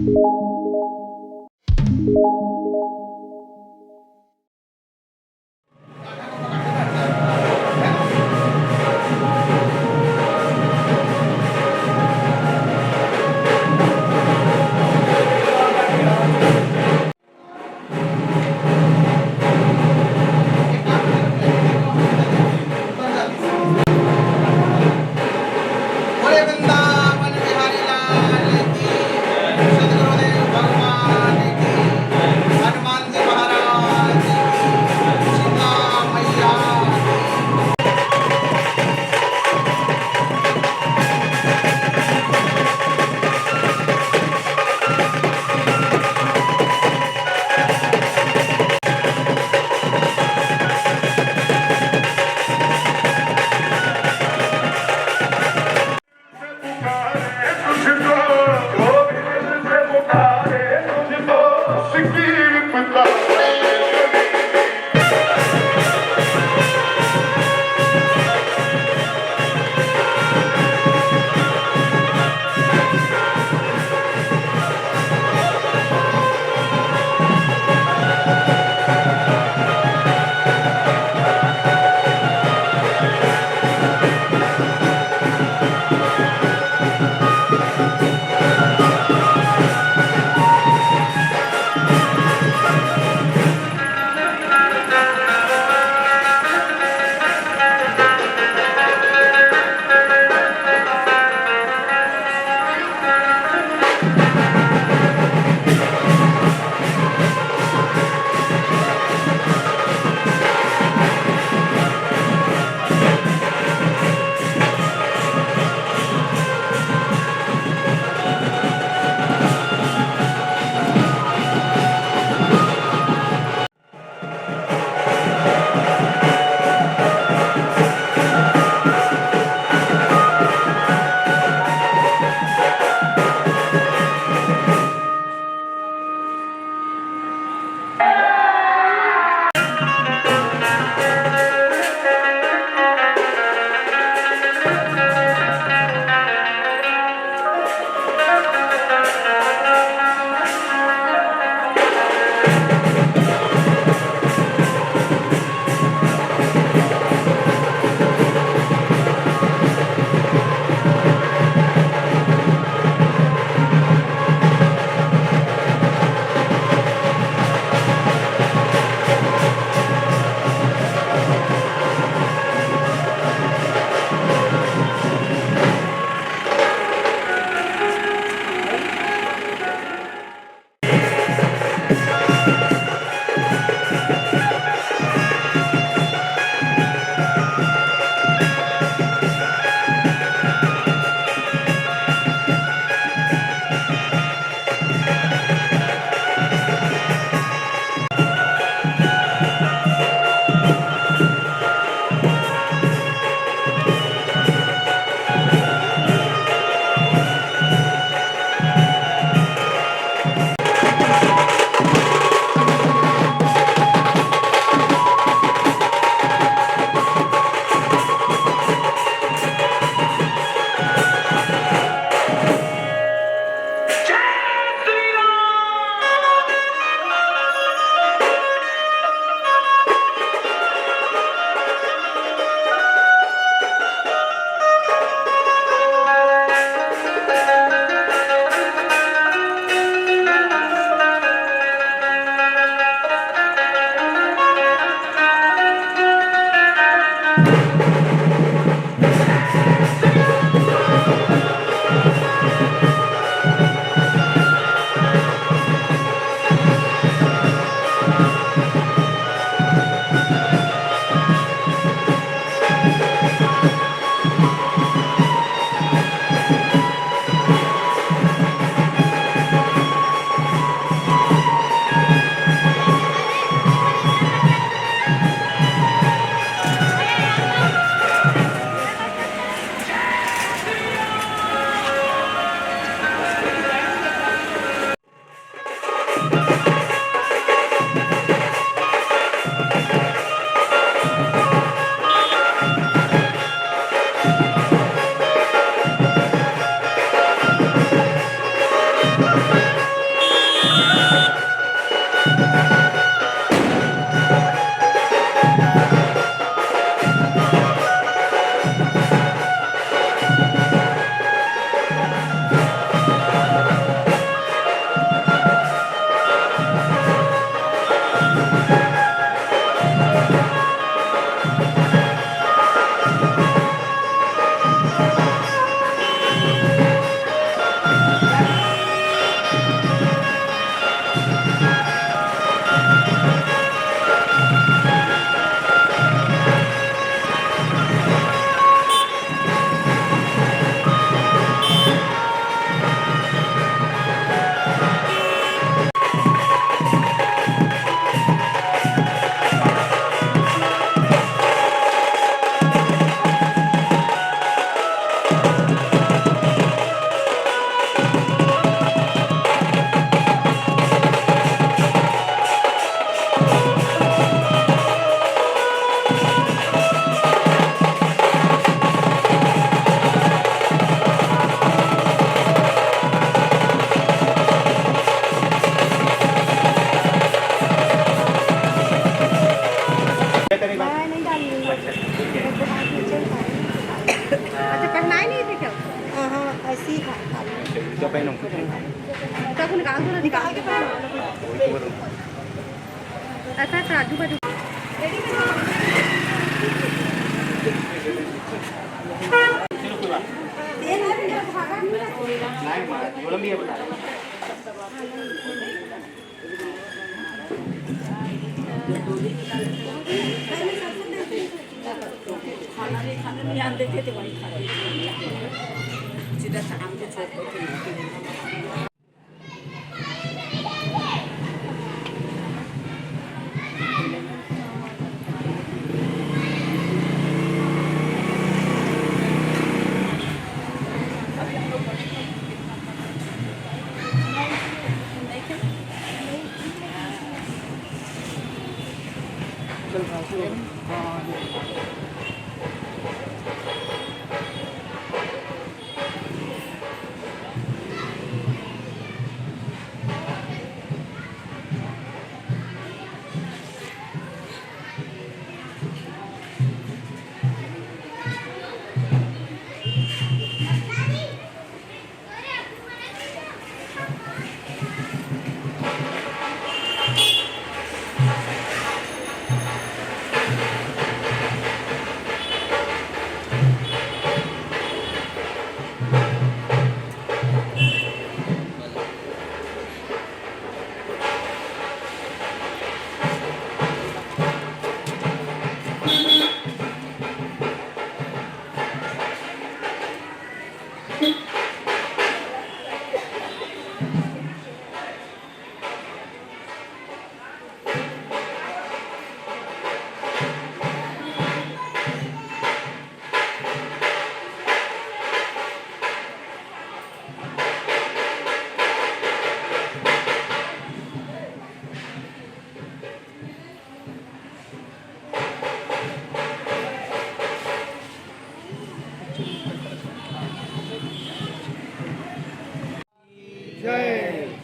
बोले वृंदावन बिहारी लाल की, सद्गुरुदेव भगवान की। टाकून गाव थोडं निकाल के ऐसा आजू बाजू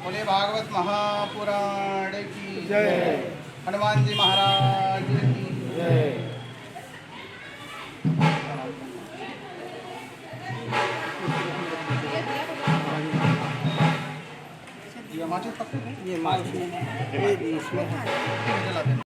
बोले भागवत महापुराण की जय। हनुमान जी महाराज की जय। ये माचिस पकड़ो, ये माचिस इसमें जला देना।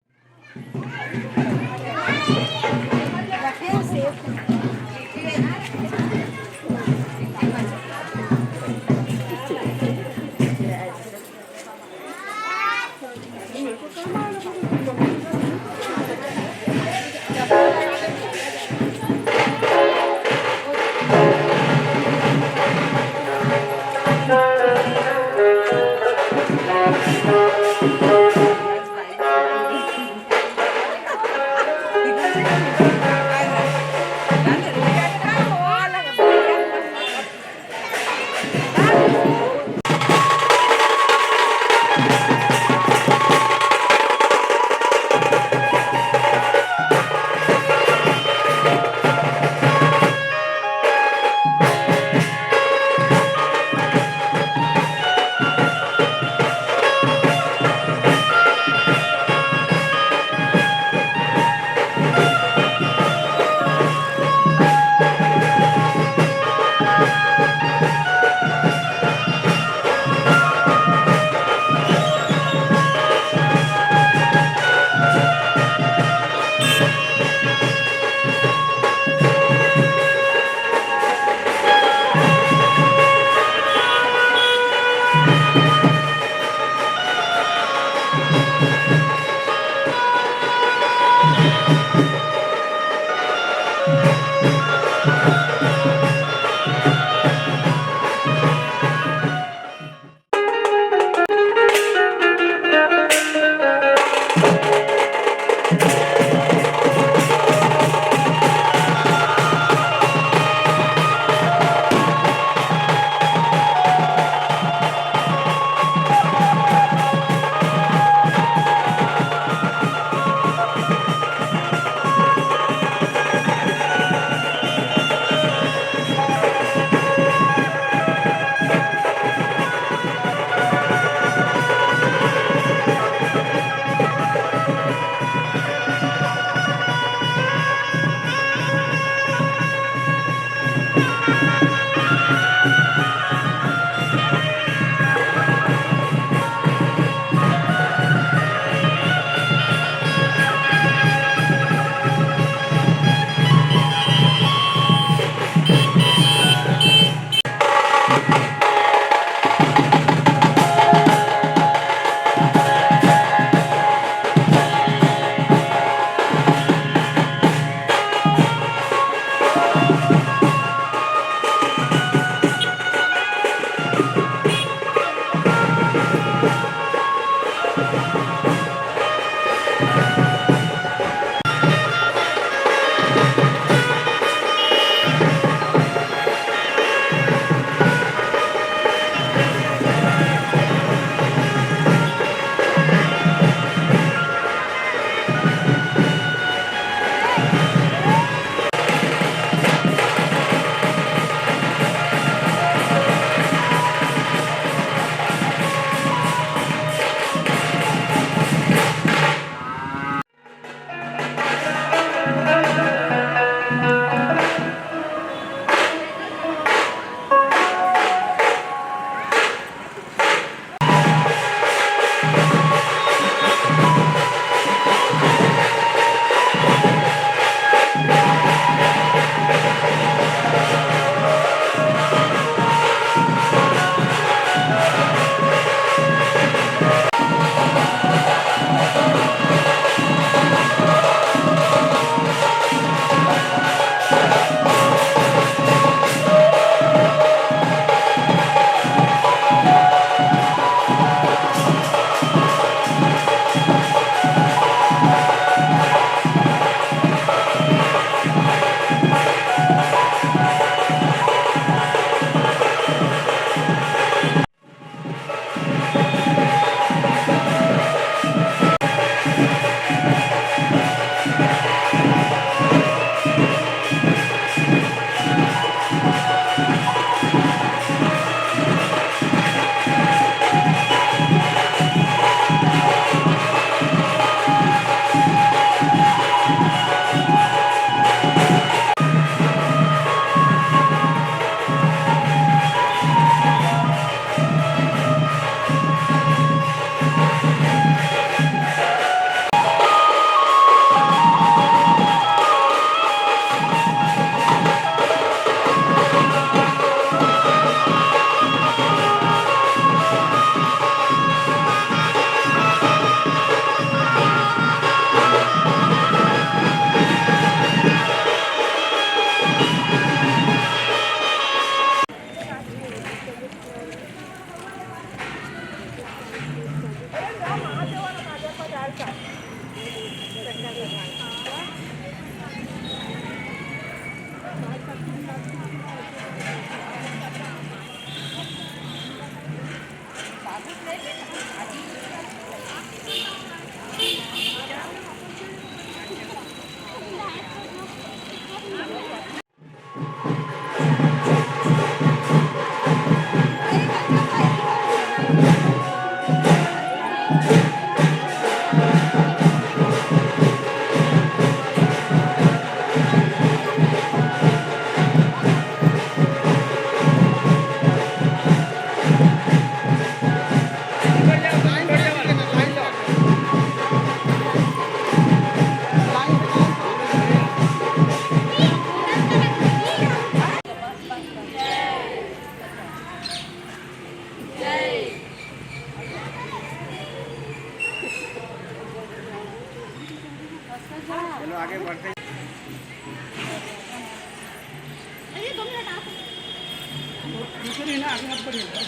चलो आगे बढ़ते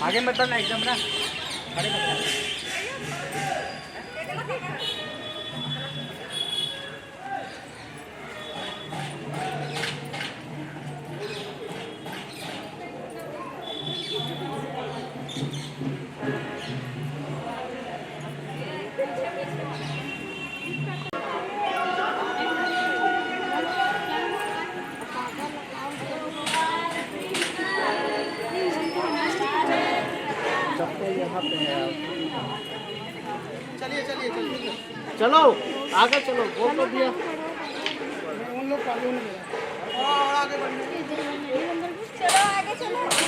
आगे मत बढ़ना एकदम ना खड़े मत चलिए चलिए चलिए चलो आगे चलो वो तो दिया उन लोग पाले और आगे बढ़िए चलो आगे चलो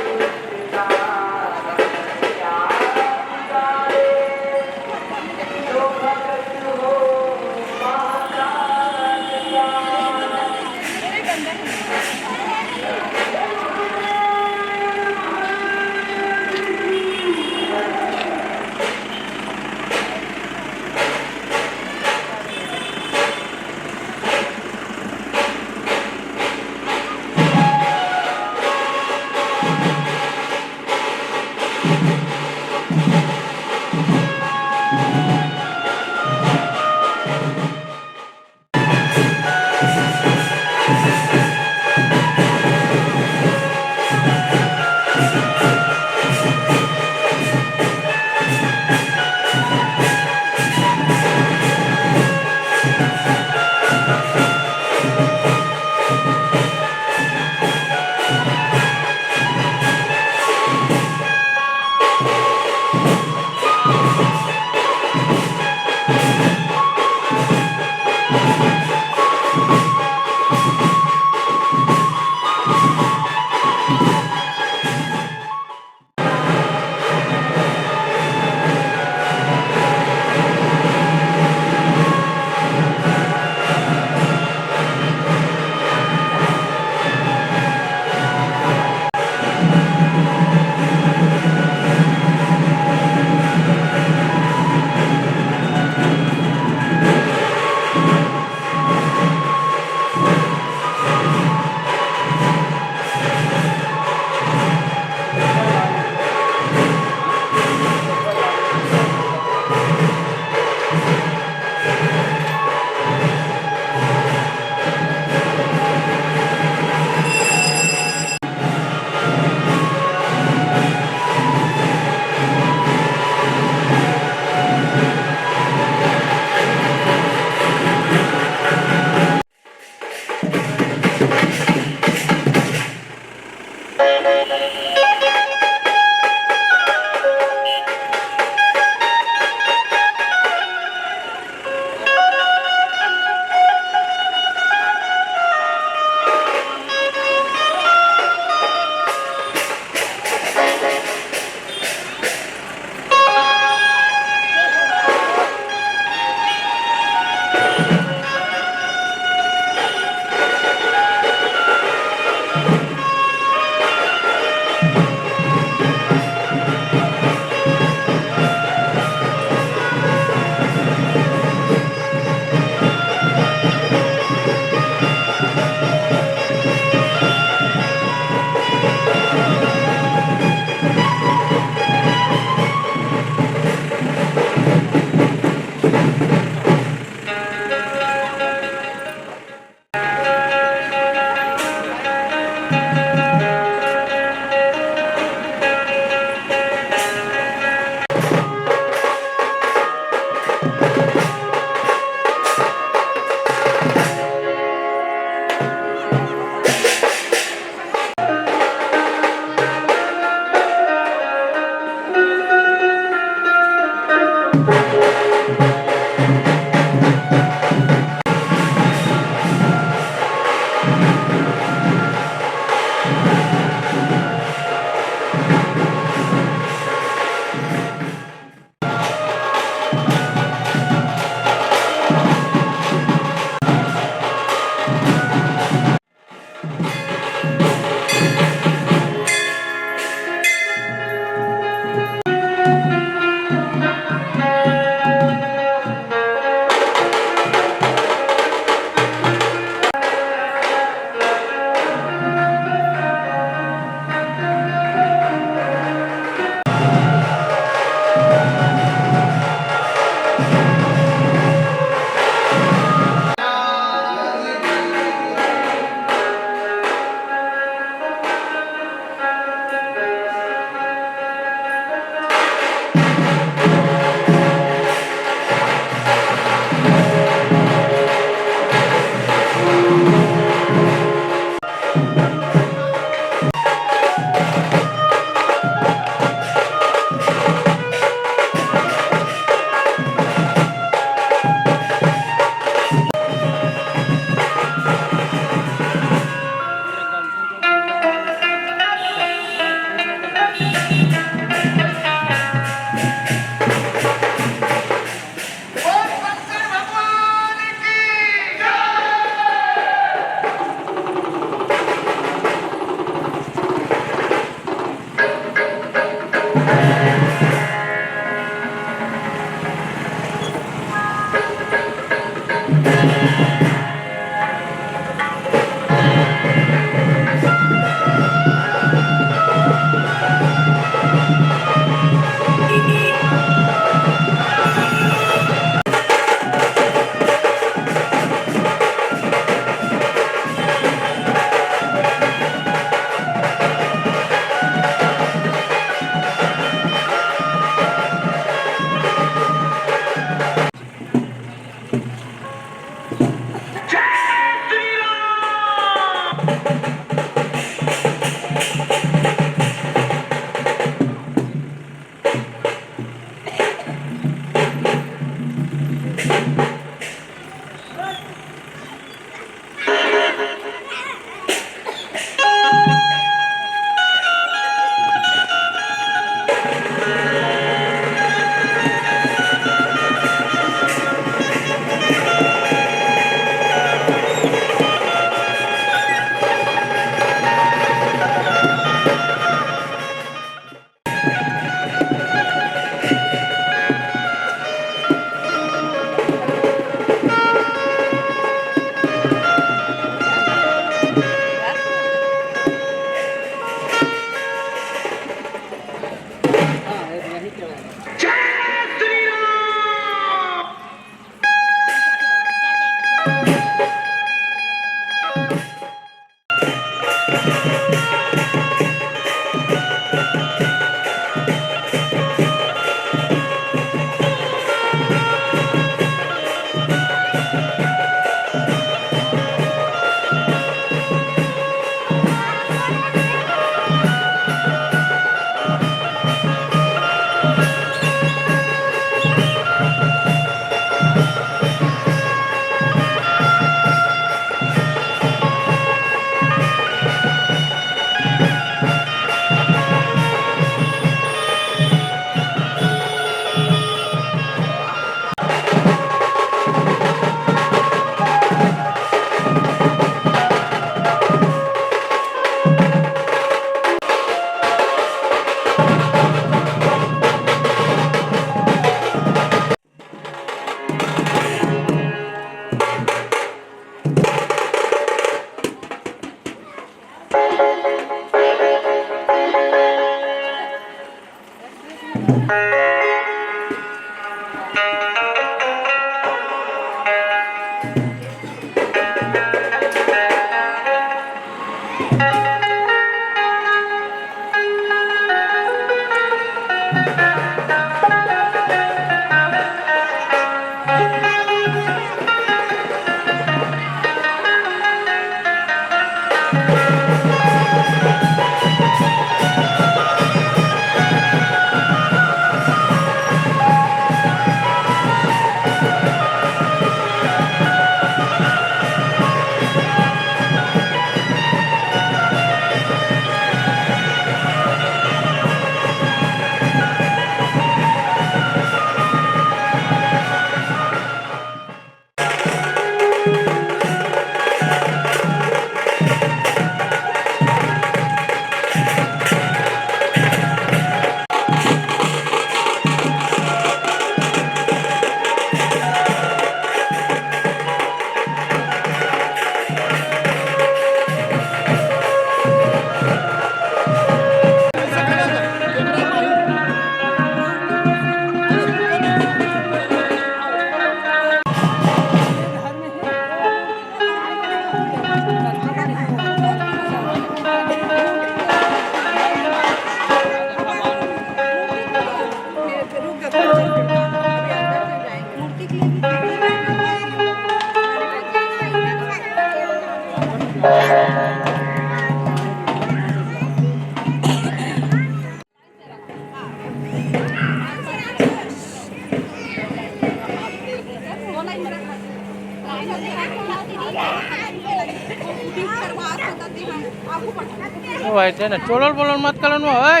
भाई थे ना चोलर बोलर मत कलन में ओए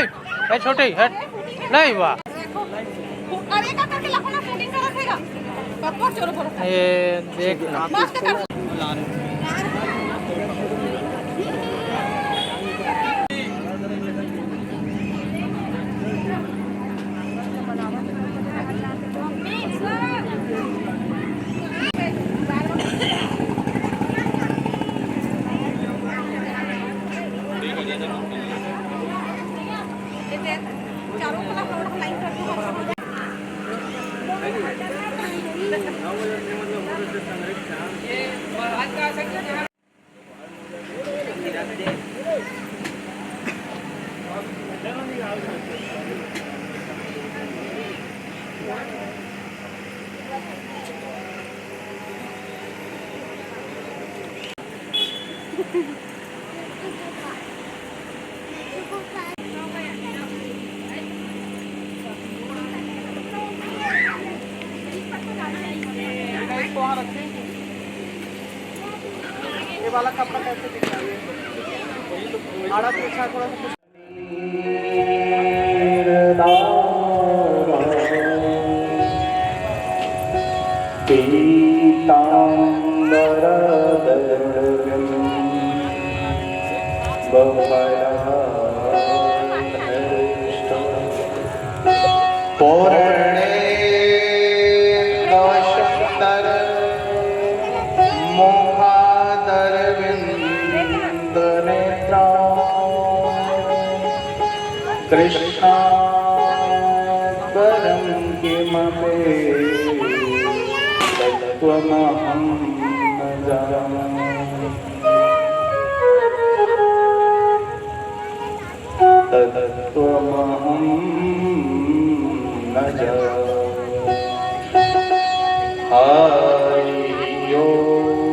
ए छोटे हट नहीं वाह अरे का करके लखो ना शूटिंग करा थेगा पप्पा चोर पर ये देख ना मस्त कर इसको वहाँ रखेंगे। ये वाला कपड़ा कैसे दिख रहा है? आड़ा पीछा थोड़ा सा कृष्णा परं किमपि तत्त्वमहं न जानामि तत्त्वमहं न जानामि हरि ओम्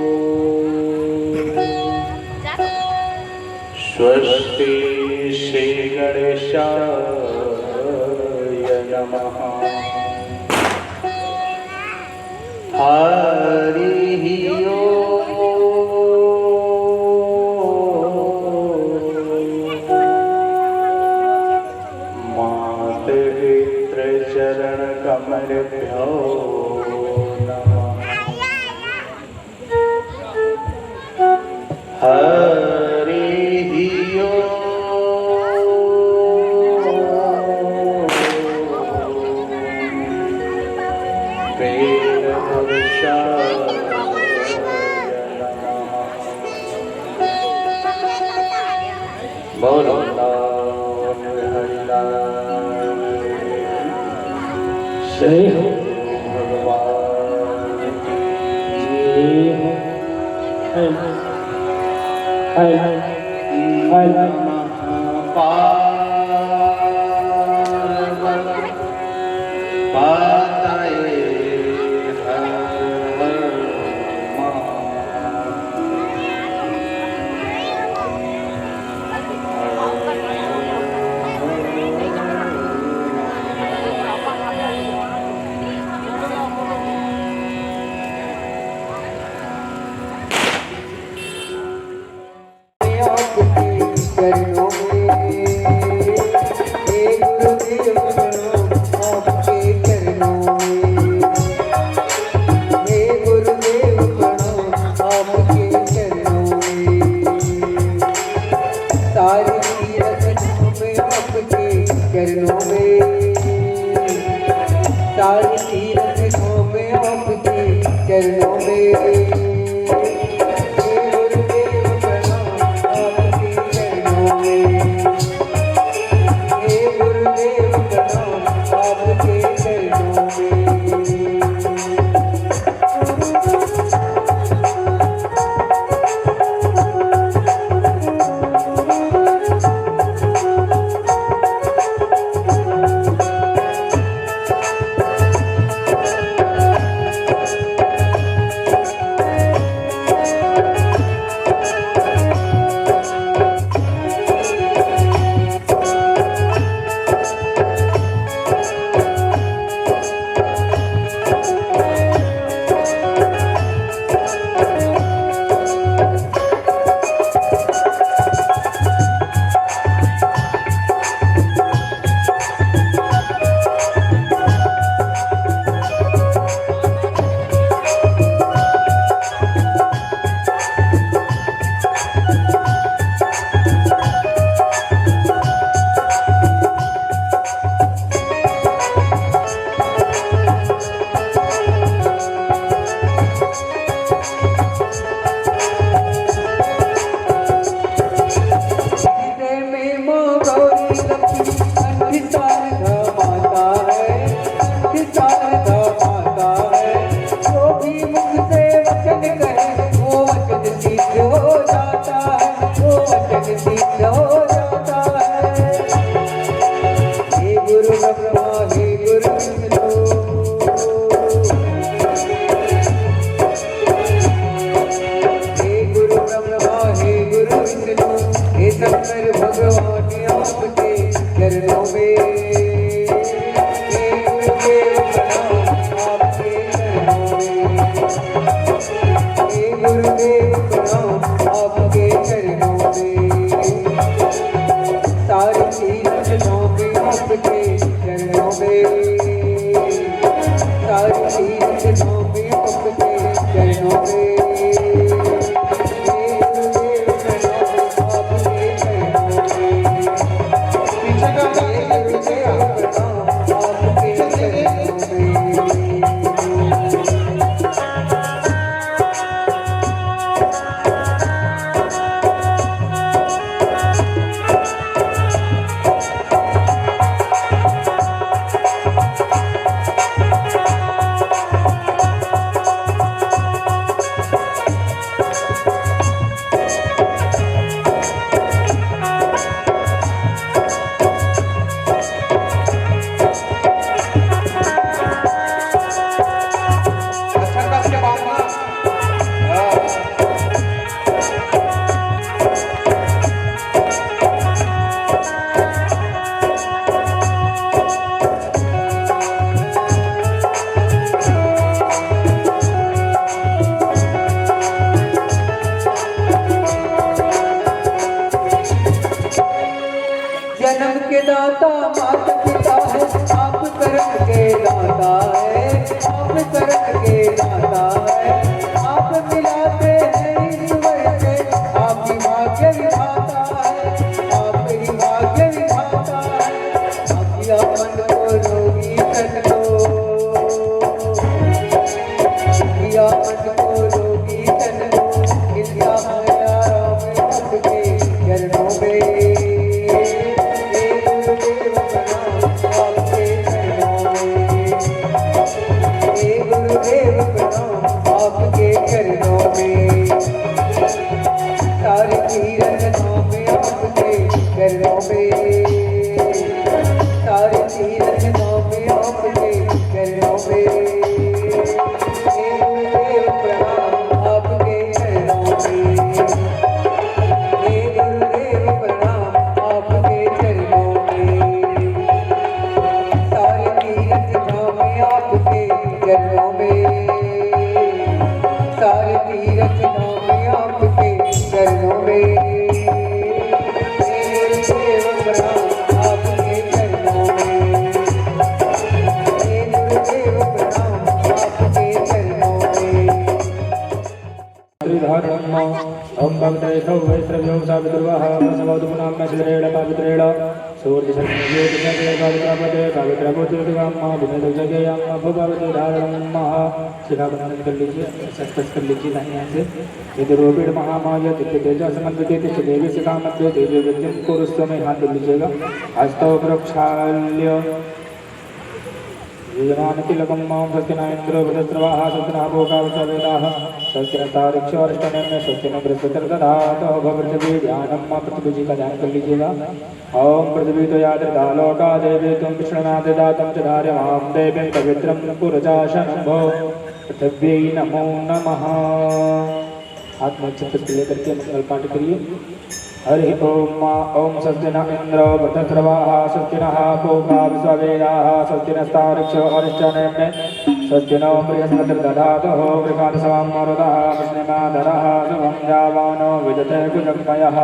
स्वस्ति श्री गणेशाय नमः हरि ओम् मातृपितृ चरण कमलभ्यो नमः हरि ओम् बोलो श्री भगवान ब्रह्मा हे गुरु विष्णु हे शंकर भगवान आपके चरणों में हे गुरुदेव प्रणाम आपके चरणों में हे गुरुदेव प्रणाम आपके चरणों में सारी तीरथ सौंपे आपके चरणों में सारी तीरथ सौंपे आपके चरणों में जन्म के दाता माता पिता है आप कर्म के दाता है आप कर्म के दाता है आप मिलाते हैं ईश्वर से आप ही भाग्य विधाता है आप ही भाग्य विधाता है आप या मन को रोगी तन को या मन को रोगी तन को किया माया राम आपके चरणों में गुरुदेव प्रणाम आपके चरणों में सारे तीरथ सौंपे आपके चरणों में सारे तीरथ सौंपे आपके चरणों में गुरुदेव प्रणाम आपके चरणों में गुरुदेव प्रणाम आपके चरणों में सारे तीरथ सौंपे आपके चरणों में सारे तीरथ सौंपे आपके चरणों में गुरुदेव प्रणाम आपके चरणों में गुरुदेव प्रणाम आपके चरणों में ओम भगवते वैश्रव्यो सावित्रुवः प्रसवोदुनाम शिलेण पवित्रेण सूर्यशक्तिपदे पवित्रभूतिर्गम्मा विनोदजगेयम्मा भूभवती धारणम्मा शिखा बंधन कर लीजिए सक्सेस कर लीजिए दाहिने हाथ से यदि रोपिड़ महामाया तिथि तेजा समन्विते तिथि देवी शिखा मध्य तेजो विद्युत को रुस्व में हाथ कर लीजिएगा हस्तौ प्रक्षाल्य यजमान तिलकम मां सत्यनायन्द्रो वृत्रवाः सत्यनाभोगावसवेदाः सत्यनतारिक्षोरिष्टनेम सत्यन बृहस्पतिर्दधातः भवपृथिवी ध्यानं मां पृथ्वी जी का ध्यान कर लीजिएगा ओम पृथ्वी तो यादृता लोका देवी तुम विष्णुनाथ दातं च धार्यमां देवीं पवित्रं पुरजाशनं भो पृथिव्यै नमो नमः। हाथ में छत्तीस लेकर के मंगल पाठ करिए। हरि ओम ओम सत्यन इंद्रो वृत्रवाः सत्यनः पूर्वा विश्ववेदाः सत्यनस्तारिक्षो अरिष्टनेम्ने सत्यनो बृहस्पतिर्दधातुः वृकादसवां मरुदः विष्णुमाधरः शुभं जावानो विजते कुजग्मयः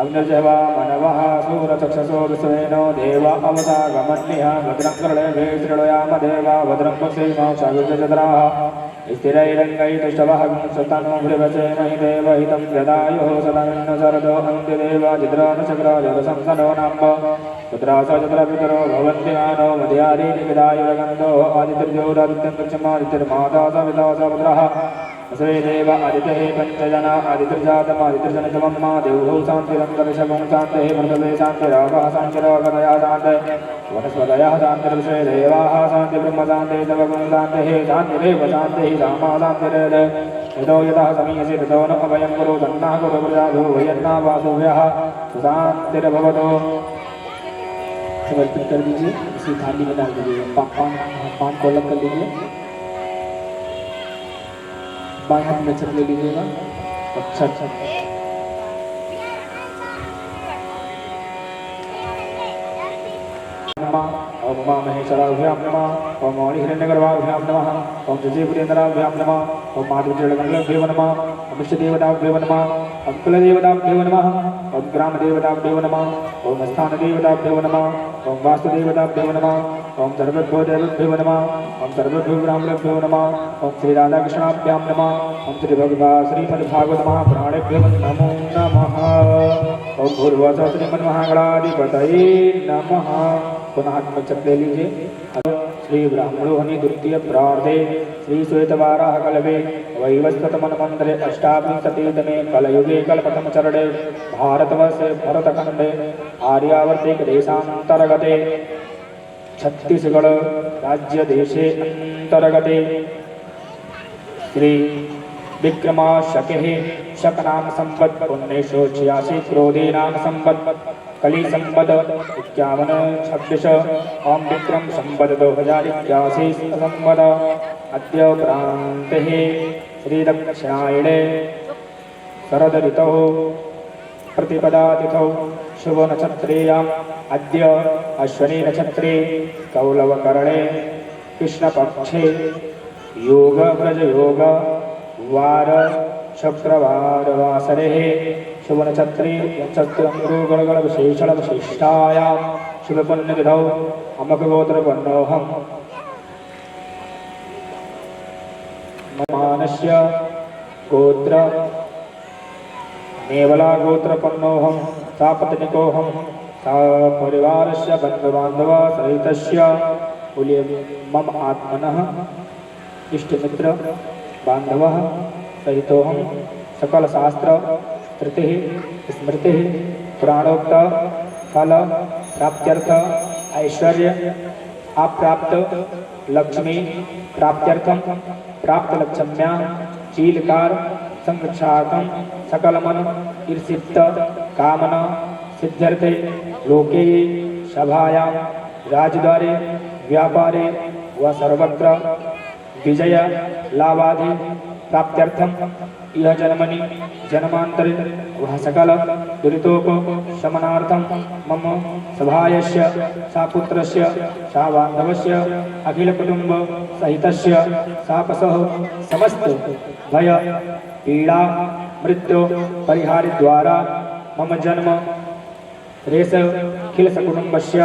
अग्निर्जवा मनवः सूरचक्षसो विश्वेनो देवा अवतागमन्यः भद्रं कर्णेभिः शृणुयाम देवा भद्रं पश्येम सवितचन्द्राः स्थिरैरङ्गैस्तुष्टवः सतनो भृवचेन हि देवहितं यदायुः सदमिन्न शरदो अन्त्यदेव जिद्रानचक्राजरसंसनो नाम्ब पुत्रासचन्द्रपितरो भवन्ति मानो मध्यारीनिविदायुरगन्धो आदितिर्योरादित्यं गच्छमादितिर्माता सविता सपुत्रः श्री देव आदित्य पंचजना आदित्यजातमादित्यजनितमं मा देवो शान्तिरङ्गविषगं शान्तिः पृथ्वी शान्तिरावः शान्तिरोगदया शान्तिः वनस्पतयः शान्तिर्विषये देवाः शान्ति ब्रह्म शान्तिः तवगुं शान्तिः शान्तिरेव शान्तिः सामा शान्तिरेव यतो यतः समीयसि ततो न अभयं कुरु तन्नः कुरु प्रजाभो वयन्ना वासुभ्यः शान्तिर्भवतु। समर्पित कर दीजिए। इसी थाली में डाल दीजिएगा। पान को अलग कर लीजिए, बाएं हाथ में छत ले लीजिएगा। अच्छा अच्छा ओम उमा महेश्वराभ्यां नमः। ओम मौलिहिरण्यगर्भाभ्यां नमः। ओम जयपुरेन्द्राभ्यां नमः। ओम मातृजलगणभ्यो नमः। ओम इष्टदेवताभ्यो नमः। ओम कुलदेवताभ्यो नमः। ओम ग्रामदेवताभ्यो नमः। ओम स्थानदेवताभ्यो नमः। ओम वास्तुदेवताभ्यो नमः। ओम सर्वेभ्यो देवेभ्यो नमः। ओम सर्वेभ्यो ब्राह्मणेभ्यो नमः। ओम श्री राधाकृष्णाभ्यां नमः। ओम श्री श्रीमद्भागवत महापुराणेभ्यो नमो नमः। ओम भूर्भुवः श्रीमन्महागणाधिपतये नमः। पुनः हाथ ले लीजिए। श्री ब्राह्मणोहनि द्वितीय प्रार्धे श्री श्वेतवाराह कल्पे वैवस्वतमन्वन्तरे अष्टाविंशतितमे कलयुगे कल्पतम चरणे भारतवर्षे भरतखण्डे आर्यावर्ते देशान्तर्गते छत्तीसगढ़ राज्य देशे अंतर्गते श्री विक्रमाशके शक नाम संवत् 1986 क्रोधे नाम संवत् कली संवत् 51-26 ओम विक्रम संवत् 2081 संवत् अद्य प्रांते श्री दक्षिणायने शरद ऋतौ प्रतिपदा तिथौ शुभ नक्षत्रेयाम् अद्य अश्विनी नक्षत्रे कौलवकरणे कृष्णपक्षे योग व्रज योग वार शुक्रवार वासरे शुभ नक्षत्रे नक्षत्रगण विशेषण विशिष्टायां शुभ पुण्य तिथौ अमक गोत्र पन्नोहम मानस्य गोत्र नेवला गोत्र पन्नोहम सापत्निकोहम सा परिवारस्य बन्धुबान्धव सहितस्य मम आत्मनः इष्टमित्र बान्धवः सहितोहम सकल शास्त्र श्रुति स्मृति पुराणोक्त फल प्राप्त्यर्थ ऐश्वर्य अप्राप्त लक्ष्मी प्राप्त्यर्थम प्राप्त लक्ष्म्या चीलकार संरक्षार्थम सकलमन ईर्षित कामना सिद्ध्यर्थे लोके सभायां राजद्वारे व्यापारे व सर्वत्र विजय लाभादि प्राप्त्यर्थम यह जन्मनि जन्मांतरे वह सकल दुरितोप शमनार्थम मम सभायस्य सापुत्रस्य साबान्धवस्य अखिल कुटुंब सहितस्य सापसह समस्त भय पीड़ा मृत्यु परिहार द्वारा मम जन्म रेस खिल सकुटुंबस्य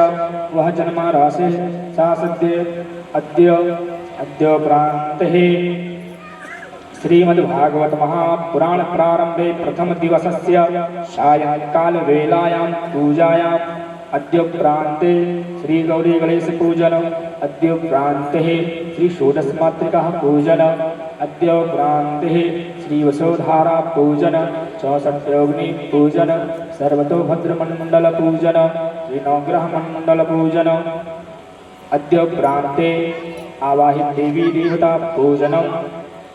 वह जन्मा राशि सा सद्य अद्य प्रांते श्रीमद्भागवत महापुराण प्रारंभे प्रथम दिवसस्य सायंकाल वेलायां पूजायां अद्य प्रांते श्री गौरी गणेश पूजन अद्य प्रांते श्री षोडशमातृका पूजन अद्य प्रांते श्री वसुधारा पूजन 64 योगिनी पूजन सर्वतोभद्र मंडल पूजन श्री नवग्रह मंडल पूजन अद्य प्रांते आवाहित देवी देवता पूजन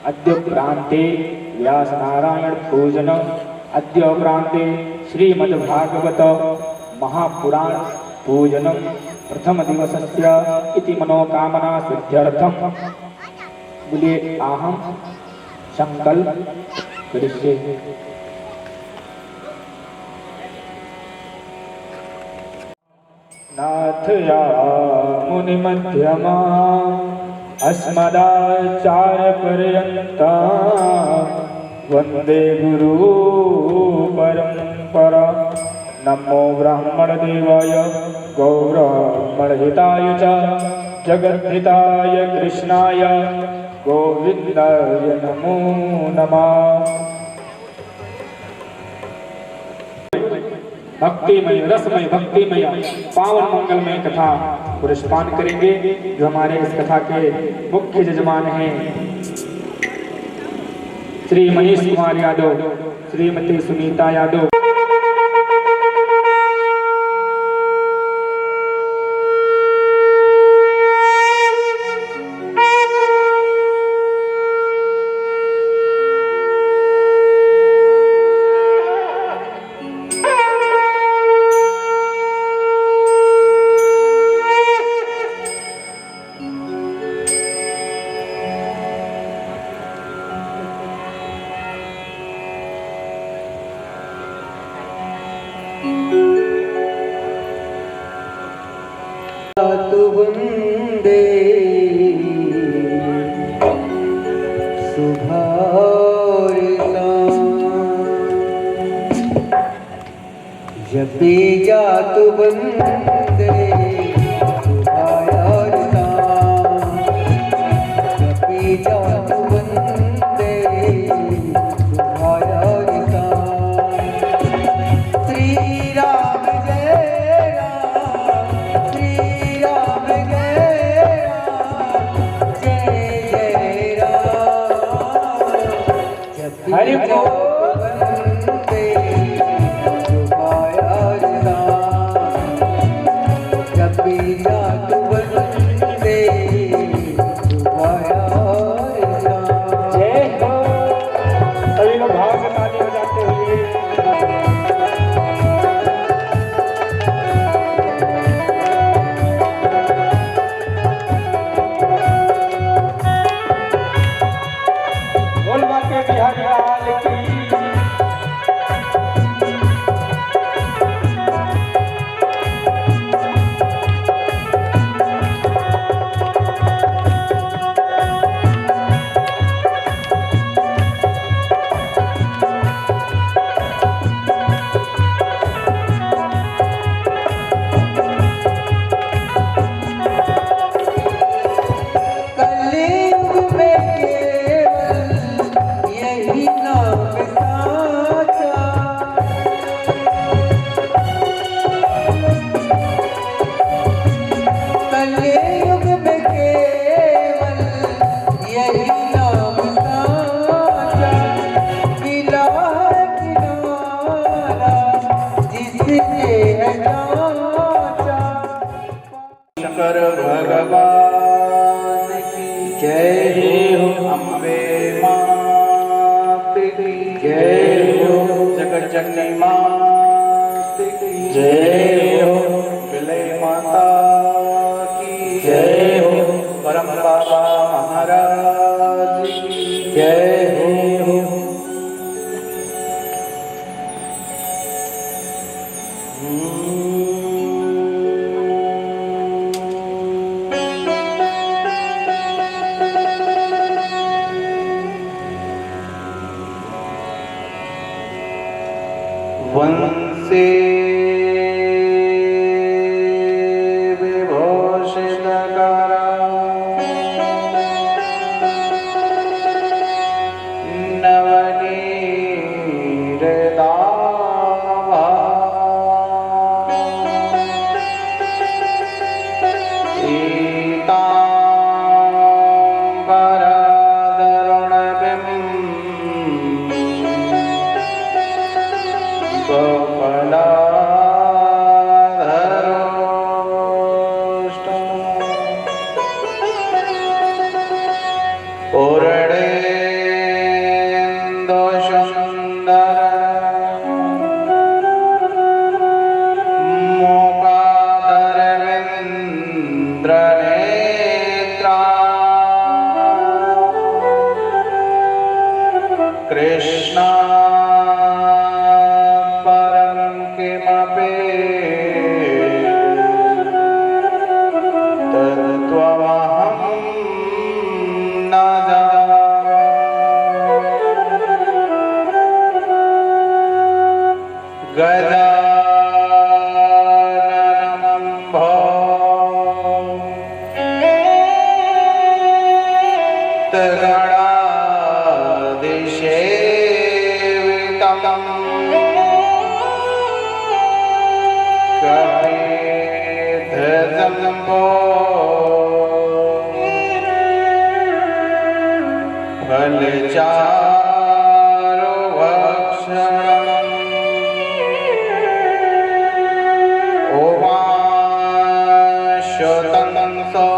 अद्य प्रांते व्यास नारायण पूजन अद्य प्रांते श्रीमद्भागवत महापुराण पूजन प्रथम दिवसस्य इति मनोकामना सिद्ध्यर्थम बोलिए अहम संकल्प करिष्ये। नाथया मुनिमध्यमा अस्मदाचार्यपर्यन्ता वन्दे गुरु परम्परा। नमो ब्राह्मणदेवाय गौब्राह्मणहिताय च जगद्धिताय कृष्णाय गोविन्दाय नमो नमः। भक्तिमय रसमय भक्तिमय पावन मंगलमय कथा पुरुषपान करेंगे जो हमारे इस कथा के मुख्य जजमान हैं श्री मनीष कुमार यादव, श्रीमती सुनीता यादव। वंदे सुबह और जपी जात वंदे सुबह और जपी जात वंदे सुबह और श्री राम जय राम श्री राम जय राम जय जय राम जपी हरि जात वंदे सुबह और जपी जात वंदे सुबह और जय हो। सभी लोग भाव से ताली बजाते हुए बोल बाटे बिहारी लाल की। कलयुग में केवल यही नाम साचा कलयुग में केवल यही नाम साचा मिला है किनारा जिससे है नाचा शंकर भगवान की जय हो। अम्बे मात की जय हो। जगत जननी मात की जय हो। विलय माता की जय हो। परम बाबा महाराज की जय हो। वंशे विभूषितकरा नवनीरदाभा कृष्णा परं किमपि तत्त्वमहं न जाने। गजाननं भक्तगणाधिसेवितं कपिध्वजम्बो फलचारुभक्षणम् उमाश्वतंसो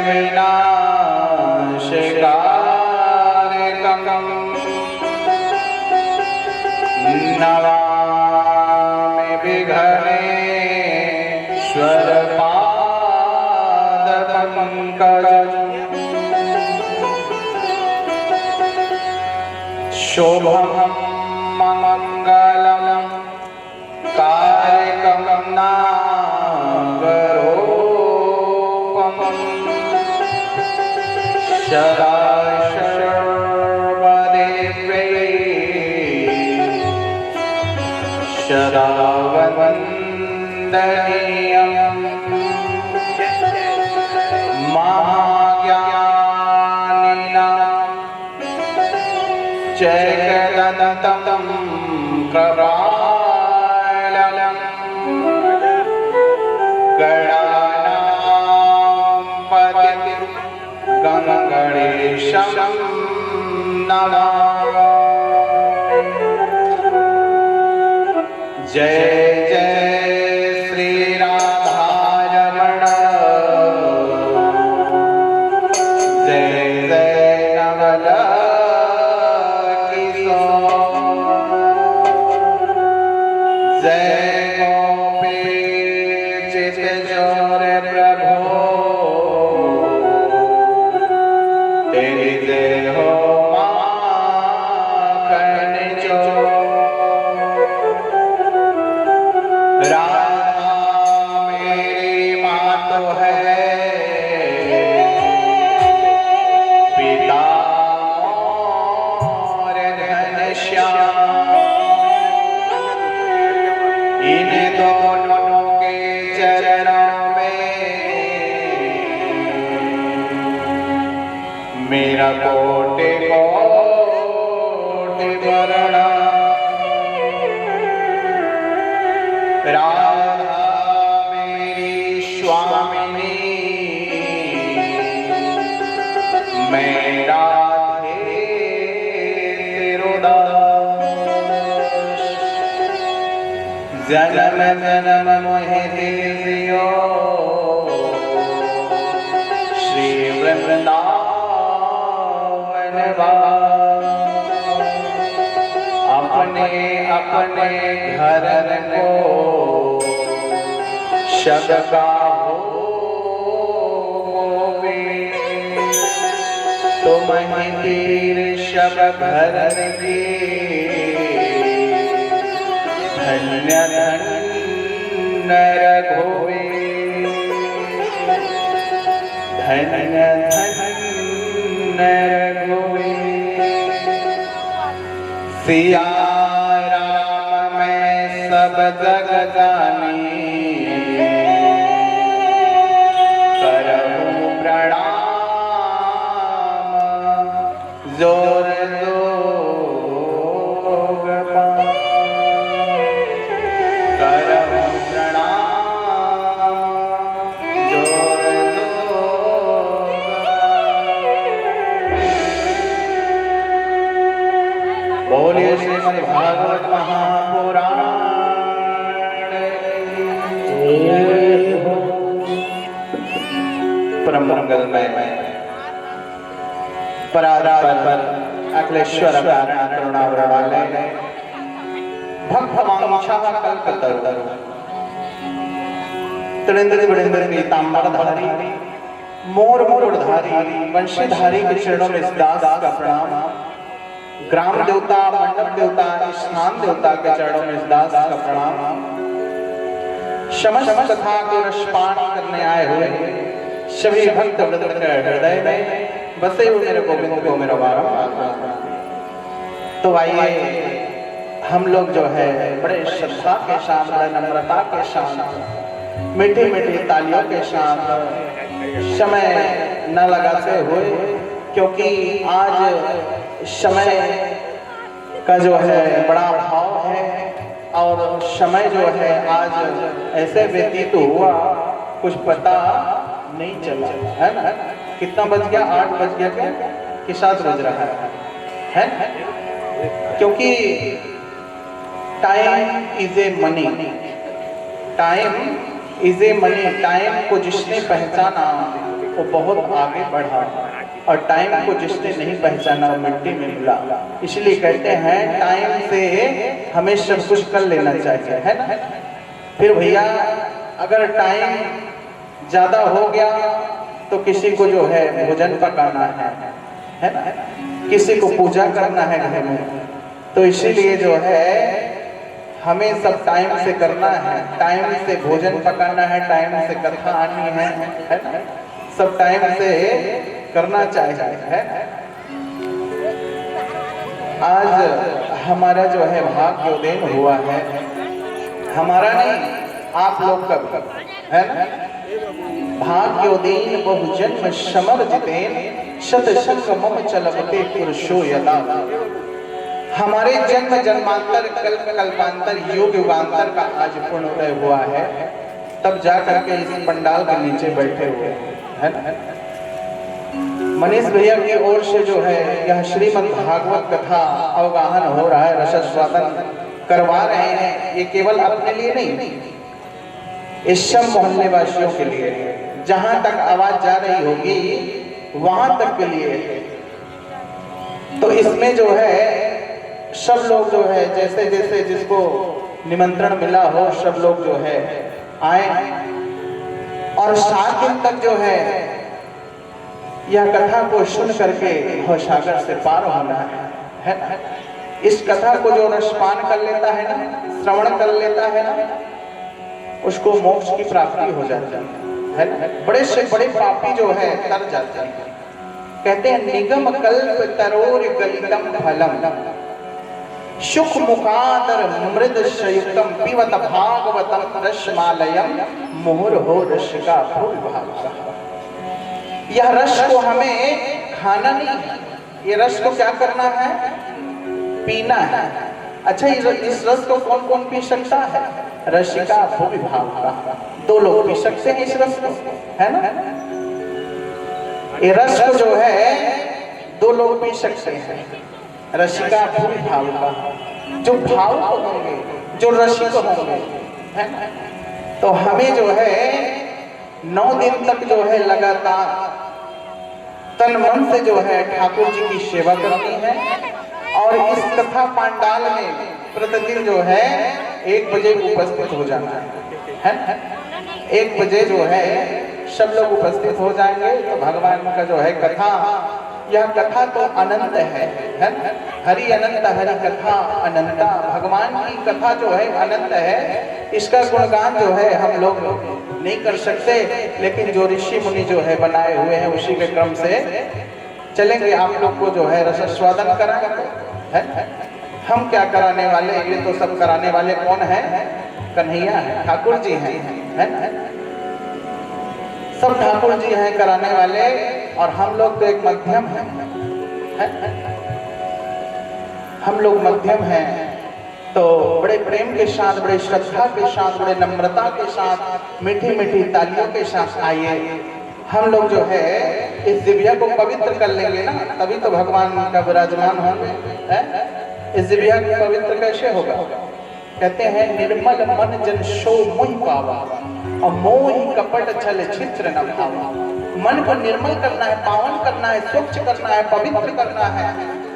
विनाशकारकम् नमामि विघ्नेश्वरपादपङ्कजम् शोभं मङ्गलं कारकं नागरो सदा सर्वदेवै सदा वन्दनीयम् महाज्ञानिनां जगदन्तं कृपालम् गणानां पतिं गणेशं नमामि। जय जय श्री राधारमण जय जय नवल किशोर जय गोपी चित जोर प्रभु तेरी जय हो माखन चोर। राधा मेरी माँ तो है पिता और घनश्याम इन दोनों के चरणों में मेरा कोटि कोटि प्रणाम। राधा मेरी स्वामिनी मैं राधे तेरो दास जन्म जन्म मोहे दियो श्री वृंदावन अपने अपने घर को शब का हो तुम तीर शब भरन की धन्य धन्य रघुवे धन्य धन्य रघुवे। सिया राम मैं सब जग जानी करहूं प्रणाम जोर जोग करहूं प्रणाम जोर जोग। बोलिए श्रीमद् भागवत महापुराण परम मंगलमय परात्पर अखिलेश्वर कारण करुणावरालय भक्तवांछा कल्पतरु त्रिनेत्र विडेन्द्र पीताम्बरधारी मोर मुकुटधारी वंशीधारी के चरणों में इस दास का प्रणाम। ग्राम देवता मंडप देवता स्नान देवता के चरणों में इस दास का प्रणाम। समस्त कथा को रसपान करने आए हुए सभी भक्त वृंद के हृदय में बसे हुए मेरे गोविंद को मेरा बारंबार। तो आइए हम लोग जो है बड़े श्रद्धा के साथ बड़े नम्रता के साथ मीठी मीठी तालियों के साथ समय न लगाते हुए, क्योंकि आज समय का जो है बड़ा अभाव है और समय जो है आज ऐसे व्यतीत हुआ कुछ पता नहीं चला है ना। कितना बज गया? 8 बज गया क्या कि 7 बज रहा है ना? क्योंकि time is a money, time is a money. Time को जिसने पहचाना वो बहुत आगे बढ़ा और टाइम को जिसने नहीं पहचाना वो मिट्टी में मिला। इसलिए कहते हैं टाइम से हमें सब कुछ कर लेना चाहिए है ना। फिर भैया अगर टाइम ज्यादा हो गया तो किसी को जो है भोजन पकाना है ना, किसी को पूजा करना है घर में, तो इसीलिए जो है हमें सब टाइम से करना है, टाइम से भोजन पकाना है, टाइम से कथा आनी है ना, सब टाइम से करना चाहिए है। आज हमारा जो है भाग्योदय हुआ है, हमारा नहीं आप लोग का है ना। भाग्योदय बहुजन्म समर जितेन शत शंख मम चलते पुरुषो यदा। हमारे जन्म जन्मांतर कल्प कल्पांतर युग युगांतर का आज पूर्णोदय हुआ है, तब जाकर के इस पंडाल के नीचे बैठे हुए है ना। मनीष भैया की ओर से जो है यह श्रीमद् भागवत कथा अवगाहन हो रहा है, रसस्वादन करवा रहे हैं। ये केवल अपने लिए नहीं, इस सब मोहल्ले वासियों के लिए, जहां तक आवाज जा रही होगी वहां तक के लिए। तो इसमें जो है सब लोग जो है जैसे जैसे जिसको निमंत्रण मिला हो सब लोग जो है आए, और 7 दिन तक जो है यह कथा को सुन करके भवसागर से पार होना है। इस कथा को जो रसपान कर लेता है ना, श्रवण कर लेता है ना, उसको मोक्ष की प्राप्ति हो जाती है। बड़े से बड़े पापी जो है तर जाते हैं। कहते हैं निगम कल्प तरोर गलितम फलम सुख मुखादर मृद संयुक्तम पिबत भागवतम रसमालयम मोहर हो रस का फूल भाग। यह रस को हमें खाना नहीं है, ये रस को क्या करना है, पीना है। अच्छा इस रस को कौन कौन पी सकता है, रसिका भूमि भाव का 2 लोग पी सकते हैं इस रस को, है ना। ये रस को जो है 2 लोग पी सकते हैं, रसिका भूमि भाव का, जो भाव होंगे, जो रसिक होंगे, है ना। तो हमें जो है 9 दिन तक जो है लगातार तन मन से जो है ठाकुर जी की सेवा करनी है। और इस कथा पंडाल में प्रतिदिन जो है 1 बजे उपस्थित हो जाना है। 1 बजे जो है सब लोग उपस्थित हो जाएंगे। तो भगवान का जो है कथा, यह कथा तो अनंत है। हरि अनंत हरि कथा अनंता, भगवान की कथा जो है अनंत है। इसका गुणगान जो है हम लोग नहीं कर सकते, लेकिन जो ऋषि मुनि जो है बनाए हुए हैं उसी के क्रम से चलेंगे। आप लोग को जो है रसस्वादन कराएंगे, है। हम क्या कराने वाले, ये तो सब कराने वाले कौन है, कन्हैया है, ठाकुर जी हैं, है। सब ठाकुर जी हैं कराने वाले, और हम लोग तो एक मध्यम हैं, है? हम लोग मध्यम हैं। तो बड़े प्रेम के साथ, बड़े श्रद्धा के साथ, बड़े नम्रता के साथ, मीठी मीठी तालियों के साथ आइए। हम लोग जो है इस दिव्या को पवित्र कर लेंगे ना, तभी तो भगवान का विराजमान होंगे, है। इस दिव्या को पवित्र कैसे होगा, कहते हैं निर्मल मन जन सो मोहि पावा, और मोहि कपट छल छित्र न भावा। मन को निर्मल करना है, पावन करना है, स्वच्छ करना है, पवित्र करना है,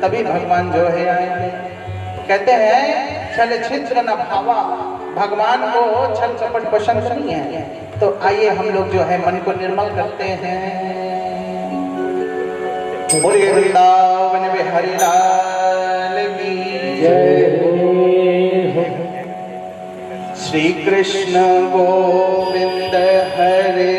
तभी भगवान जो है आएंगे। कहते हैं छल छित्र न भावा, भगवान को छल कपट पसंद नहीं है। तो आइए हम लोग जो है मन को निर्मल करते हैं। बोलिए वृंदावन बिहारी लाल की जय। श्री कृष्ण गोविंद हरे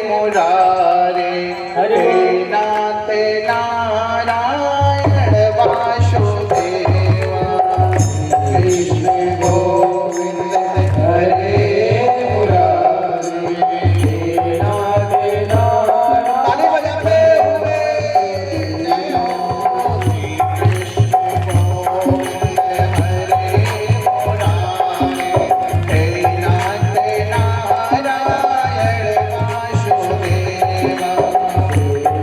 मुरारे, हरे नाथ नारायण वासुदेवा। कृष्ण गोविंद हरे मुरारे, हरे नाथ नारायण। ताली बजाते हुए जय हो। श्री कृष्ण गोविंद हरे मुरारे, हरे नाथ नारायण वासुदेवा।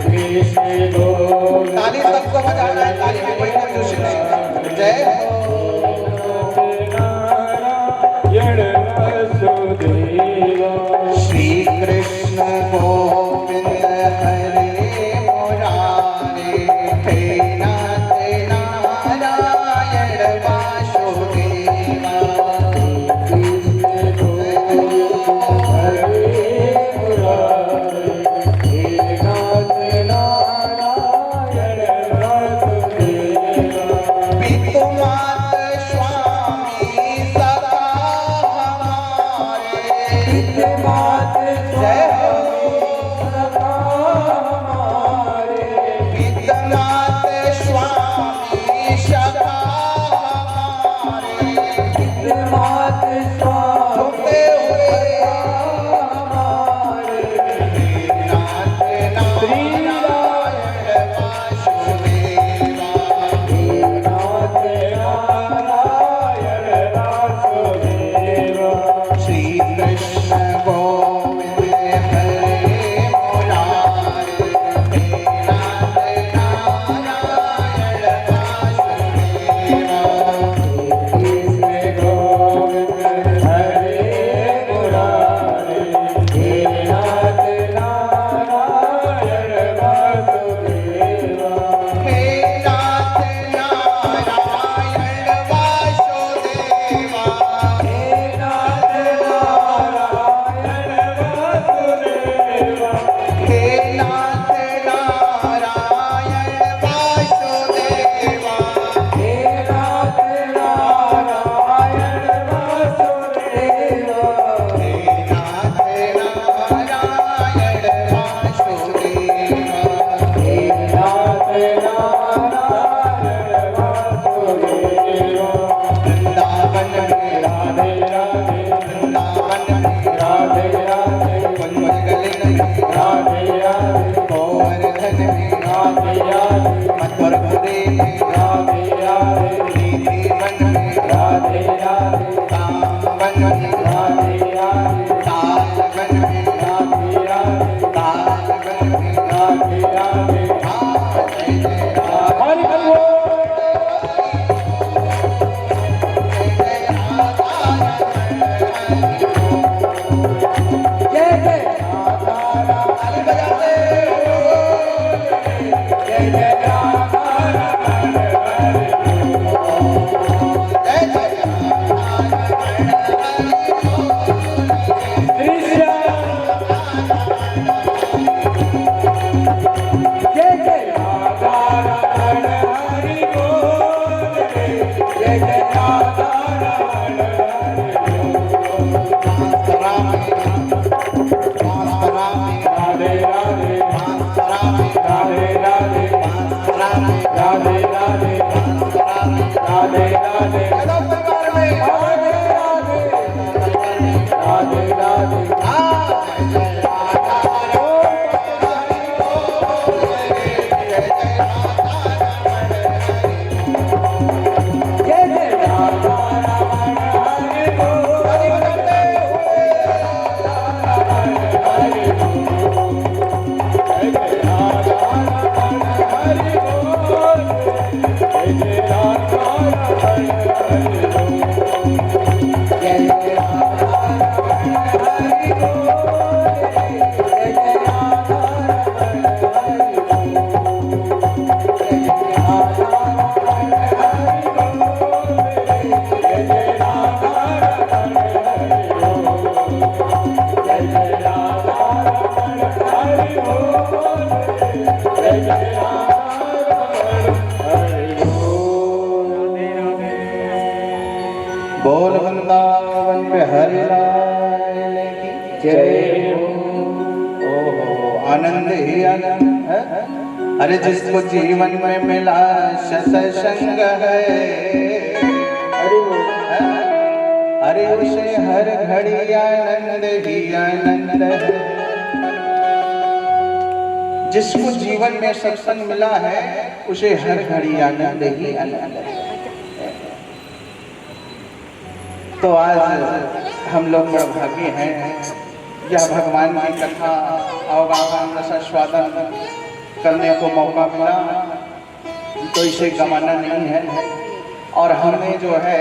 कृष्ण गोविंद। ताली सबको बजाना है, ताली में कोई कंजूसी नहीं। जय हो। श्री कृष्ण गोविंद हरे मुरारे, हे नाथ नारायण वासुदेवा। कृष्ण गोविंद हरे मुरारे, हे नाथ नारायण वासुदेवा। पितु मात स्वामी सखा हमारे, जय हो। आनंद ही आनंद है। अरे जिसको जीवन में मिला सत्संग है, अरे उसे हर घड़ी आनंद ही आनंद है। जिसको जीवन में सत्संग मिला है उसे हर घड़ी आनंद ही आनंद है। तो आज हम लोग बड़ भागी हैं, यह भगवान की कथा अवगाहन रसास्वादन करने को मौका मिला, तो इसे गंवाना नहीं है। और हमें जो है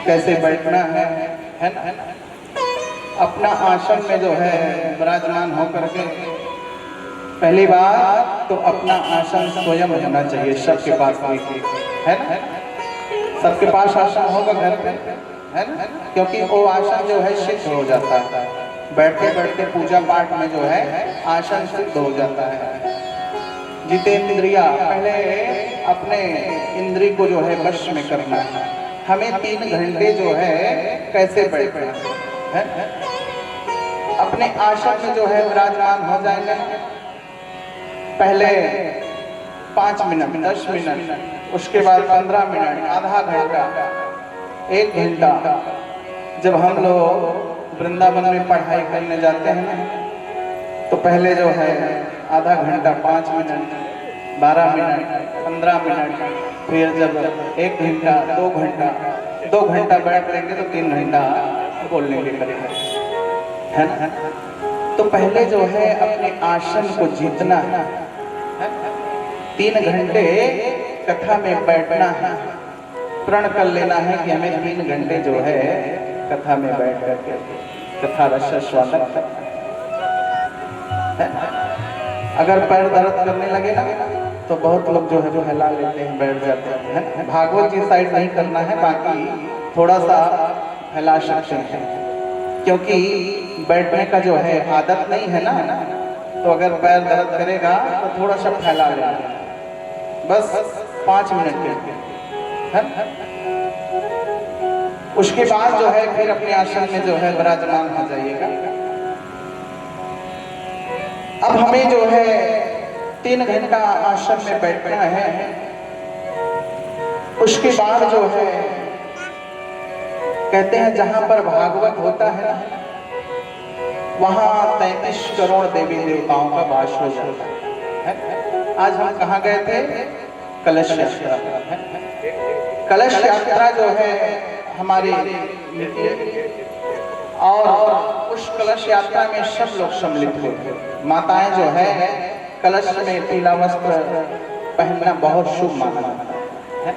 कैसे बैठना है ना, अपना आसन में जो है विराजमान होकर के पहली बात तो अपना आसन स्वयं होना चाहिए। सबके पास है ना, सबके पास आसन होगा घर पे, है ना, क्योंकि वो आसन जो है सिद्ध हो जाता है। बैठते बैठते पूजा पाठ में जो है आसन सिद्ध हो जाता है। जितेंद्रिया, पहले अपने इंद्री को जो है वश में करना है। हमें 3 घंटे जो है कैसे बैठना है, अपने आसन में जो है विराजमान हो जाएंगे। पहले 5 मिनट, 10 मिनट, उसके बाद 15 मिनट, आधा घंटा, 1 घंटा। जब हम लोग वृंदावन में पढ़ाई करने जाते हैं ना, तो पहले जो है आधा घंटा, 5 मिनट, 12 मिनट, 15 मिनट, फिर जब 1 घंटा, 2 घंटा, 2 घंटा बैठ लेंगे तो 3 घंटा बोलने के करेंगे, है ना। तो पहले जो है अपने आसन को जीतना है। 3 घंटे कथा में बैठना है, प्रण कर लेना है कि हमें 3 घंटे जो है कथा में बैठ करके कथा रसास्वादन है। अगर पैर दर्द करने लगे ना तो बहुत लोग जो है वो हिला लेते हैं, बैठ जाते हैं। भागवत की साइड नहीं करना है, बाकी थोड़ा सा हिला सकते हैं, क्योंकि बैठने का जो है आदत नहीं है ना। तो अगर पैर दर्द करेगा तो थोड़ा सा फैला लेना, बस 5 मिनट के है। उसके बाद जो है फिर अपने आसन में जो है विराजमान हो जाइएगा। अब हमें जो है 3 घंटा आसन में बैठना है। उसके बाद जो है कहते हैं जहां पर भागवत होता है ना, वहां 33 करोड़ देवी देवताओं का वास हो जाता है। आज हम कहाँ गए थे? कलश यात्रा। कलश यात्रा जो है हमारी, और उस कलश यात्रा में सब लोग सम्मिलित हुए। माताएं जो है कलश में पीला वस्त्र पहनना बहुत शुभ माना जाता है।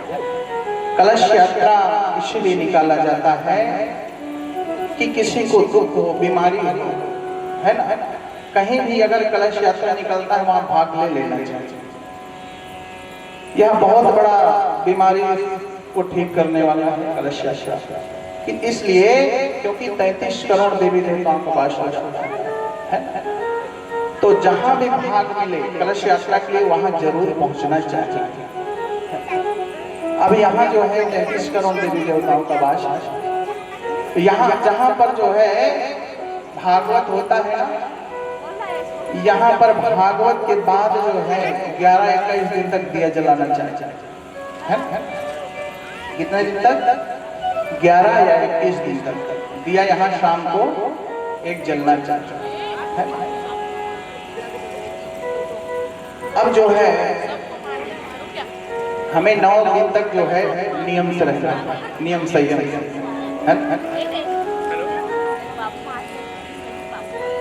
कलश यात्रा इसलिए निकाला जाता है कि किसी को दुख हो, बीमारी हो, है ना, कहीं भी अगर कलश यात्रा निकलता है वहां भाग ले लेना चाहिए। यह बहुत बड़ा बीमारी को ठीक करने वाला है कलश यात्रा, इसलिए क्योंकि 33 करोड़ देवी देवताओं का वास हो जाता है। तो जहां भी भाग मिले कलश यात्रा के लिए वहां जरूर पहुंचना चाहिए। अब यहाँ जो है 33 करोड़ देवी देवताओं का वास है। यहाँ जहां पर जो है भागवत होता है ना, यहाँ पर भागवत के बाद जो है 11-21 दिन तक दिया जलाना चाहिए, है? कितने दिन तक? 11 या 21 दिन तक दिया यहाँ शाम को एक जलना चाहिए, है? अब जो है हमें 9 दिन तक जो है नियम से रहना, नियम संयम, है?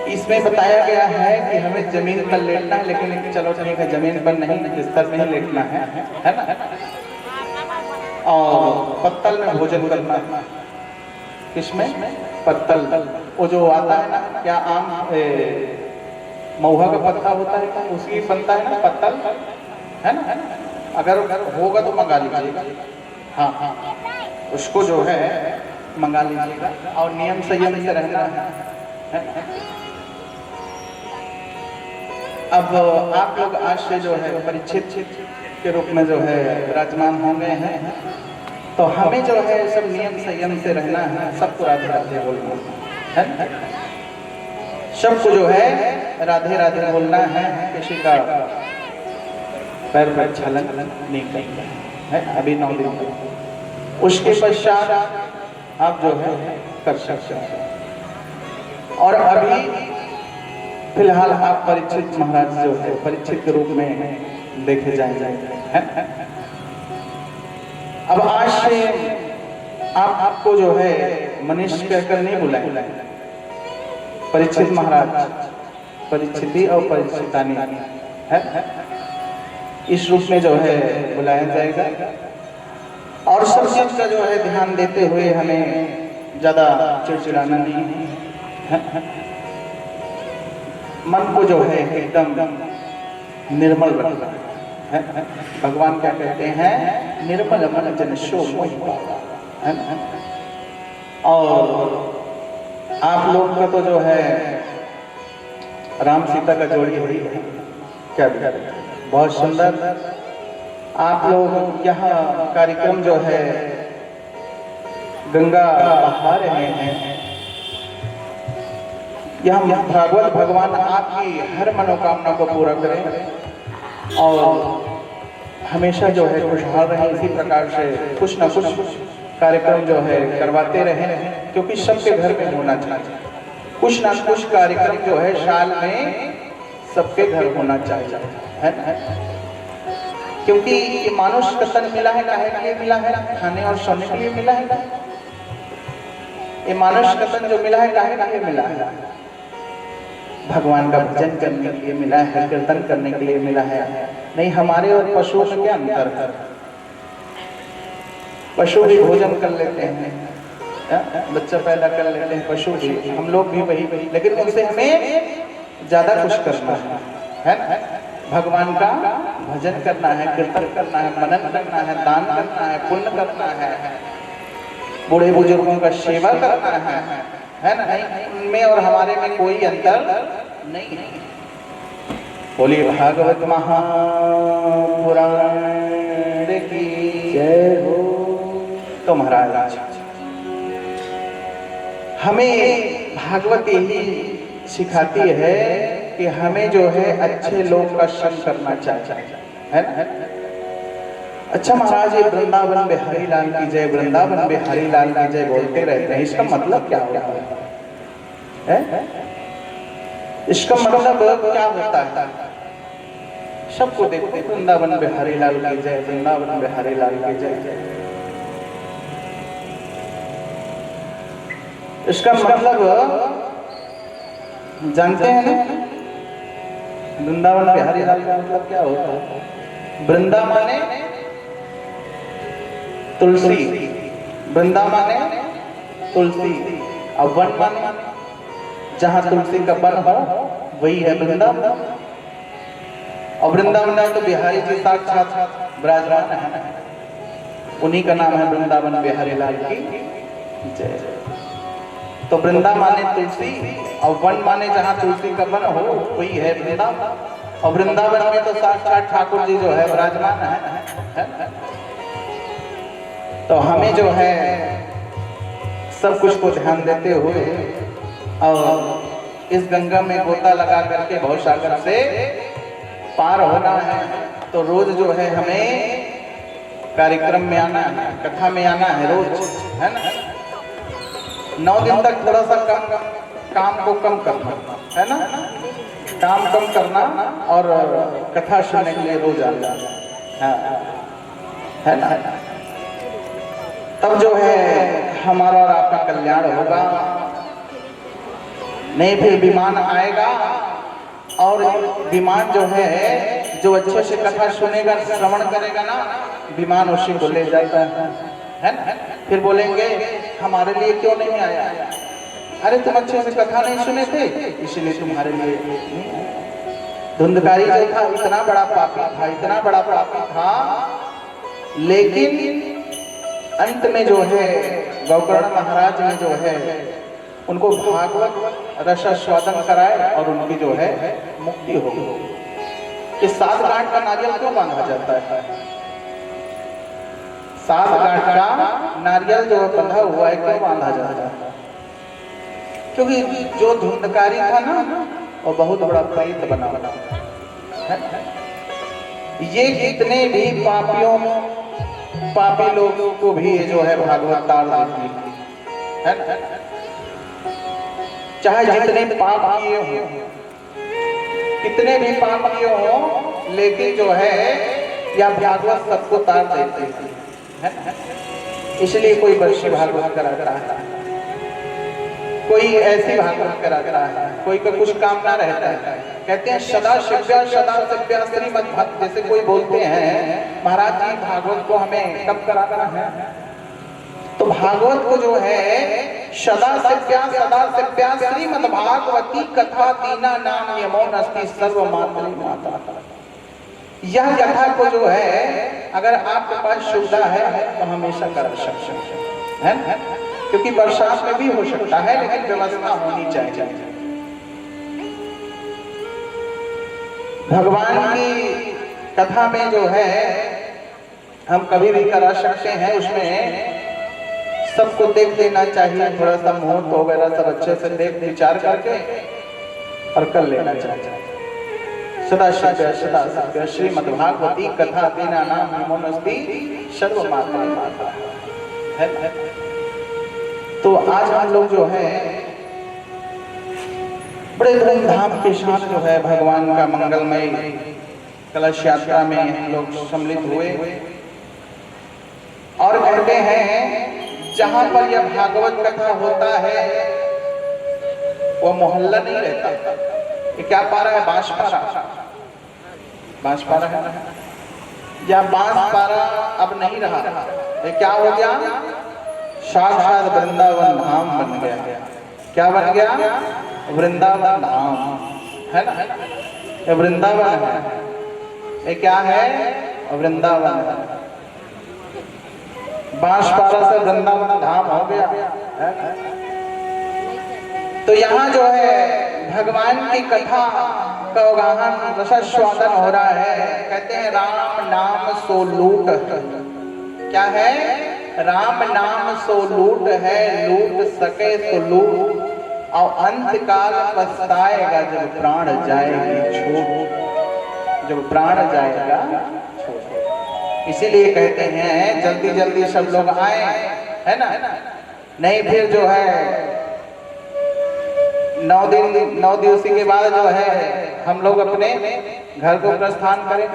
इसमें बताया गया है कि हमें जमीन पर लेटना है, लेकिन चलो ठीक है जमीन पर नहीं, बिस्तर में ही लेटना है ना। और पत्तल में भोजन करना है। किसमें? पत्तल। वो जो आता है ना, क्या आम महुआ का पत्ता होता है, उसकी बनता है ना पत्तल, है ना। अगर होगा तो मंगा लीजिएगा, हाँ, उसको जो है मंगा लीजिएगा। और नियम संयम से रहना है। अब आप लोग आज से जो है परीक्षित के रूप में जो है विराजमान हो गए हैं, तो हमें जो है सब नियम संयम से रहना है। सबको राधे राधे बोलना है, सबको जो है राधे राधे बोलना है, किसी का पैर पर छलन नहीं करना है अभी 9 दिन तक। उसके पश्चात आप जो है कर सकते हैं। और अभी फिलहाल आप परीक्षित महाराज जो है परीक्षित के रूप में देखे जाएंगे। अब आज से आपको जो है मनीष कहकर नहीं बुलाएंगे, परीक्षित महाराज, परीक्षिती और परीक्षितानी है इस रूप में जो है बुलाया जाएगा। और सब चीज का जो है ध्यान देते हुए हमें ज्यादा चिड़चिड़ाना नहीं है। मन को जो है एकदम निर्मल रखना है। भगवान क्या कहते हैं, निर्मल मन जन शो मोहि पावा, है ना। और आप लोग का तो जो है राम सीता का जोड़ी हुई है, क्या बहुत सुंदर। आप लोग यहाँ कार्यक्रम जो है गंगा बहा रहे हैं, यहाँ भागवत भगवान आपकी हर मनोकामना को पूरा करें और हमेशा जो है खुशहाल रहें। इसी प्रकार से कुछ न कुछ कार्यक्रम जो है करवाते रहें, क्योंकि सबके घर में होना चाहिए। कुछ न कुछ कार्यक्रम जो है साल में सबके घर होना चाहिए, है ना। क्योंकि ये मानुष का तन मिला है, काहे के लिए मिला है, खाने और सोने के लिए मिला है। ये मानुष का तन जो मिला है काहे के लिए मिला है, भगवान का भजन करने के लिए मिला है, कीर्तन करने के लिए मिला है। नहीं, हमारे और पशुओं में क्या अंतर है। पशु भी भोजन कर लेते हैं, बच्चा पैदा कर लेते हैं, पशु भी, हम लोग भी वही, लेकिन उनसे हमें ज्यादा कुछ करना है ना। भगवान का भजन करना है, कीर्तन करना है, मनन करना है, दान करना है, पुण्य करना है, बूढ़े बुजुर्गों का सेवा करना है ना। नहीं, उनमें और हमारे में कोई अंतर नहीं है। बोली भागवत महापुराण की जय हो। तो महाराज हमें भागवत यही सिखाती है कि हमें जो है अच्छे लोग का संग करना चाहिए, है ना। अच्छा महाराज, ये वृंदावन बिहारी लाल की जय, वृंदावन बिहारी लाल की जय बोलते रहते हैं, इसका मतलब क्या होता है? इसका मतलब क्या होता है? सबको देखते वृंदावन बिहारी लाल की जय, वृंदावन बिहारी लाल की जय। इसका मतलब जानते हैं ना, वृंदावन बिहारी लाल का मतलब क्या होता है? वृंदा माने तुलसी, वृंदा माने तुलसी, और वन माने जहाँ तुलसी का वन हो वही है वृंदावन। और वृंदावन तो बिहारी जी साक्षात विराजमान है, उन्हीं का नाम है वृंदावन बिहारी लाल की जय। तो वृंदा माने तुलसी और वन माने जहाँ तुलसी का वन हो वही है वृंदावन। और वृंदावन में तो साक्षात ठाकुर जी जो है विराजमान है। तो हमें जो है सब कुछ को ध्यान देते हुए और इस गंगा में गोता लगा करके भव सागर से पार होना है। तो रोज जो है हमें कार्यक्रम में आना है, कथा में आना है रोज, है ना। 9 दिन तक थोड़ा सा काम को कम करना, है ना, काम कम करना और कथा सुनने के लिए रोज आना, है ना। तब जो है हमारा और आपका कल्याण होगा। नहीं फिर विमान आएगा और विमान जो है जो अच्छे से कथा सुनेगा, श्रवण करेगा ना, विमान उसी को ले जाता है ना। फिर बोलेंगे हमारे लिए क्यों नहीं आया? अरे तुम अच्छे से कथा नहीं सुने थे, इसीलिए तुम्हारे लिए नहीं आया। धुंधकारी जो था इतना बड़ा पापी था, इतना बड़ा पापी था, लेकिन अंत में जो है गौकर्ण महाराज ने जो है उनको भागवत रसास्वादन कराए और उनकी जो है मुक्ति हो गई। कि 7 गांठ का नारियल क्यों बांधा जाता है? 7 गांठ का नारियल जो बंधा हुआ है क्यों बांधा जाता है? क्योंकि जो धुंधकारी था ना, और बहुत बड़ा प्रेत बना है। ये जितने भी पापी लोगों को भी जो है भागवत तार देती है ना? चाहे जितने पाप किए हो, कितने भी पाप किए हो, लेकिन जो है या भागवत सबको तार देती है ना? इसलिए कोई वर्षी भागवत कराता है, कोई ऐसी भागवत कराता है, कोई का कुछ काम ना रहता है। कहते हैं सदा शिव्या श्रीमद् भक्त, जैसे कोई बोलते हैं महाराज जी भागवत को हमें कब कराना है, तो भागवत को जो है सदा शिव्या श्रीमद् भागवती कथा दीना नाम यमो नस्ति सर्व मातृ माता। यह कथा को जो है अगर आपके पास सुविधा है तो हमेशा कर सकते हैं, क्योंकि बरसात में भी हो सकता है, लेकिन व्यवस्था होनी चाहिए। भगवान की कथा में जो है हम कभी भी करा सकते हैं, उसमें सबको देख देना चाहिए, थोड़ा सा मुहूर्त वगैरह सब अच्छे से देख विचार करके और कर लेना चाहिए। सदा शिव्या श्रीमद् भागवती कथा दीना नाम यमो नस्ति सर्व मातृ माता है। तो आज हम लोग जो है बड़े धूमधाम के साथ जो है भगवान का मंगलमय कलश यात्रा में हम लोग सम्मिलित हुए और कहते हैं जहां पर यह भागवत कथा होता है वो मोहल्ला नहीं रहता। ये क्या पारा है? बांसपारा है या बांसपारा अब नहीं रहा, ये क्या हो गया? साक्षात वृंदावन धाम बन गया। क्या बन गया? वृंदावन धाम है ना? ये वृंदावन है, ये क्या है? वृंदावन है। बांसपारा से वृंदावन धाम हो गया है ना? तो यहाँ जो है भगवान की कथा का गाहन रसस्वादन हो रहा है। कहते हैं राम नाम सो लूट, क्या है? राम नाम सो लूट है, लूट सके तो लूट, और अंत काल पछताएगा जब प्राण जाएगी छोड़, जब प्राण जाएगा छोड़। इसीलिए कहते हैं जल्दी जल्दी सब लोग आए, है ना? नहीं फिर जो है 9 दिवस के बाद जो है हम लोग अपने घर को प्रस्थान करें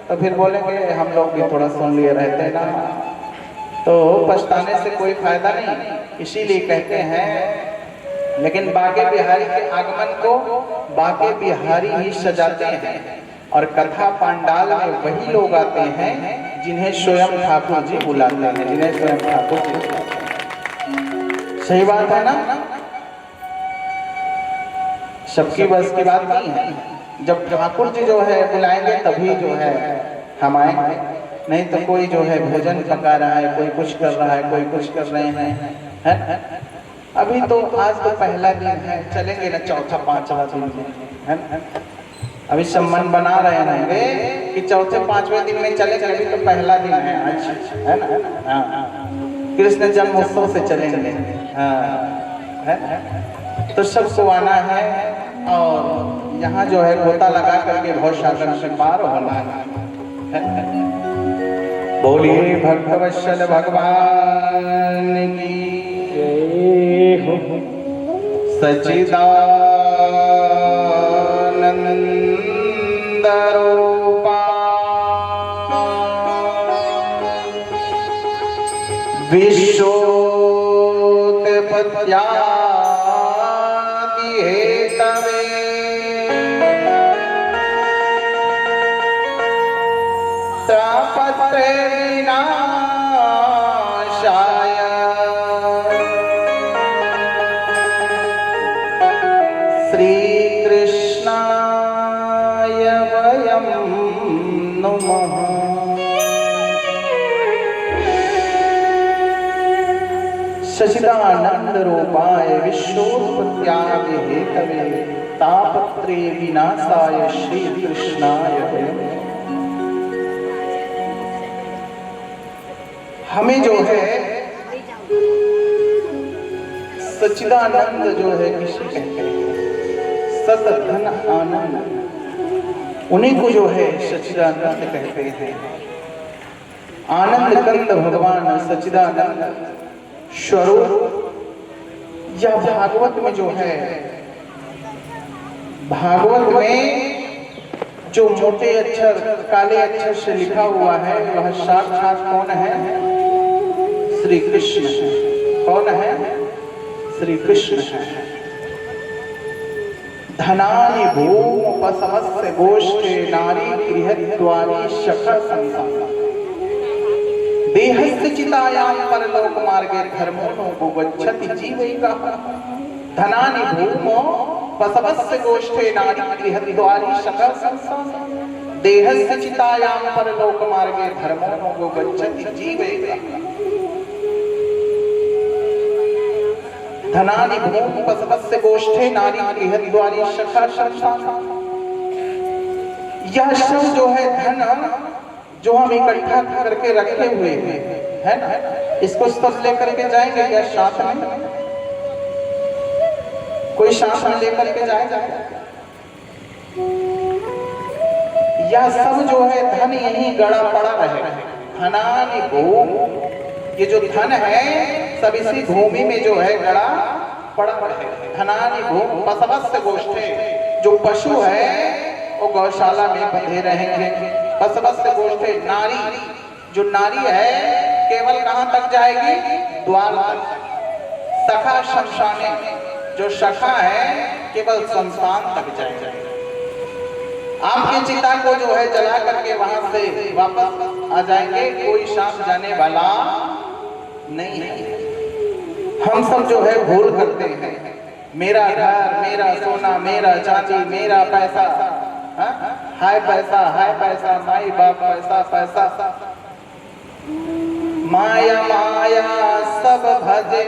तो फिर बोलेंगे हम लोग भी थोड़ा सुन लिए रहते ना, तो पछताने से कोई फायदा नहीं। इसीलिए कहते हैं, लेकिन बाके बिहारी के आगमन को बाके बिहारी ही सजाते हैं, और कथा पंडाल में वही लोग आते हैं जिन्हें स्वयं ठाकुर जी बुलाते हैं, जिन्हें स्वयं ठाकुर जी बुलाते हैं। सही बात है ना? सबकी बस की बात नहीं है। जब ठाकुर जी जो है बुलाएंगे तभी जो है हम आएंगे, नहीं तो कोई जो है भोजन पका रहा है, कोई कुछ कर रहा है, कोई कुछ कर रहे हैं, है? अभी तो आज तो पहला दिन है, चलेंगे ना चौथा पांचवा दिन में, है ना? अभी सब मन बना रहे होंगे कि चौथे पांचवें दिन में चलेंगे, अभी तो पहला दिन है आज, है ना? हाँ, कृष्ण जन्मोत्सव से चलेंगे, हाँ, है? तो सबको आना है और यहाँ जो है गोता लगा करके बहुत सागर से पार होना है। बोलिए भक्तवत्सल भगवान की जय हो। सच्चिदानंद रूपा विश्वोत्पत्त्या विनाशाय श्री कृष्णाय वयं नमः। सच्चिदानंद रूपाय विश्वोत्पत्त्यादि हेतवे तापत्रे विनाशाय श्री कृष्णाय वयं। हमें जो है सच्चिदानंद जो है किसे कहते हैं? सत धन आनंद, उन्हीं को जो है सच्चिदानंद कहते हैं। आनंद कंद भगवान सच्चिदानंद स्वरूप, यह भागवत में जो है, भागवत में जो मोटे अक्षर काले अक्षर से लिखा हुआ है वह साक्षात कौन है? श्री कृष्ण है। कौन है? श्री कृष्ण है। धनानि भूमोपसमस्य गोष्ठे नारी गृहद्वारी शखा संसार, देहस्य चितायां परलोक मार्गे धर्मो नो गच्छति जीवैका। धनानि भूमोपसमस्य गोष्ठे नारी गृहद्वारी शखा संसार, देहस्य चितायां परलोक मार्गे धर्मो नो गच्छति जीवैका। धनानि भूमोपसमस्य गोष्ठे नारी गृहद्वारी शखा संसार, यह सब जो है धन जो हम इकट्ठा करके रखे हुए हैं, है ना, इसको सब लेकर के जाएंगे क्या साथ में? कोई साथ में लेकर के जाएगा? यह सब जो है धन यही गड़ा पड़ा रहेगा। धनानि भूम, ये जो धन है सब इसी भूमि में जो है गड़ा पड़ा है। धनानि भूम पशवस्य गोष्ठे, जो पशु है वो गौशाला में बंधे रहेंगे। पशवस्य गोष्ठे नारी, जो नारी है केवल कहां तक जाएगी? द्वार तक। सखा शमशाने, जो सखा है केवल शमशान तक जाएगा। आपकी चिता को जो है जला करके वहां से वापस आ जाएंगे, कोई साथ जाने वाला नहीं है। हम सब जो है भूल करते हैं, मेरा घर, मेरा सोना, मेरा चांदी, मेरा पैसा, हाय पैसा, हाय पैसा, माई बाप पैसा, पैसा, माया माया सब भजे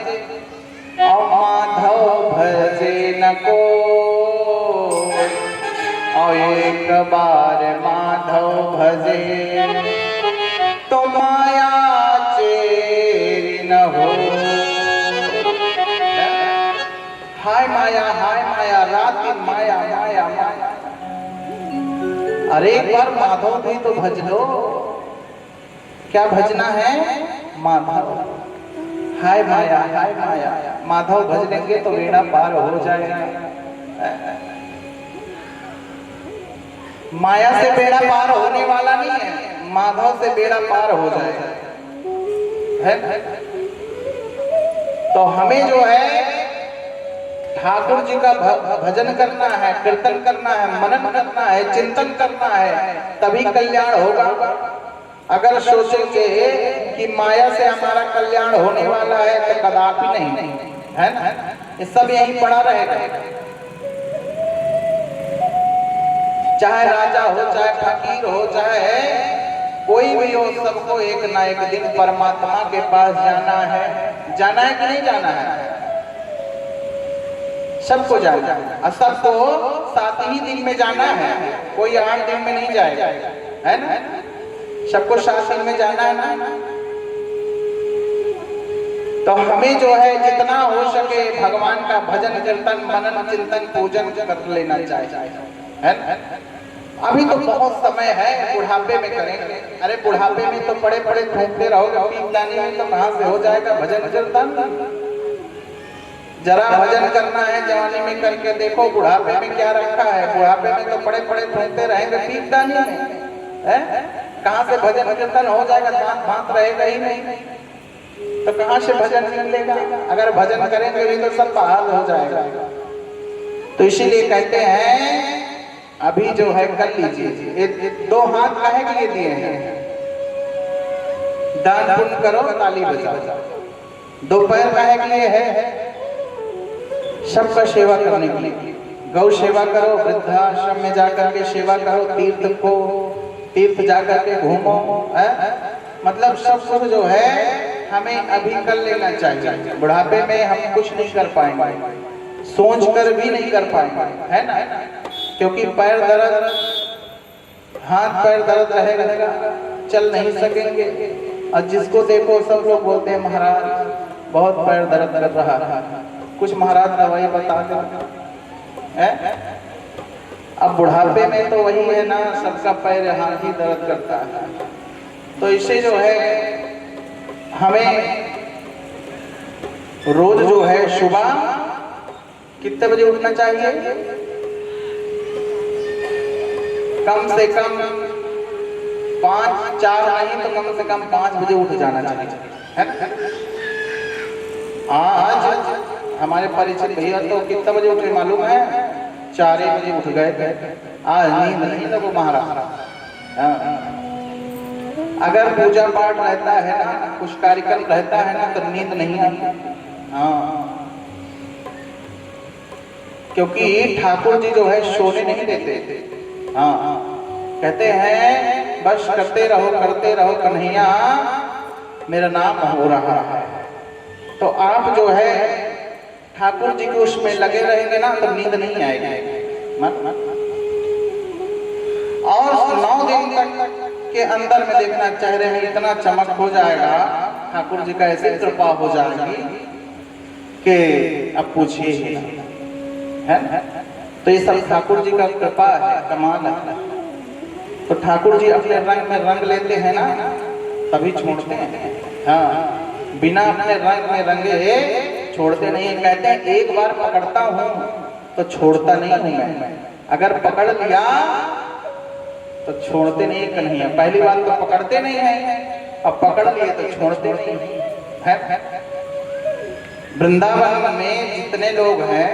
और माधव भजे न को। और एक बार माधव भजे तो माया चेरी न हो। हाय माया, रात दिन माया माया माया। अरे एक बार माधव भी तो भज लो। क्या भजना है? माधव। हाय माया, माधव भज लेंगे तो बेड़ा पार हो जाएगा। माया से बेड़ा पार होने वाला नहीं है, माधव से बेड़ा पार हो जाएगा, है? तो हमें जो है ठाकुर जी का भजन करना है, कीर्तन करना है, मनन करना है, चिंतन करना है, तभी कल्याण होगा। अगर सोचेंगे कि माया से हमारा कल्याण होने वाला है तो कदापि नहीं, है ना? ये सब यहीं पड़ा रहेगा। चाहे राजा हो, चाहे फकीर हो, चाहे कोई भी हो, सबको एक ना एक दिन परमात्मा के पास जाना है। जाना है कि नहीं जाना है? सबको जाना है, और सबको 7 ही दिन में जाना है, कोई 8 दिन में नहीं जाएगा, है ना? सबको 7 दिन में जाना है ना। तो हमें जो है जितना हो सके भगवान का भजन कीर्तन मनन चिंतन पूजन कर लेना चाहिए, है ना? अभी तो बहुत समय है, बुढ़ापे में करेंगे। अरे बुढ़ापे में तो पड़े पड़े घूमते रहोगे, पीपदानी में तो कहां से हो जाएगा भजन कीर्तन? जरा भजन करना है जवानी में करके देखो, बुढ़ापे में क्या रखा है। बुढ़ापे में तो पड़े पड़े घूमते रहेंगे पीपदानी में, है? कहां से भजन कीर्तन हो जाएगा? दांत भात रहेगा ही नहीं, तो कहां से भजन मिलेगा? अगर भजन करेंगे भी तो सब बहाल हो जाएगा। तो इसीलिए कहते हैं अभी जो है कर लीजिए। 2 हाथ काहे के लिए दिए हैं? दान पुण्य करो, ताली बजाओ। 2 पैर काहे के लिए है? सबका सेवा करने के लिए। गौ सेवा करो, वृद्धाश्रम में जाकर के सेवा करो, तीर्थ जाकर के घूमो, है? मतलब सब जो है हमें अभी कर लेना चाहिए। बुढ़ापे में हम कुछ नहीं कर पाएंगे, सोच कर भी नहीं कर पाएंगे, है ना? क्योंकि पैर दर्द, हाथ पैर दर्द रहेगा, चल नहीं सकेंगे। और जिसको देखो सब लोग बोलते हैं महाराज बहुत पैर दर्द कर रहा है, कुछ महाराज दवाई बता दो, अब बुढ़ापे में तो वही है ना, सबका पैर हाथ ही दर्द करता है। तो इसे जो है हमें रोज जो है सुबह कितने बजे उठना चाहिए? कम से कम 5, 4 नहीं तो कम से कम 5 बजे उठ जाना चाहिए, है ना? आज हमारे परिचित भैया तो कितना बजे उठे मालूम है? 4 बजे उठ गए थे। आज नींद नहीं लगो महाराज। अगर पूजा पाठ रहता है ना, कुछ कार्यक्रम रहता है ना, तो नींद नहीं आती। हाँ, क्योंकि ठाकुर जी जो है सोने नहीं देते। हाँ, कहते हैं बस करते रहो कन्हैया, मेरा नाम हो रहा है। तो आप जो है ठाकुर जी के उसमें लगे रहेंगे ना, तो नींद नहीं आएगी। और 9 दिन तक के अंदर में देखना चेहरे में इतना चमक हो जाएगा, ठाकुर जी का ऐसे कृपा हो जाएगी कि अब पूछिए ही है। तो ये सब ठाकुर जी का कृपा है, कमाल है। तो ठाकुर जी अपने रंग में रंग लेते हैं ना, तभी छोड़ते हैं। हाँ, बिना अपने रंग में रंगे छोड़ते नहीं। कहते हैं एक बार पकड़ता हूँ तो छोड़ता नहीं हूँ मैं, अगर पकड़ लिया तो छोड़ते नहीं कन्हैया। पहली बार तो पकड़ते नहीं है, अब पकड़ लिए तो छोड़ते नहीं है। वृंदावन में जितने लोग हैं,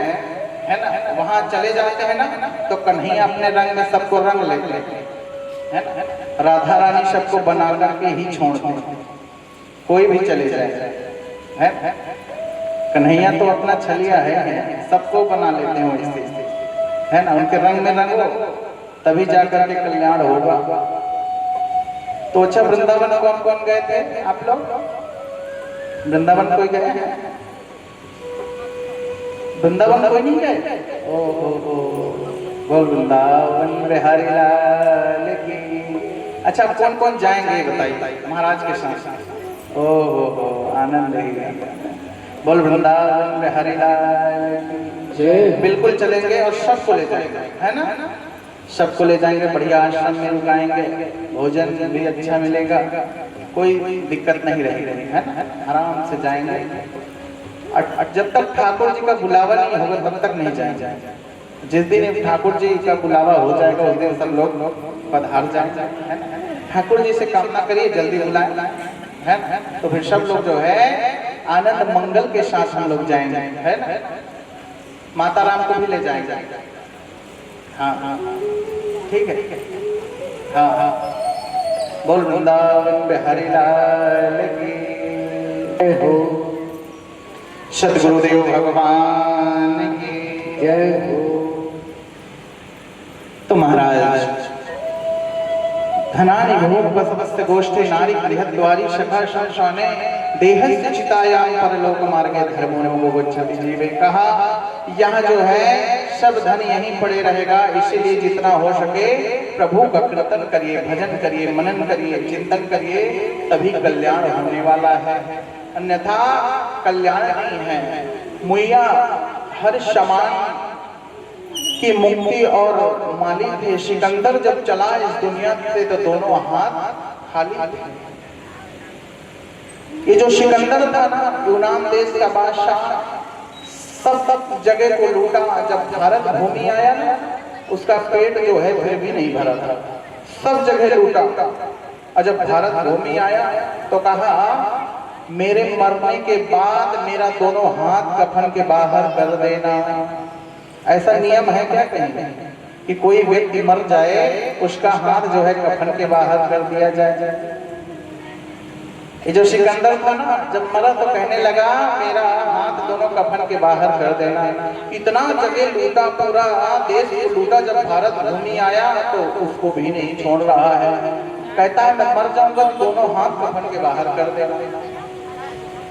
है ना, वहां चले जाते हैं ना, तो कन्हैया अपने रंग में सबको रंग लेते हैं ना। राधा रानी सबको बना करके ही छोड़ते हैं, कोई भी चले जाए, है। कन्हैया तो अपना छलिया है, सबको बना लेते हैं वैसे, है ना। उनके रंग में रंगो तभी जाकर के कल्याण होगा। तो अच्छा, वृंदावन कौन कौन गए थे आप लोग? वृंदावन कोई गए हैं? वृंदावन कोई नहीं गए? ओ बोल वृंदावन बिहारी लाल की। अच्छा, कौन कौन जाएंगे बताइए महाराज के साथ? ओ आनंद ही। बोल वृंदावन बिहारी लाल की। बिल्कुल चलेंगे और सबको ले जाएंगे, है ना। सबको ले जाएंगे, बढ़िया आश्रम में रुकाएंगे, भोजन भी अच्छा मिलेगा, कोई दिक्कत नहीं रहेगी, है ना। आराम से जाएंगे। जब तक ठाकुर जी का बुलावा नहीं होगा तब तक नहीं जाएंगे। जिस दिन ठाकुर जी का बुलावा हो जाएगा उस दिन सब लोग पधार जाएंगे, है ना। ठाकुर जी से कामना करिए जल्दी बुलाए, है ना। तो फिर सब लोग जो है आनंद मंगल के साथ हम लोग जाएंगे, है ना। माता राम को भी ले जाएंगे। हाँ हाँ ठीक है। हाँ हाँ, बोल वृंदावन बिहारी लाल की हो। सद्गुरुदेव भगवान की जय हो। तो महाराज धनानि भूपस्वस्य गोष्ठे नारी बृहद्वारी सखा संशाने देहस्य चितायां परलोक मार्गे धर्मो नमो गच्छति जीवे। कहा यहाँ जो है सब धन यहीं पड़े रहेगा, इसीलिए जितना हो सके प्रभु का कीर्तन करिए, भजन करिए, मनन करिए, चिंतन करिए, तभी कल्याण होने वाला है, अन्यथा कल्याण नहीं है। मुइया हर समान की मुक्ति और मालिक थे। सिकंदर जब चला इस दुनिया से तो दोनों हाथ खाली थे। ये जो सिकंदर था ना, यूनान देश का बादशाह, सब जगह को लूटा। जब भारत भूमि आया ना, उसका पेट जो है फिर भी नहीं भरा था, सब जगह लूटा। और जब भारत भूमि आया तो कहा मेरे मरने के बाद मेरा दोनों हाथ कफन के बाहर कर देना। ऐसा नियम है क्या कहीं कि कोई व्यक्ति मर जाए उसका हाथ जो है कफन के बाहर कर दिया जाए? ये जो सिकंदर था ना, जब मरा तो कहने लगा मेरा हाथ दोनों कफन के बाहर कर देना। इतना जगह लूटा, पूरा देश को लूटा। जब भारत भूमि आया तो उसको भी नहीं छोड़ रहा है। कहता है मैं मर जाऊंगा तो दोनों हाथ कफन के बाहर कर देना।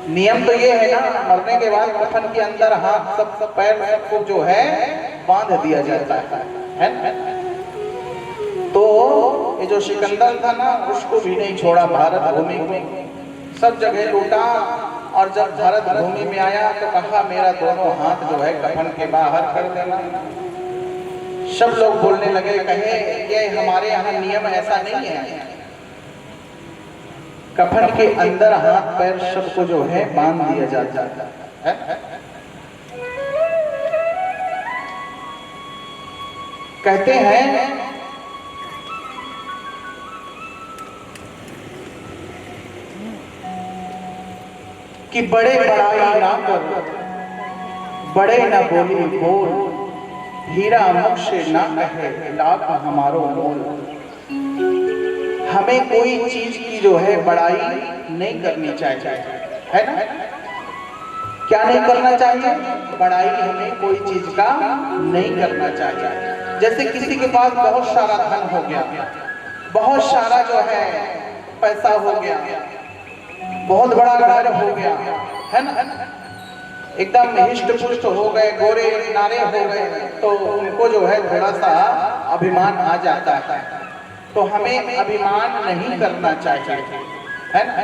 नियम तो ये है ना, मरने के बाद कफन के अंदर हाथ सब पैर सबको जो है बांध दिया जाता है ना। तो ये जो सिकंदर था ना, उसको भी नहीं छोड़ा भारत भूमि को, सब जगह लूटा। और जब भारत भूमि में आया तो कहा मेरा दोनों हाथ जो है कफन के बाहर कर देना। सब लोग बोलने लगे, कहे ये हमारे यहाँ नियम ऐसा नहीं है, कफन के अंदर हाथ पैर सबको जो है बांध दिया जाता है। कहते हैं कि बड़े बड़ाई ना कर, बड़े न बोली बोल, हीरा मुख से ना कहे लाख हमारो मोल। हमें कोई चीज की जो है बड़ाई नहीं करनी चाहिए, है ना? क्या नहीं करना चाहिए? बड़ाई हमें कोई चीज का नहीं करना चाहिए। जैसे किसी के पास बहुत सारा धन हो गया, बहुत सारा जो है पैसा हो गया, बहुत बड़ा घर हो गया, है ना? एकदम हिष्ट पुष्ट हो गए, गोरे नारे हो गए, तो उनको जो है थोड़ा सा अभिमान आ जाता है। तो हमें अभिमान नहीं करना चाहिए, है ना?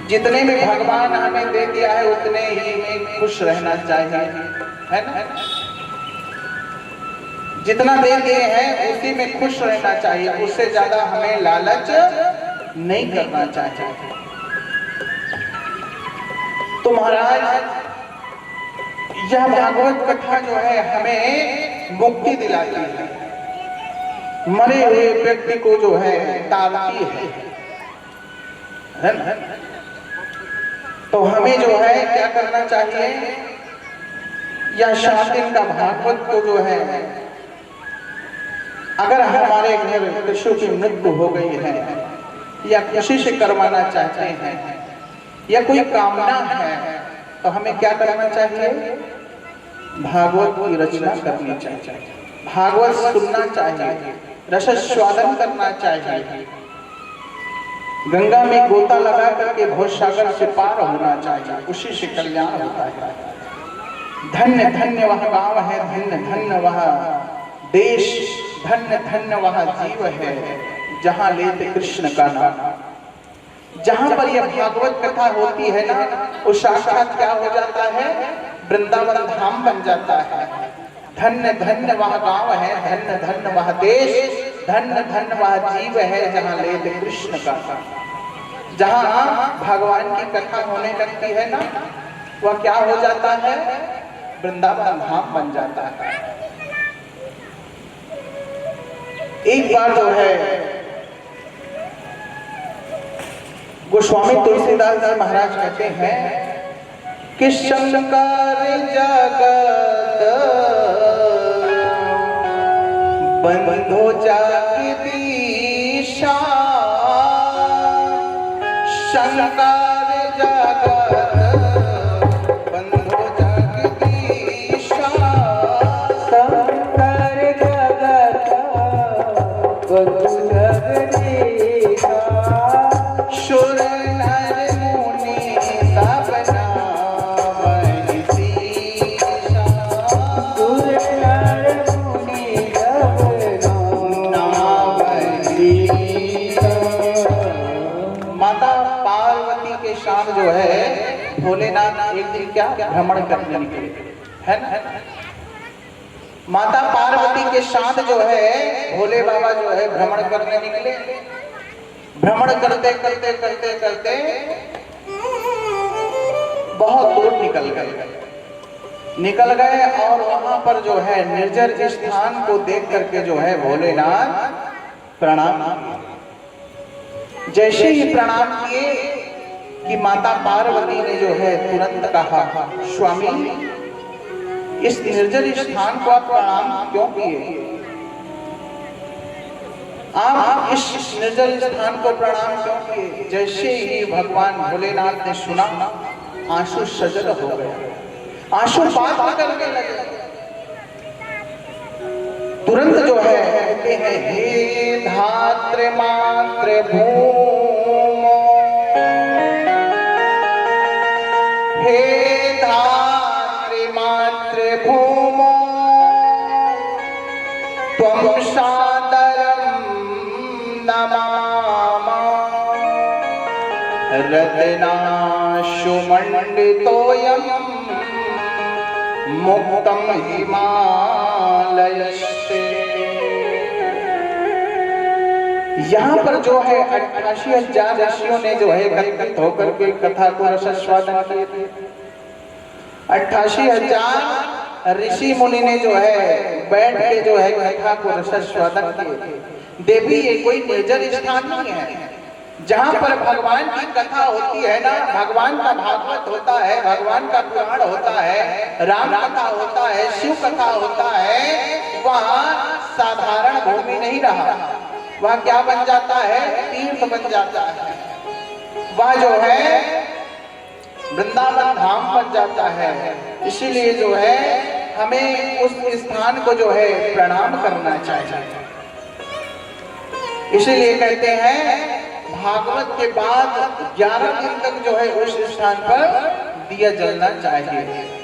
जितने में भगवान हमें दे दिया है उतने ही में खुश रहना चाहिए, है ना? जितना दे दिए हैं उसी में खुश रहना चाहिए, उससे ज्यादा हमें लालच नहीं करना चाहिए। तो महाराज यह भागवत कथा जो है हमें मुक्ति दिलाती है, मरे हुए व्यक्ति को जो है तारती है ना? तो हमें जो है क्या करना चाहिए? या 7 दिन का भागवत को जो है, अगर हमारे घर कृष्ण की मृत्यु हो गई है या किसी से करवाना चाहते हैं या कोई कामना है, तो हमें क्या करना चाहिए? भागवत की रचना करनी चाहिए, भागवत सुनना चाहिए, रसस्वादन करना चाहिए, गंगा में गोता लगा करके भवसागर से पार होना चाहिए, उसी से कल्याण होता है। धन्य धन्य वह गांव है, धन्य धन्य वह देश, धन्य धन्य वह जीव है, जहाँ लेते कृष्ण का नाम। जहाँ पर यह भागवत कथा होती है ना, वो साक्षात क्या हो जाता है? वृंदावन धाम बन जाता है। धन्य धन्य वह गांव है, धन्य धन्य वह देश, धन्य धन्य वह जीव है, जहाँ लेते कृष्ण का नाम। जहाँ भगवान की कथा होने लगती है ना, वह क्या हो जाता है? वृंदावन धाम बन जाता है। एक बार जो है गोस्वामी तुलसीदास जी महाराज कहते हैं कि शंकर जगत बंधो जगदीशा, शंकर जगत बंधो जगदीशा, शंकर जगत बंधो जगदीशा, सुर नर मुनि सब नामहि सीसा, सुर नर मुनि सब नामहि सीसा। माता पार्वती के साथ जो है भोलेनाथ एक दिन क्या भ्रमण करने निकले, है ना? माता पार्वती के साथ जो है भोले बाबा जो है भ्रमण करने निकले। भ्रमण करते करते करते करते बहुत दूर निकल गए और वहां पर जो है निर्जर स्थान को देख करके जो है भोलेनाथ प्रणाम किए। जैसे ही प्रणाम किए कि माता पार्वती ने जो है तुरंत कहा, स्वामी इस निर्जर स्थान को आप प्रणाम क्यों किए? आप इस निर्जल स्थान को प्रणाम क्यों किए? जैसे ही भगवान भोलेनाथ ने सुना, आंसू सजल हो गए, आंसू बात करने लगे। तुरंत जो है कहते हैं, हे धात्र मात्र भूमो, हे धात्र मात्र भूमो, त्वं सादरं नमामि, रत्नाशुमण्डितोऽयं मुक्तं हिमालयम्। हिमालयस्ते। यहाँ पर जो है 88,000 ऋषियों ने जो है एकत्रित होकर के कथा को रसास्वादन किए थे। 88,000 ऋषि मुनि ने जो है बैठ के जो है कथा को रसास्वादन किए थे। देवी ये कोई निर्जन स्थान नहीं है, जहाँ पर भगवान की कथा होती है ना, भगवान का भागवत होता है, भगवान का पुराण होता है, राम कथा होता है, शिव कथा होता है, वहाँ साधारण भूमि नहीं रहा, वह क्या बन जाता है, तीर्थ बन जाता है। वह जो है वृंदावन धाम बन जाता है। इसीलिए जो है हमें उस स्थान को जो है प्रणाम करना चाहिए। इसीलिए कहते हैं भागवत के बाद 11 दिन तक जो है उस स्थान पर दिया जलना चाहिए,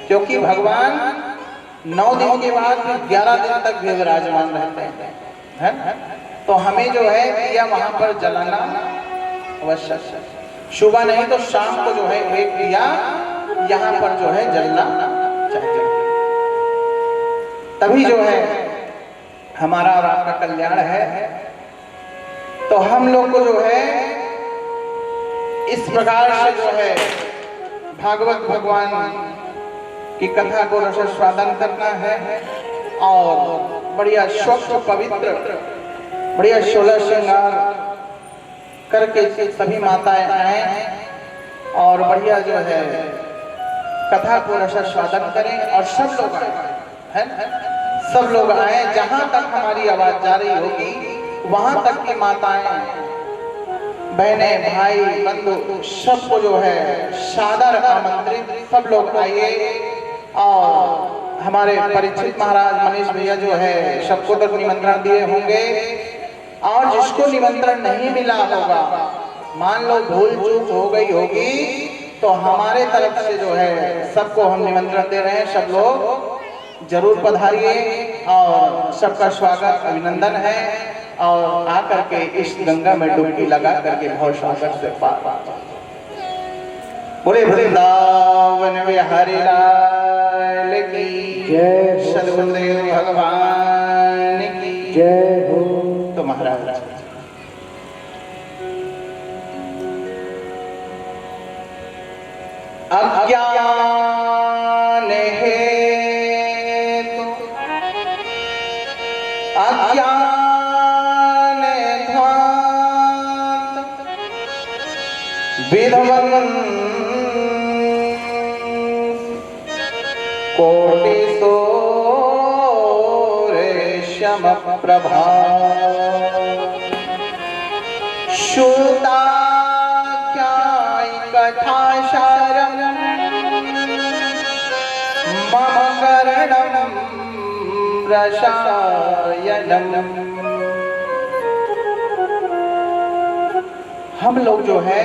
क्योंकि भगवान 9 दिन के बाद 11 दिन तक भी विराजमान रहते हैं, है? तो हमें जो है दिया वहां पर जलाना अवश्य। सुबह नहीं तो शाम को जो है एक दिया यहाँ पर जो है जलना चाहिए, तभी जो है हमारा और आपका कल्याण है। तो हम लोग को जो है इस प्रकार से जो है भागवत भगवान की कथा को रसास्वादन करना है और बढ़िया स्वच्छ पवित्र बढ़िया 16 श्रृंगार करके सभी माताएं आए और बढ़िया जो है कथा को रसास्वादन करें और सब लोग आए, है ना? सब लोग आए, जहां तक हमारी आवाज जा रही होगी वहां तक की माताएं, बहनें, भाई, बंधु सबको जो है सादर आमंत्रित, सब लोग आइए। और हमारे परिचित महाराज मनीष भैया जो है सबको तो निमंत्रण दिए होंगे, और जिसको निमंत्रण नहीं मिला होगा, मान लो भूल चूक हो गई होगी, तो हमारे तरफ से जो है सबको हम निमंत्रण दे रहे हैं। सब लोग जरूर पधारिए और सबका स्वागत अभिनंदन है। और आकर के इस गंगा में डुबकी लगा करके भव सागर से पार। बोले वृंदावन बिहारी लाल की जय, सद्गुरुदेव भगवान की जय हो। तो महाराज अज्ञान है तो अज्ञान विधवन कोटि सूर्यश्याम प्रभा श्रुता कथा सारम मम करणम रसायनम। हम लोग जो है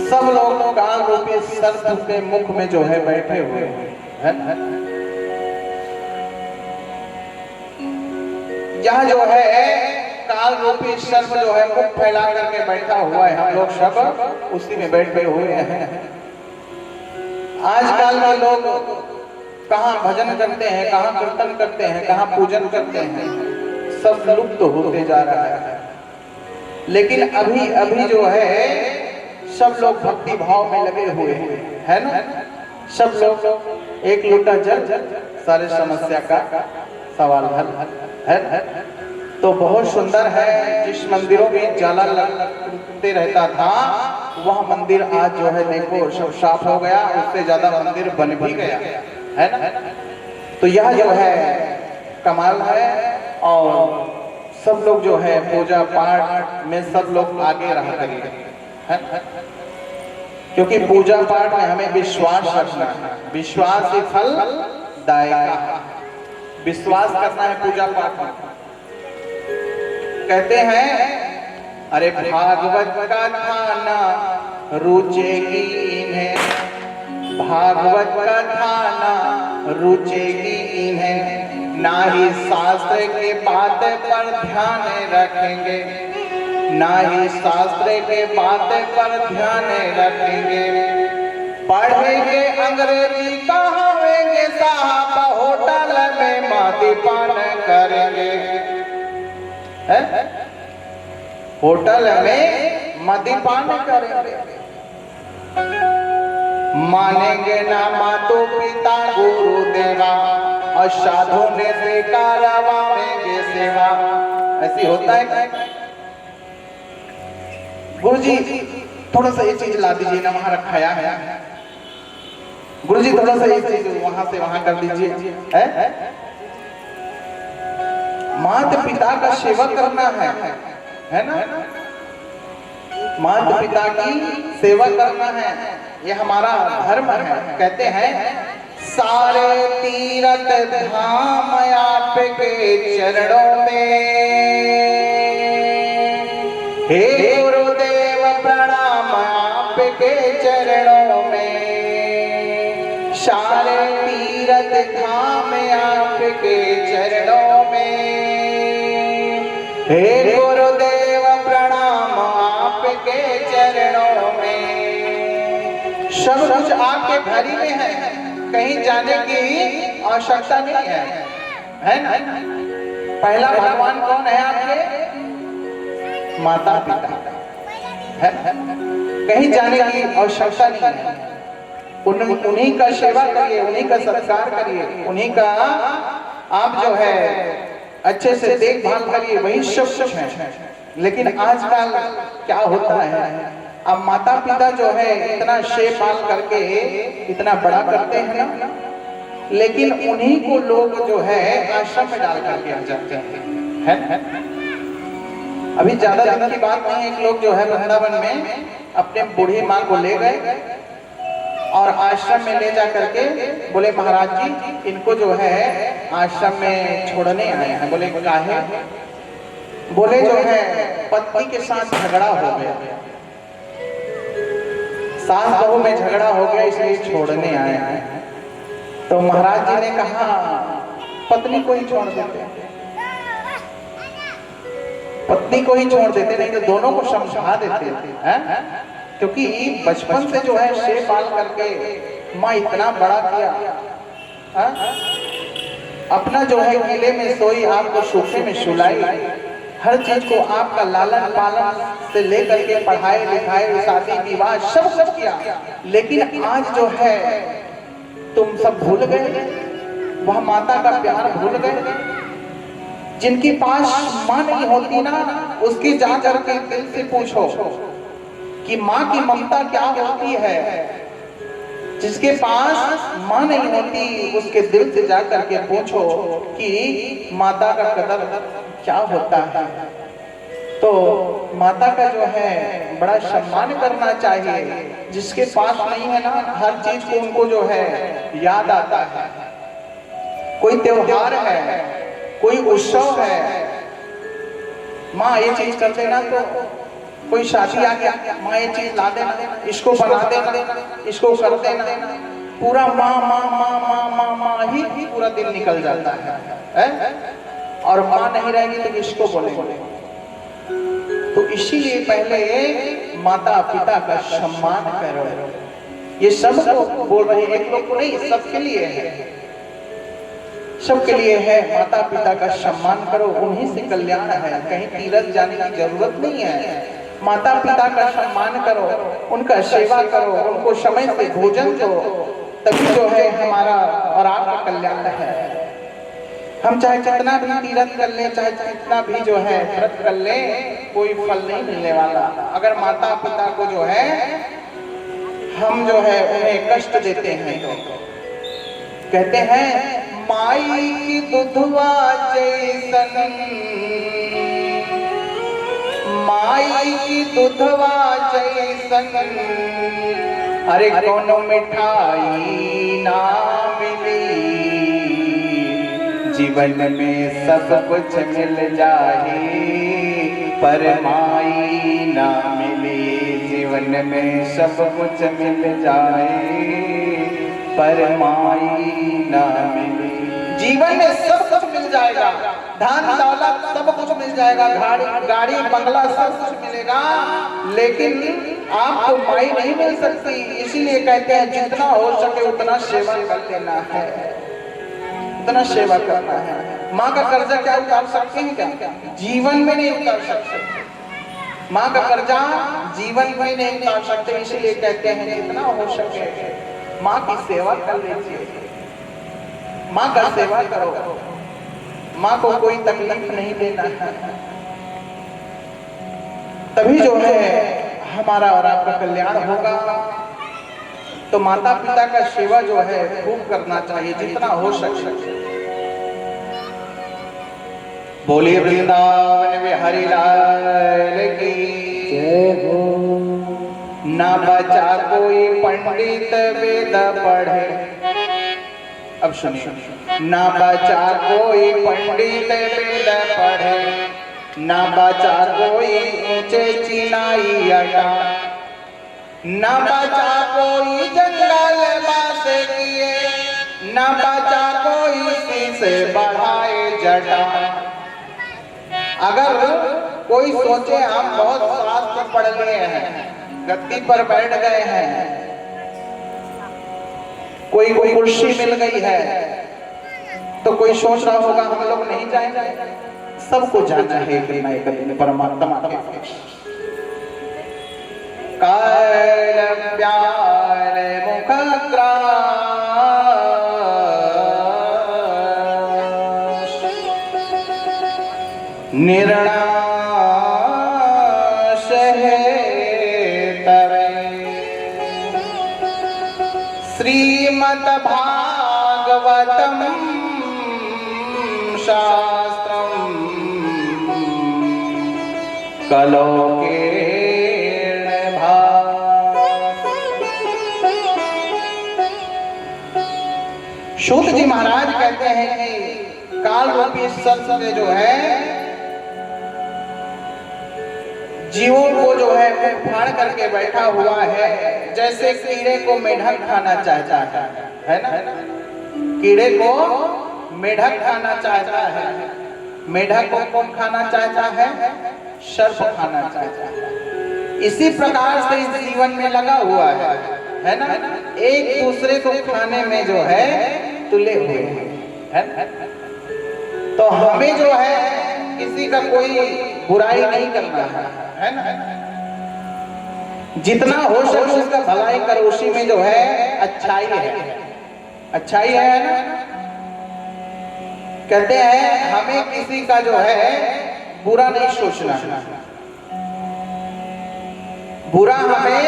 सब लोग काल रूपी सर्प के मुख में जो है बैठे हुए हैं। यह जो है काल रूपी सर्प जो है मुख फैला करके बैठा हुआ है, हम लोग सब उसी में बैठे हुए हैं। आजकल के लोग कहाँ भजन करते हैं, कहाँ कीर्तन करते हैं, कहाँ पूजन करते हैं, सब लुप्त होते जा रहा है। लेकिन अभी अभी जो है सब लोग भक्ति भाव में लगे हुए हैं, है ना? सब लोग एक लोटा जल सारे समस्या का सवाल हल है। तो बहुत सुंदर है। जिस मंदिरों में जाला लगते रहता था वह मंदिर आज जो है देखो सब साफ हो गया, उससे ज्यादा मंदिर बन भी गया, है ना? तो यह जो है कमाल है। और सब लोग जो है पूजा पाठ में सब लोग आगे रहा करेंगे, क्योंकि पूजा पाठ में हमें विश्वास रखना है। विश्वास ही फल दायका, विश्वास करना है पूजा पाठ में। कहते हैं अरे भागवत का खाना रुचेगी इन्हें, भागवत का खाना रुचेगी इन्हें, ना ही शास्त्र की बातें पर ध्यान रखेंगे, ना ही शास्त्र के बातें पर ध्यान रखेंगे। पढ़ेंगे अंग्रेजी कहावेंगे साहब, होटल में मद्यपान करेंगे, होटल में मद्यपान करेंगे। मानेंगे ना मातो पिता गुरु देवा, और साधु ने से करवाएंगे सेवा। ऐसी होता है गुरुजी, थोड़ा सा ये चीज ला दीजिए ना, वहां रखाया है। गुरुजी थोड़ा सा ये चीज वहां से वहां कर दीजिए। माता पिता का सेवा करना है ना, माता पिता की सेवा करना है, ये हमारा धर्म है। कहते हैं सारे तीर्थ धाम आपके चरणों में, हे गुरुदेव प्रणाम आपके चरणों में। सारे तीर्थ धाम आपके चरणों में, हे गुरुदेव प्रणाम आपके चरणों में। सब कुछ आपके घर ही में है, कहीं जाने की आवश्यकता नहीं है ना। पहला भगवान कौन है आपके? माता पिता है, कहीं जाने की आवश्यकता नहीं है। उन्हीं का सेवा करिए, उन्हीं का सत्कार करिए, उन्हीं का आप जो है अच्छे से देखभाल करिए, वही सब कुछ है। लेकिन आजकल क्या होता है, अब माता पिता जो है इतना सेवा पाल करके इतना बड़ा करते हैं ना, लेकिन उन्हीं को लोग जो है आश्रम में डाल करके आ जाते हैं। अभी ज्यादा दिन की बात नहीं, एक लोग जो है वृंदावन में अपने बूढ़ी माँ को ले गए और आश्रम में ले जा करके बोले महाराज जी इनको जो है आश्रम में छोड़ने आए हैं। बोले काहे? बोले जो है पत्नी के साथ झगड़ा हो गया, सास बहू में झगड़ा हो गया, इसलिए छोड़ने आए हैं। तो महाराज जी ने कहा पत्नी को ही छोड़ देते, पत्नी को ही छोड़ देते, नहीं तो दोनों को समझा देते हैं। क्योंकि बचपन से जो है सेवा पाल करके माँ इतना बड़ा किया, अपना जो है किले में सोई, आपको सोफे में सुलाई, हर चीज को आपका लालन पालन से लेकर के पढ़ाई लिखाई शादी विवाह सब कुछ किया। लेकिन आज जो है तुम सब भूल गए, वह माता का प्यार भूल गए। जिनके पास माँ नहीं होती ना, उसकी जा करके दिल से पूछो कि माँ की ममता क्या होती है। जिसके पास माँ नहीं होती उसके दिल से जा करके पूछो कि माता का कदर क्या होता है। तो माता का जो है बड़ा सम्मान करना चाहिए। जिसके पास नहीं है ना, हर चीज को उनको जो है याद आता है। कोई त्योहार है, कोई उत्सव है, माँ ये चीज कर देना, तो कोई शादी आ गया, माँ ये चीज ला देना, इसको बना देना, इसको कर देना, पूरा माँ माँ माँ माँ माँ माँ ही पूरा दिन निकल जाता है। और माँ नहीं रहेगी तो किसको बोलेंगे? तो इसीलिए पहले माता पिता का सम्मान करो। ये सब को बोल रहे हैं, एक लोग को नहीं, सबके लिए है, सबके लिए है। माता पिता का सम्मान करो, उन्हीं से कल्याण है, कहीं तीर्थ जाने की जरूरत नहीं है। माता पिता का सम्मान करो, उनका सेवा करो, उनको समय से भोजन दो, तभी जो है हमारा और आपका कल्याण है। हम चाहे जितना भी तीर्थ कर ले, चाहे जितना भी जो है व्रत कर ले, कोई फल नहीं मिलने वाला अगर माता पिता को जो है हम जो है उन्हें कष्ट देते हैं। तो कहते हैं माई की दुधवा जैसन, माई की दुधवा जैसन, अरे कोनो मिठाई ना मिली, जीवन में सब कुछ मिल जाए पर माई ना मिली। जीवन में सब कुछ मिल जाए पर माई ना मिली। जीवन में सब कुछ मिल जाएगा, धन दौलत सब कुछ मिल जाएगा, गाड़ी बंगला सब कुछ मिलेगा, लेकिन आपको माई नहीं मिल सकती, इसीलिए कहते हैं जितना हो सके उतना सेवा कर लेना है, उतना सेवा करना है। माँ का कर्जा क्या उतार सकते हैं क्या? जीवन में नहीं उतार सकते। माँ का कर्जा जीवन में नहीं उतार सकते, इसीलिए कहते हैं जितना हो सके माँ की सेवा कर लीजिए, माँ का सेवा करो, माँ को कोई तकलीफ नहीं देना है, तभी जो है हमारा और आपका कल्याण होगा। तो माता पिता का सेवा जो है खूब करना चाहिए जितना हो सके। बोलिए वृंदावन बिहारी लाल की जय हो। ना बचा कोई पंडित वेद पढ़े, अब सुनिए, ना बचा कोई पंडित वेद पढ़े, ना बचा कोई ऊंचे चिनाई अटा, ना बचा कोई जंगल बास किए, ना बचा कोई शीशे बढ़ाए जटा। अगर कोई सोचे हम बहुत शास्त्र पढ़ लिए हैं, गद्दी पर बैठ गए हैं, कोई कुर्सी मिल गई है, तो कोई सोच रहा होगा हम लोग नहीं जाएंगे। सबको जाना है एक दिन परमात्मा के काल प्यार मुख ग्रास निर्णाश है तवे श्रीमद् भागवतम शास्त्रम कलोकेन भास। सूत जी महाराज कहते हैं कि काल रूपी सर्प से जो है जीवों को जो है फाड़ करके बैठा हुआ है, जैसे कीड़े को मेढक खाना चाहता है ना, कीड़े को मेढक खाना चाहता है। मेढक को कौन खाना चाहता है? सर्प खाना चाहता है। इसी प्रकार से इस जीवन में लगा हुआ है ना, एक दूसरे को खाने में जो है तुले हुए हैं, तो हमें जो है किसी का कोई बुराई नहीं करना है ना, जितना हो सके उसका भलाई करो, उसी में जो है अच्छाई है, अच्छाई है ना। कहते हैं हमें किसी का जो है बुरा नहीं सोचना, बुरा हमें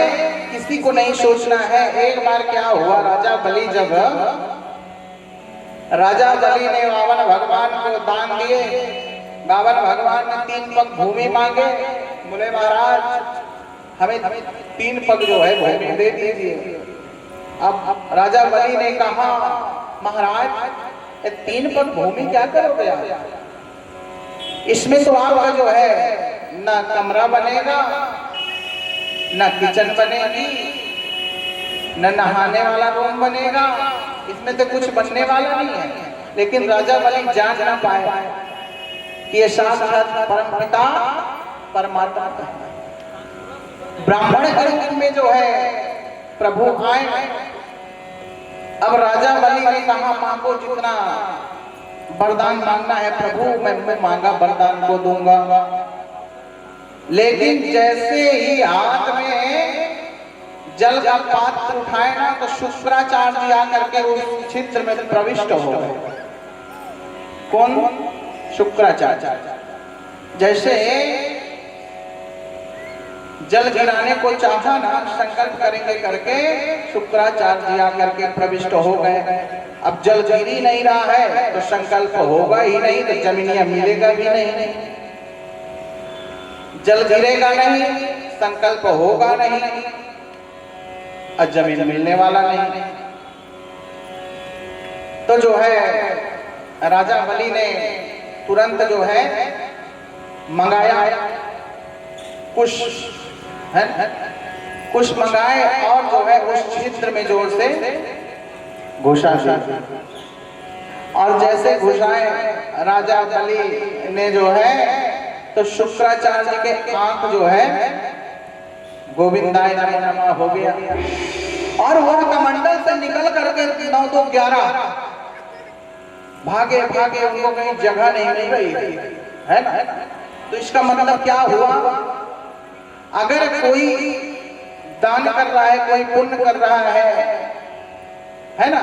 किसी को नहीं सोचना है। एक बार क्या हुआ, राजा बलि ने रावण भगवान को दान दिए। रावण भगवान ने 3 पग भूमि मांगे, बोले महाराज हमें 3 पग जो है भूमि दे दीजिए। अब राजा बलि ने कहा महाराज 3 पग भूमि क्या करोगे आप? इसमें तो आपका जो है ना कमरा बनेगा, ना किचन बनेगी, न नहाने वाला रूम बनेगा, इसमें तो कुछ बनने वाला नहीं है। लेकिन राजा बलि जान ना पाए कि ये साक्षात परमपिता परमात्मा है। ब्राह्मण के रूप में जो है प्रभु आए। अब राजा बलि ने कहा मां को जितना वरदान मांगना है प्रभु मैं मांगा वरदान को दूंगा। लेकिन जैसे ही हाथ में जल का पात्र उठाए ना तो शुक्राचार्य आकर के उस छिद्र में प्रविष्ट हो गए। कौन? शुक्राचार्य। जैसे जल गिराने को चाहा ना, संकल्प करेंगे करके शुक्राचार्य आकर के प्रविष्ट हो गए। अब जल गिर ही नहीं रहा है तो संकल्प होगा ही नहीं, तो जमीनिया मिलेगा भी नहीं। जल गिरेगा नहीं, संकल्प होगा नहीं और जमीन मिलने वाला नहीं। तो जो है राजा बलि ने तुरंत जो है मंगाया कुश है, कुश मंगाए और जो है उस छिद्र में जोर से घुसा दिया। और जैसे घुसाए राजा बलि ने जो है तो शुक्राचार्य के आंख जो है गोविंदाय नमो नमः हो गया। और वह कमंडल से निकल करके 9 2 11 भागे भागे, उनको कहीं जगह नहीं मिल रही है ना। तो इसका मतलब क्या हुआ, अगर कोई दान कर रहा है, कोई पुण्य कर रहा है ना,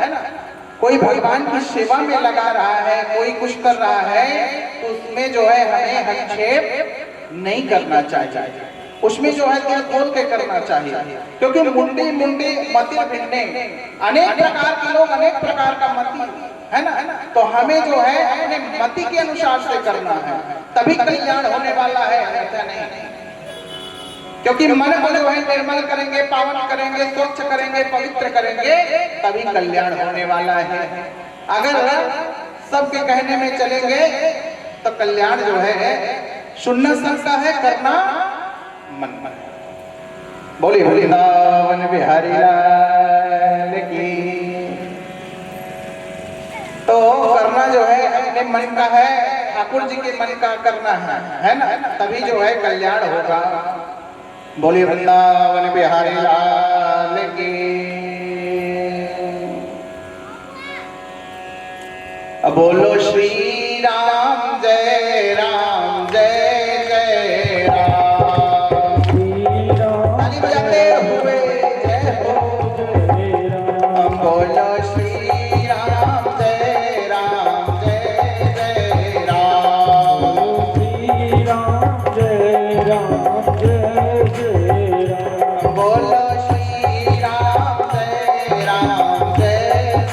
कोई भगवान की सेवा में लगा रहा है, कोई कुछ कर रहा है, तो उसमें जो है हमें हस्तक्षेप नहीं करना चाहिए, उसमें जो है दिल खोल के करना चाहिए। क्योंकि मुंडी मति भिन्ने, अनेक प्रकार के लोग, अनेक प्रकार का मति है ना। तो हमें जो है अपने मति के अनुसार से करना है, तभी कल्याण होने वाला है, ऐसा नहीं। क्योंकि मन को जो है निर्मल करेंगे, पावन करेंगे, स्वच्छ करेंगे, पवित्र करेंगे, तभी कल्याण होने वाला है। अगर सबके कहने में चलेंगे तो कल्याण जो है सुनना सबका है, करना मन मन। बोली वृंदावन बिहारी लाल की। तो करना जो है अपने मन का है, ठाकुर जी के मन का करना है ना, तभी जो है कल्याण होगा। बोली वृंदावन बिहारी लाल की। बोलो श्री राम जय राम, जय जय राम। ताली बजाते हुए जय हो। बोलो श्री राम जय राम, जय जय राम। श्री राम जय राम जय जय राम। बोलो श्री राम जय राम, जय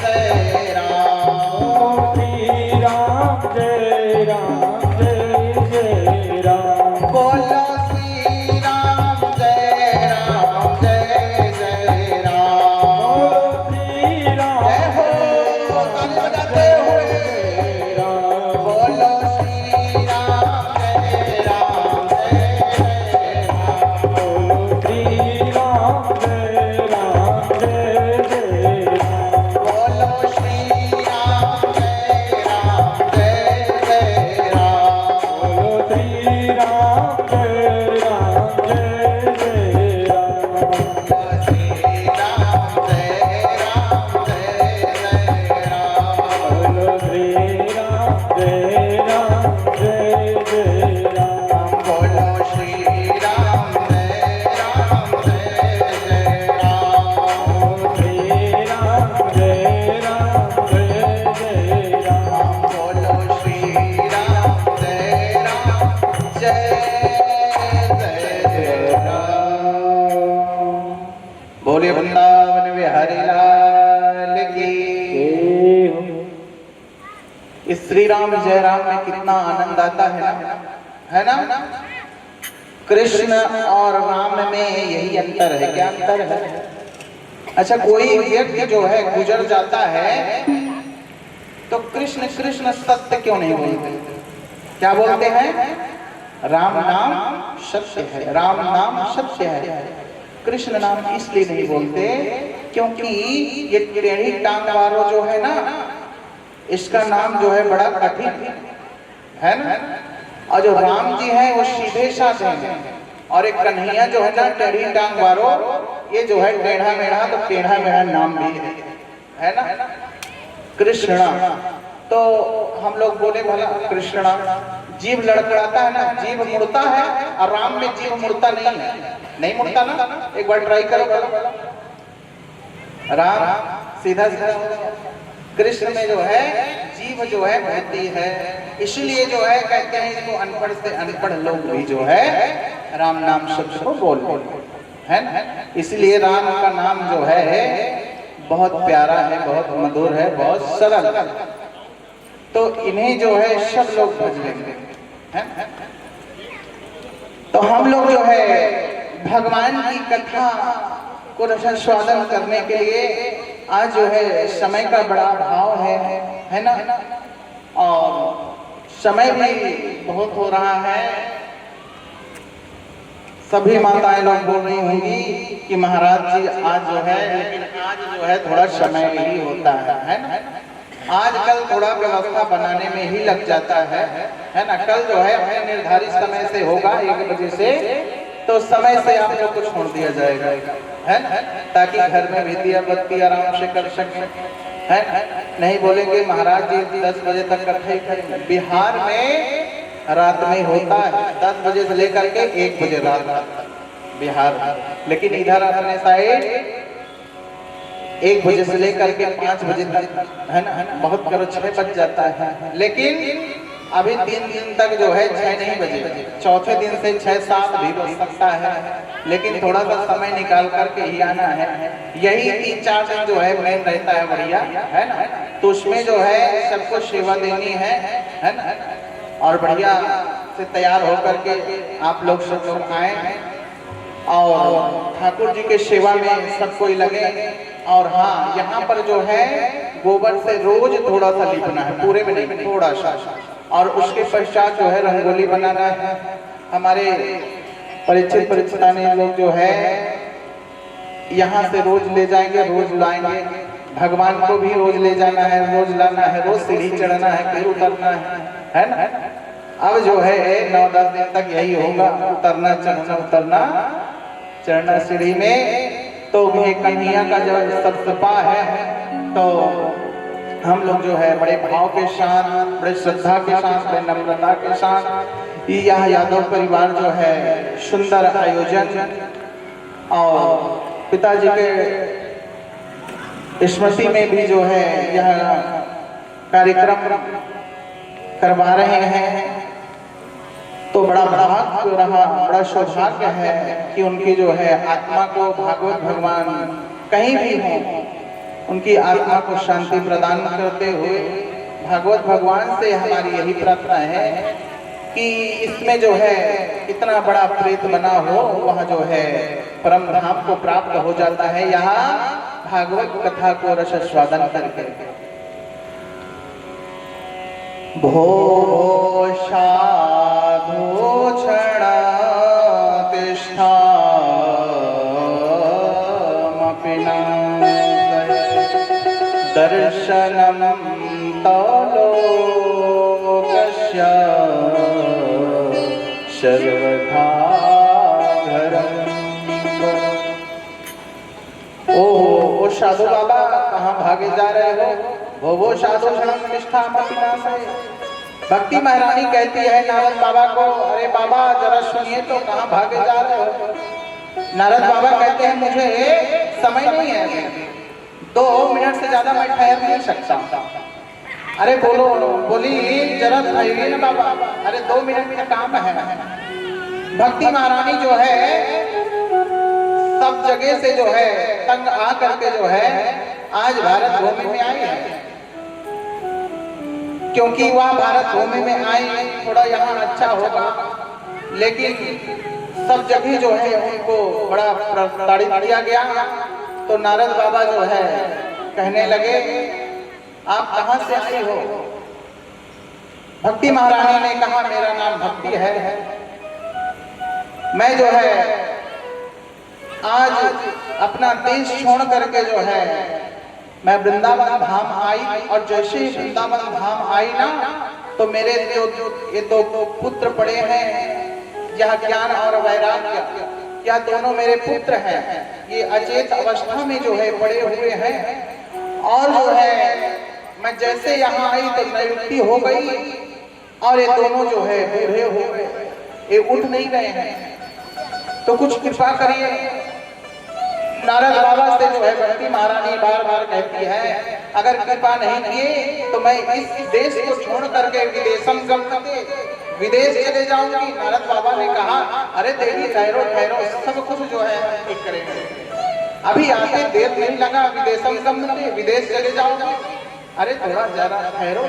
जय राम। श्री राम जय राम जय जय राम। बोलो श्री राम जय राम, जय जय राम। श्री राम जय हो, ताली बजाते हुए। बोलो श्री राम जय राम, जय जय राम। श्री राम जय राम जय जय राम। बोलो श्री राम जय राम, जय जय राम। बोलो श्री राम जय राम जय जय राम। श्री राम जय राम, जय जय राम। बोलो श्री राम जय राम जय जय राम। बोलो श्री राम जय राम, जय जय राम। श्री राम जय राम जय जय राम। बोलो श्री राम जय राम, जय जय राम। बोले वृंदावन बिहारी लाल की। इस श्री राम जय राम में कितना आनंद आता है ना। कृष्ण और राम में यही अंतर है। क्या अंतर है? अच्छा, कोई व्यक्ति जो है गुजर जाता है तो कृष्ण कृष्ण सत्य क्यों नहीं बोलते? क्या बोलते हैं? राम नाम सत्य है, राम नाम सत्य है। कृष्ण नाम इसलिए नहीं बोलते क्योंकि ये टेढ़ी टांग वालों जो है ना, इसका नाम जो है बड़ा कठिन है ना। और जो राम जी हैं वो सीधे साधे हैं, और एक कन्हैया जो है ना टेढ़ी टांग वालों, ये जो है टेढ़ा मेढ़ा, तो टेढ़ा मेढ़ा नाम भी है ना, कृष्णा। तो हम लोग बोले भला कृष्णा, जीव लड़खड़ाता है ना, जीव मुड़ता है, और राम में जीव मुड़ता नहीं मुड़ता ना। एक बार ट्राई करो, राम सीधा सीधा, कृष्ण में जो है जीव जो है बहती है। इसलिए जो है कहते हैं इसको अनपढ़ से अनपढ़ लोग भी जो है राम नाम शब्द को बोलते है ना। इसलिए राम का नाम जो है बहुत प्यारा है, बहुत मधुर है, बहुत सरल। तो इन्हें जो है सब लोग भज लेंगे है। तो हम लोग जो है भगवान की कथा को रसास्वादन करने के लिए आज जो है समय का बड़ा अभाव है ना, और समय भी बहुत हो रहा है। सभी माताएं लोग बोल रही होंगी कि महाराज जी आज जो है, लेकिन आज जो है थोड़ा समय ही होता है ना। आजकल थोड़ा व्यवस्था बनाने में ही लग जाता है ना। कल जो है अपने निर्धारित समय से होगा 1 बजे से तो समय से आप लोग को छोड़ दिया जाएगा, है ना, ताकि घर में भी दिया बत्ती आराम से कर सकें, है ना। नहीं बोलेंगे महाराज जी 10 बजे तक इकट्ठे ही करेंगे। बिहार में रात में होता है 10 बजे से लेकर के 1 बजे रात बिहार, लेकिन इधर अपने साइड 1 बजे से लेकर के 5 बजे तक, है ना, बहुत करो 6 बज जाता है। लेकिन अभी 3 दिन तक जो है 6 नहीं बजे, चौथे दिन से 6-7 भी बज सकता है, लेकिन थोड़ा सा समय निकाल करके ही आना है। यही 3-4 दिन जो है मेन रहता है बढ़िया, है ना, तो उसमें जो है सबको सेवा देनी है ना, और बढ़िया से तैयार होकर के आप लोग सब लोग आए और ठाकुर जी के सेवा में सब कोई लगे। और हाँ, यहाँ पर जो है गोबर से रोज थोड़ा सा लिपना है, पूरे में नहीं, थोड़ा सा, और उसके पश्चात जो है रंगोली बनाना है। हमारे परिचित परिचिताने लोग जो है यहाँ से रोज ले जाएंगे, रोज लाएंगे, भगवान को भी रोज ले जाना है, रोज लाना है, रोज सीढ़ी चढ़ना है, फिर उतरना है ना। अब जो है 9-10 दिन तक यही होगा, उतरना चढ़ना, उतरना चढ़ना सीढ़ी में। तो भी कन्हैया का जब सप्ताह है तो हम लोग जो है बड़े भाव के साथ, बड़े श्रद्धा के साथ, बड़े नम्रता के साथ यह यादव परिवार जो है सुंदर आयोजन और पिताजी के स्मृति में भी जो है यह कार्यक्रम करवा रहे हैं। तो बड़ा भाग्य रहा, बड़ा सौभाग्य है कि उनकी जो है आत्मा को भागवत भगवान कहीं भी हो, उनकी आत्मा को शांति प्रदान करते हुए भागवत भगवान से हमारी यही प्रार्थना है कि इसमें जो है इतना बड़ा प्रेत बना हो, वह जो है परम धाम को प्राप्त हो जाता है यहाँ भागवत कथा को रस स्वादन करके। भो साधु क्षणा तिष्ठा दर्शनम तलोकस्य सर्वथा ओ साधु बाबा कहाँ भागे जा रहे हो? वो साधु क्षणम निष्ठा भक्ति महारानी कहती है नारद बाबा को, अरे बाबा जरा सुनिए तो कहाँ भागे जा रहे हो? नारद बाबा कहते हैं मुझे समय नहीं है, 2 मिनट से ज्यादा मैं ठहर नहीं सकता। अरे बोली जरा ठहरिए ना बाबा, अरे 2 मिनट का काम है। भक्ति महारानी जो है सब जगह से जो है तंग आ करके जो है आज भारत भूमि में आई है, क्योंकि वह भारत भूमि में आई थोड़ा यहाँ अच्छा होगा, लेकिन सब जगह जो है उनको बड़ा प्रताड़ित किया गया। तो नारद बाबा जो है कहने लगे आप कहाँ से आई हो? भक्ति महारानी ने कहा मेरा नाम भक्ति है, मैं जो है आज अपना देश छोड़ करके जो है मैं वृंदावन धाम आई, और जैसे ही वृंदावन धाम आई ना तो मेरे जो ये 2 पुत्र पड़े हैं, यह ज्ञान और वैराग्य, यह दोनों मेरे पुत्र हैं, ये अचेत अवस्था में जो है पड़े हुए हैं। और जो है मैं जैसे यहाँ आई तो नियुक्ति हो गई और ये दोनों जो है बूढ़े हो गए, ये उठ नहीं रहे हैं, तो कुछ कृपा करिए। नारद बाबा से जो है भक्ति महारानी बार बार कहती है अगर कृपा नहीं किए तो मैं इस देश को छोड़ करके विदेश चले जाऊंगी। नारद बाबा ने कहा अरे देवी ठहरो ठहरो, सब कुछ जो है ठीक करेंगे, अभी आते देर नहीं लगा, विदेश चले जाऊंगी। अरे थोड़ा जरा ठहरो।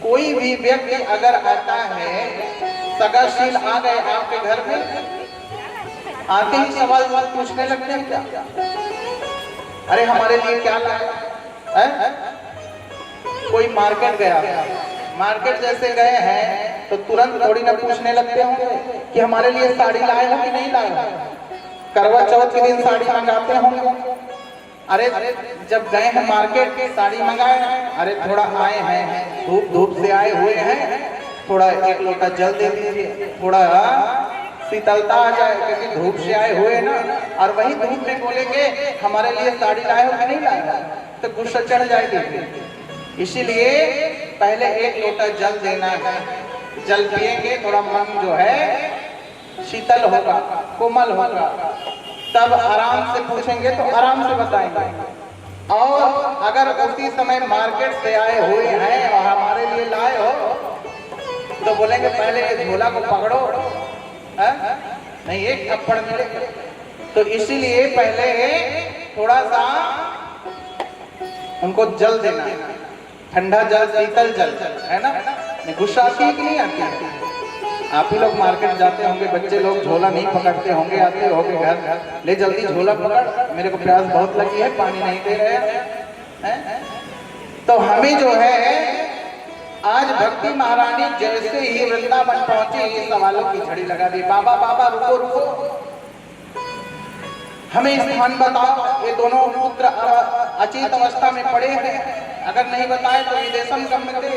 कोई भी व्यक्ति अगर आता है, सगाशील आ गए आपके घर में, आते ही सवाल पूछने लगते हैं क्या? अरे हमारे लिए क्या लाया? कोई मार्केट गया, मार्केट जैसे गए हैं तो तुरंत थोड़ी ना पूछने लगते होंगे कि हमारे लिए साड़ी लाए हो कि नहीं लाए हो? करवा चौथ के दिन साड़ी मंगाते होंगे। अरे जब गए हैं मार्केट साड़ी मंगाए, अरे थोड़ा आए हैं धूप से आए हुए हैं, थोड़ा 1 लोटा जल दे दीजिए, थोड़ा शीतलता आ जाए, क्योंकि धूप से आए हुए ना, और वही धूप में बोलेंगे हमारे लिए साड़ी लाए हो कि नहीं लाए हो, तो गुस्सा चढ़ जाएगी। इसीलिए पहले एक लोटा जल देना है, जल पिएंगे थोड़ा मन जो है शीतल होगा, कोमल होगा, तब आराम से पूछेंगे तो आराम से बताएंगे। और अगर उसी समय मार्केट से आए हुए हैं और हमारे लिए लाए हो तो बोलेंगे पहले झोला को पकड़ो, है? नहीं एक थप्पड़ मिलेगा। तो इसीलिए पहले थोड़ा सा उनको जल देना, ठंडा जल, शीतल जल, है ना? गुस्सा आती है कि नहीं आती है? आप ही लोग मार्केट जाते होंगे, बच्चे लोग झोला नहीं पकड़ते होंगे, आते होंगे घर, ले जल्दी झोला पकड़, मेरे को प्यास बहुत लगी है, पानी नहीं दे रहे हैं। तो हमें जो है आज भक्ति महारानी जैसे ही वृंदावन पहुंची, ये सवालों की झड़ी लगा दी, बाबा बाबा रुको रुको, हमें स्थान बताओ, ये दोनों पुत्र अचेत अवस्था में पड़े हैं, अगर नहीं बताए तो विदेशम गम्यते।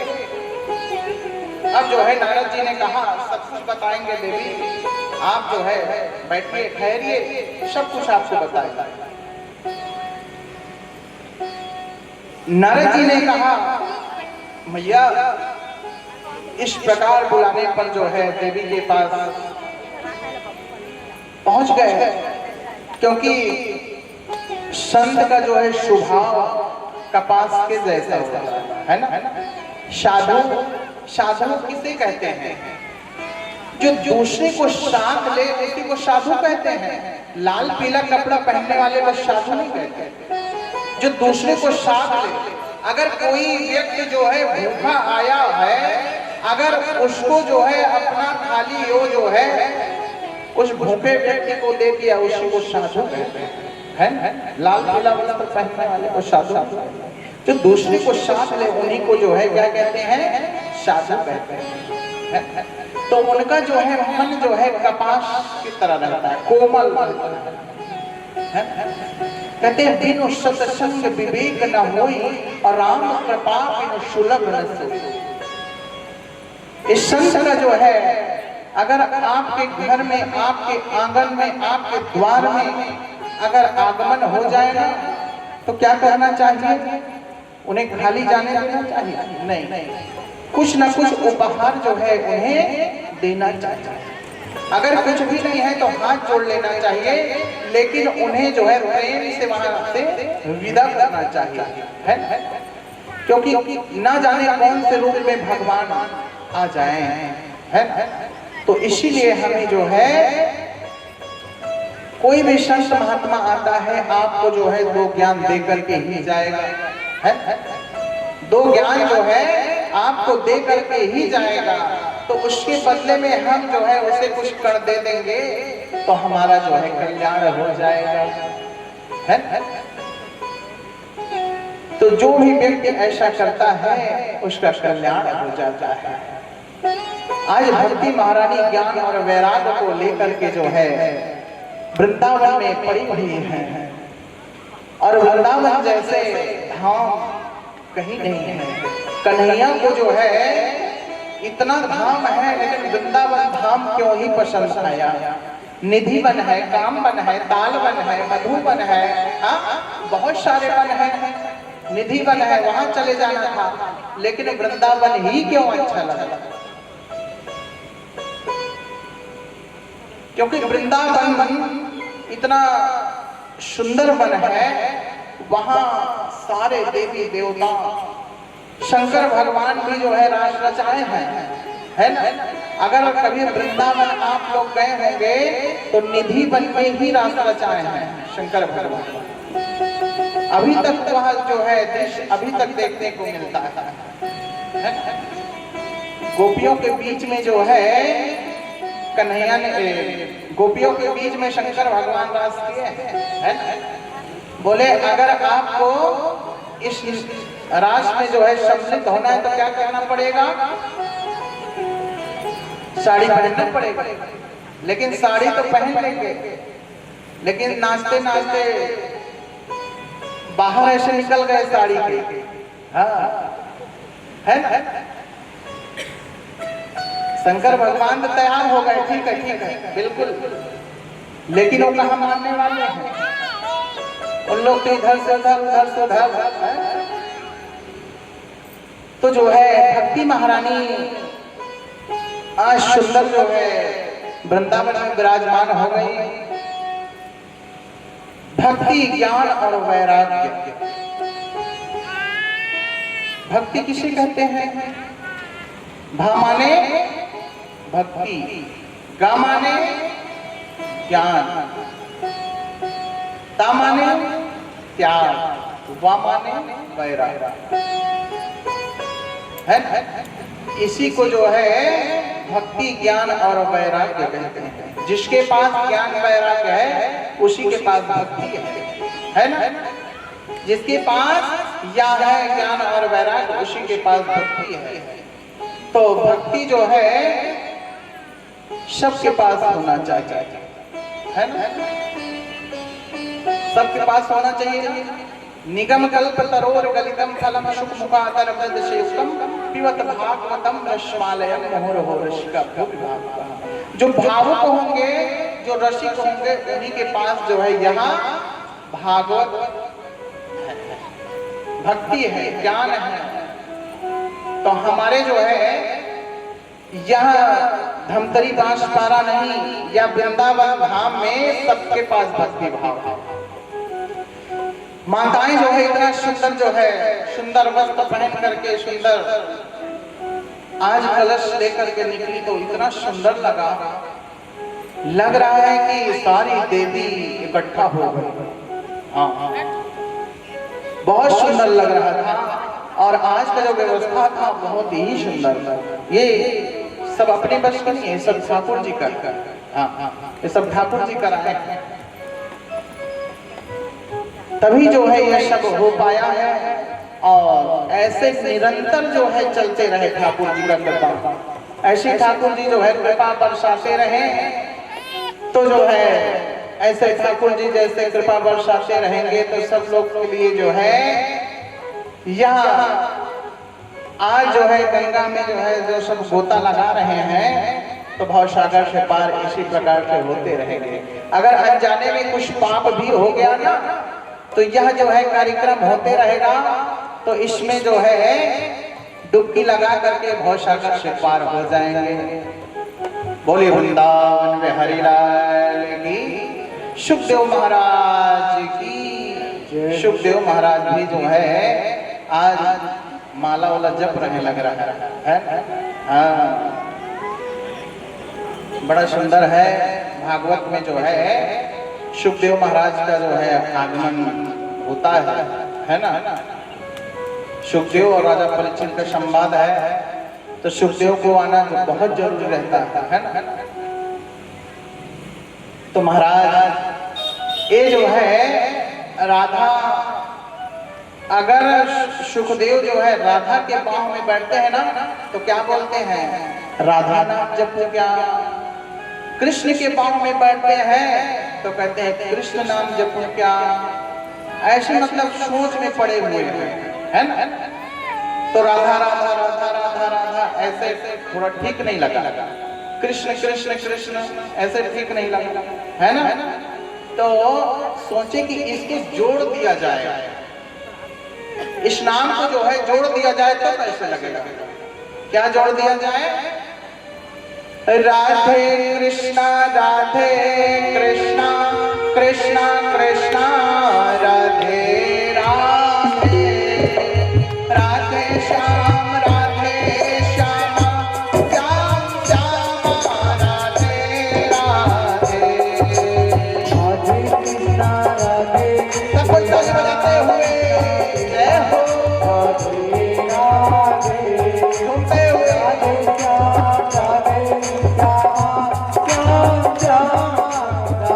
अब जो है नारद जी ने कहा सब कुछ बताएंगे देवी, आप जो है बैठिए, ठहरिए, सब कुछ आपको बताएगा। नारद जी ने कहा मैया इस प्रकार बुलाने पर जो है देवी के पास पहुंच गए, क्योंकि संत का जो है स्वभाव कपास के जैसा होता है ना। साधु साधु किसे कहते हैं? जो दूसरे को साथ ले उसी को साधु कहते हैं। लाल पीला कपड़ा पहनने वाले को साधु नहीं कहते। जो दूसरे को साथ ले, अगर कोई व्यक्ति जो है भूखा आया है, अगर उसको जो है अपना थाली वो जो है उस भूखे व्यक्ति को दे दिया, उसी को साधु कहते हैं। लाल पीला वस्त्र पहनने वाले को साधु। जो दूसरे को साथ ले उन्हीं को जो है क्या कहते हैं? साधु कहते हैं। तो उनका जो है मन जो है कपास की तरह रहता है, कोमल है। कहते हैं बिनु सत्संग विवेक न होई और राम कृपा बिनु सुलभ न सोई। इस संत का जो है अगर आपके घर में, आपके आंगन में, आपके द्वार में अगर आगमन हो जाए ना, तो क्या करना चाहिए? उन्हें खाली जाने देना चाहिए? नहीं, कुछ ना कुछ उपहार जो है उन्हें देना चाहिए। अगर कुछ भी नहीं है तो हाथ जोड़ लेना चाहिए, लेकिन उन्हें जो है प्रेम से वहां से विदा करना चाहिए, है? क्योंकि ना जाने कौन से रूप में भगवान आ जाए, है? तो इसीलिए हमें जो है कोई भी संत महात्मा आता है, आपको जो है दो ज्ञान दे करके ही जाएगा, है? दो ज्ञान जो है आपको दे करके ही जाएगा। तो उसके बदले में हम जो है उसे कुछ कर दे देंगे तो हमारा जो है कल्याण हो जाएगा, है? तो जो भी व्यक्ति ऐसा करता है उसका कल्याण हो जाता है। आज भक्ति महारानी ज्ञान और वैराग्य को लेकर के जो है वृंदावन में पड़ी हुई है, और वृंदावन जैसे धाम कहीं नहीं है। कन्हैया को जो है इतना धाम है, लेकिन वृंदावन धाम क्यों ही पसंद आया? निधि वन है, काम वन है, ताल वन है, मधु वन है, बहुत सारे वन है, निधि वन है, वहां चले जाना था, लेकिन वृंदावन ही क्यों अच्छा लगा? क्योंकि वृंदावन इतना सुंदर वन है, वहां सारे देवी देवता, शंकर भगवान भी जो है रास रचाए हैं, है ना? अगर कभी वृंदावन आप लोग गए होंगे तो निधि वन में ही रास रचाए हैं शंकर भगवान। अभी तक वह जो है दृश्य अभी तक देखने को मिलता है। गोपियों के बीच में जो है कन्हैया ने, गोपियों के बीच में शंकर भगवान रास किए हैं। बोले अगर आपको इस रास में जो है सम्मिलित होना है तो क्या करना पड़ेगा? साड़ी पहनना पड़ेगा। लेकिन साड़ी तो पहन लेंगे, लेकिन नाचते नाचते बाहर ऐसे निकल गए साड़ी के, हाँ, है ना? शंकर भगवान तो तैयार हो गए, ठीक है बिल्कुल, लेकिन वो कहाँ मानने वाले हैं? उन लोग तो इधर से उधर, उधर से उधर। तो जो है भक्ति महारानी आज सुंदर जो है वृंदावन में विराजमान हो गई। भक्ति, ज्ञान और वैराग्य। भक्ति किसे कहते हैं? भा माने भक्ति, गा माने ज्ञान, ता माने त्याग, वा माने वैराग्य है। इसी को जो है भक्ति, ज्ञान और वैराग्य कहते हैं। जिसके पास ज्ञान वैराग्य है उसी के पास भक्ति है ना? जिसके पास या है ज्ञान और वैराग्य उसी के पास भक्ति है। तो भक्ति जो है सबके पास होना चाहिए, है ना? सबके पास होना चाहिए। निगम कल्प तरोर गलितम फलम शुक मुखातर वदशेषम पिबत भागवतम रसमालयम मुहुर्हो रसिका भूविभाग। जो भावुक होंगे, जो रसिक होंगे, उन्हीं के पास जो है यहाँ भागवत भक्ति है, ज्ञान है। तो हमारे जो है यहाँ धमतरी बांसपारा नहीं या वृंदावन धाम में सबके पास भक्ति भाव है। माताएं जो है इतना सुंदर जो है सुंदर वस्त्र पहन करके सुंदर आज कलश लेकर के निकली तो इतना सुंदर लग रहा है कि सारी देवी इकट्ठा हो गई। हाँ, बहुत सुंदर लग रहा था। और आज का जो व्यवस्था था बहुत ही सुंदर था। ये सब अपने बस का नहीं है, सब ठाकुर जी का। हाँ, ये सब ठाकुर जी का रहा है, तभी जो है ये सब हो पाया है। और ऐसे निरंतर जो है चलते रहे ठाकुर जी का कृपा। ऐसे ठाकुर जी जो है कृपा बरसाते रहे तो जो है ऐसे ठाकुर जी जैसे कृपा बरसाते रहेंगे तो सब लोग के लिए जो है यहाँ आज जो है गंगा में जो है जो सब गोता लगा रहे हैं तो भवसागर से पार इसी प्रकार से होते रहेंगे। अगर अनजाने में कुछ पाप भी हो गया ना तो यह जो है कार्यक्रम होते रहेगा तो इसमें जो है डुबकी लगा करके भवसागर से पार हो जाएंगे। बोले वृंदावन में हरिलाल की, सुखदेव महाराज की। सुखदेव महाराज भी जो है आज माला वाला जप रहे लग रहा है। हाँ, बड़ा सुंदर है। भागवत में जो है सुखदेव महाराज का जो है आगमन होता है ना? सुखदेव और राजा परीक्षित का संवाद है तो सुखदेव को आना तो बहुत जरूरी रहता है ना? तो महाराज ये जो है राधा, अगर सुखदेव जो है राधा के पांव में बैठते हैं ना तो क्या बोलते हैं? राधा नाम जपो क्या। कृष्ण के पांव में बैठते हैं तो कहते हैं कृष्ण नाम जपो क्या। ऐसे मतलब सोच में पड़े हुए हैं, है ना? तो राधा राधा राधा राधा राधा ऐसे थोड़ा ठीक नहीं लगा। कृष्ण कृष्ण कृष्ण ऐसे ठीक नहीं लगा, है ना? तो सोचे कि इसको जोड़ दिया जाए, इस नाम को जो है जोड़ दिया जाए तो कैसे लगेगा? क्या जोड़ दिया जाए? राधे कृष्णा राधे कृष्णा कृष्णा कृष्णा राधे राधे, राधे श्याम राधे श्याम श्याम श्याम राधे राधे। राधे कृष्णा राधे सब कोई ताली बजाते हुए जय हो। राधे राधे घूमते हुए राधे श्याम राधे श्याम श्याम श्याम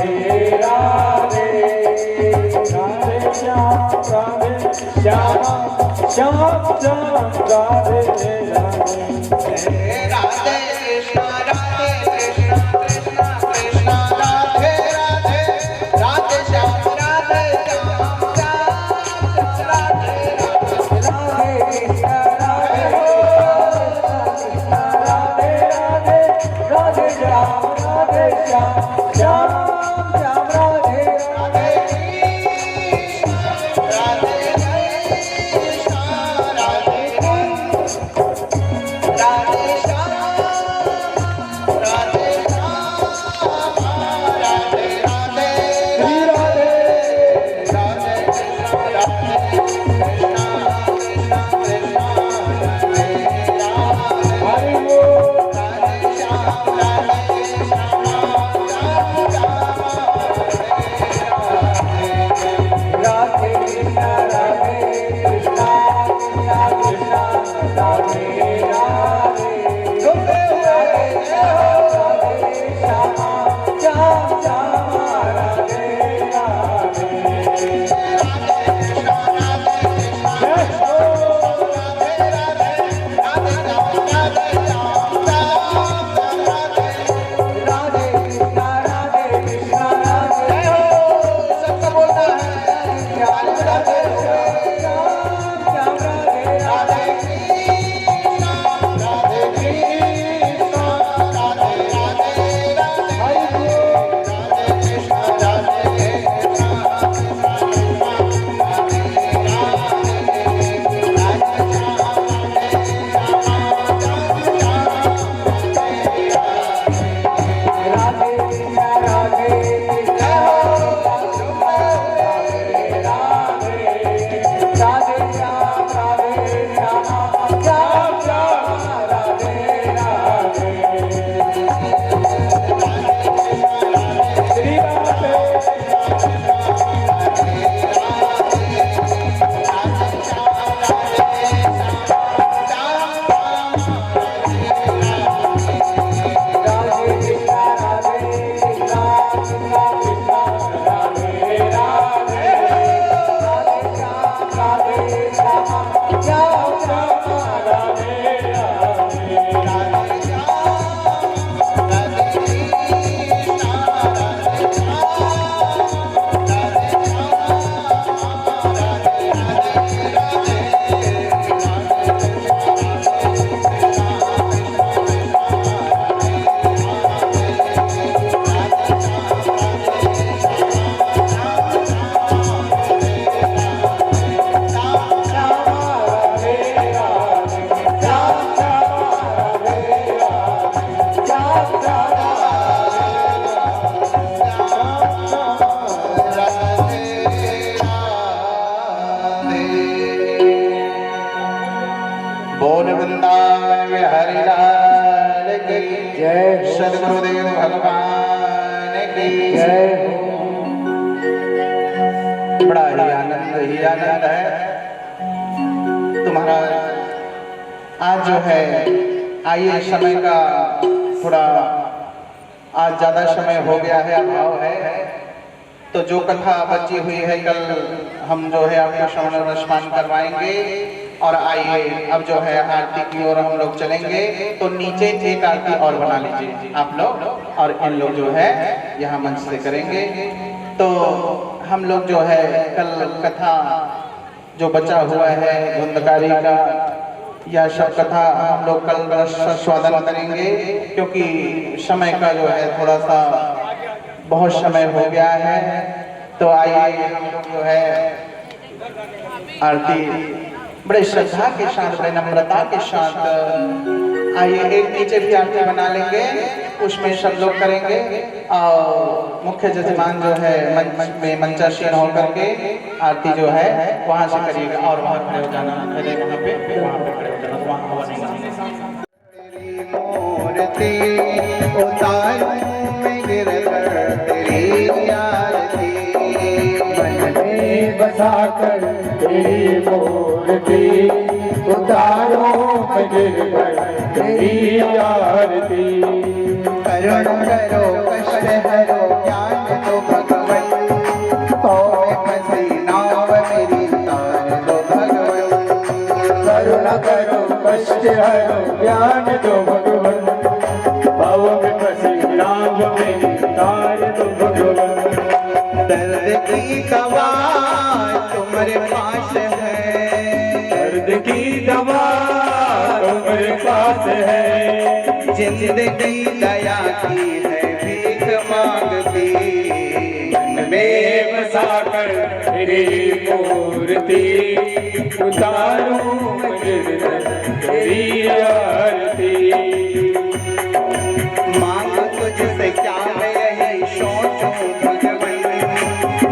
राधे राधे श्याम राधे श्याम श्याम श्याम राधे राधे राधे कृष्णा कृष्णा कृष्णा राधे राधे राधे श्याम राधे श्याम राधे राधे कृष्ण राधे कृष्ण राधे राधे राधे श्याम राधे श्याम श्याम श्याम राधे राधे राधे राधे श्याम राधे राधे राधे श्री राधे राधे राधे कृष्णा कृष्णा कृष्णा हरि बोल राधे श्याम राधे श्याम राधे कृष्ण राधे कृष्ण कृष्ण कृष्ण राधे राधे राधे राधे श्याम श्याम श्याम राधे राधे राधे कृष्ण राधे सबको बोलना है श्याम राधे श्याम श्याम राधे राधे राधे कृष्ण राधे कृष्ण राधे श्याम राधे श्याम श्याम श्याम राधे राधे श्री राधे राधे कृष्ण राधे कृष्ण कृष्ण कृष्ण राधे राधे राधे श्याम राधे श्याम श्याम श्याम राधे राधे बोल वृंदावन बिहारी लाल की जय सद्गुरुदेव भगवान की जय बड़ा ही आनंद है तुम्हारा आज जो है आइए समय का थोड़ा आज ज्यादा समय हो गया है अभाव है तो जो कथा बची हुई है कल हम जो है आपको श्रवण अनुष्ठान करवाएंगे और आइए अब जो है आरती की ओर हम लोग चलेंगे तो नीचे एक आरती और बना लीजिए आप लोग और इन लोग जो है यहाँ मंच से करेंगे तो हम लोग जो है कल कथा जो बचा हुआ है धुंधकारी का या शव कथा हम लोग कल रसास्वादन करेंगे क्योंकि समय का जो है थोड़ा सा बहुत समय हो गया है तो आइए हम लोग जो है आरती बड़े श्रद्धा के साथ बड़े नम्रता के साथ आइए एक नीचे भी आरती बना लेंगे उसमें सब लोग करेंगे और मुख्य जजमान जो है मंच में मंचासीन होकर के आरती जो है वहां से करिएगा और वहां खड़े हो जाना पहले वहां पे खड़े हो जाना वहां हवा नहीं मूर्ति उतारूं मैं गिरकर तेरी आरती मन में बसाकर तेरी मूर्ति उतारो मैं गिरकर तेरी आरती करुण करो कष्ट हरो ज्ञान दो कष्ट हरो ज्ञान दो भगवन, भव में फंसी नाम में तार दो भगवन। दर्द की दवा तुम्हारे पास है, दर्द की दवा तुम्हारे पास है, जिंदगी दया की है भीख मांगती, मन में बसाकर तेरी मूर्ति, उतारूं मैं गिरधर तेरी आरती। मांग तुझसे क्या मैं यही सोचूं भगवन,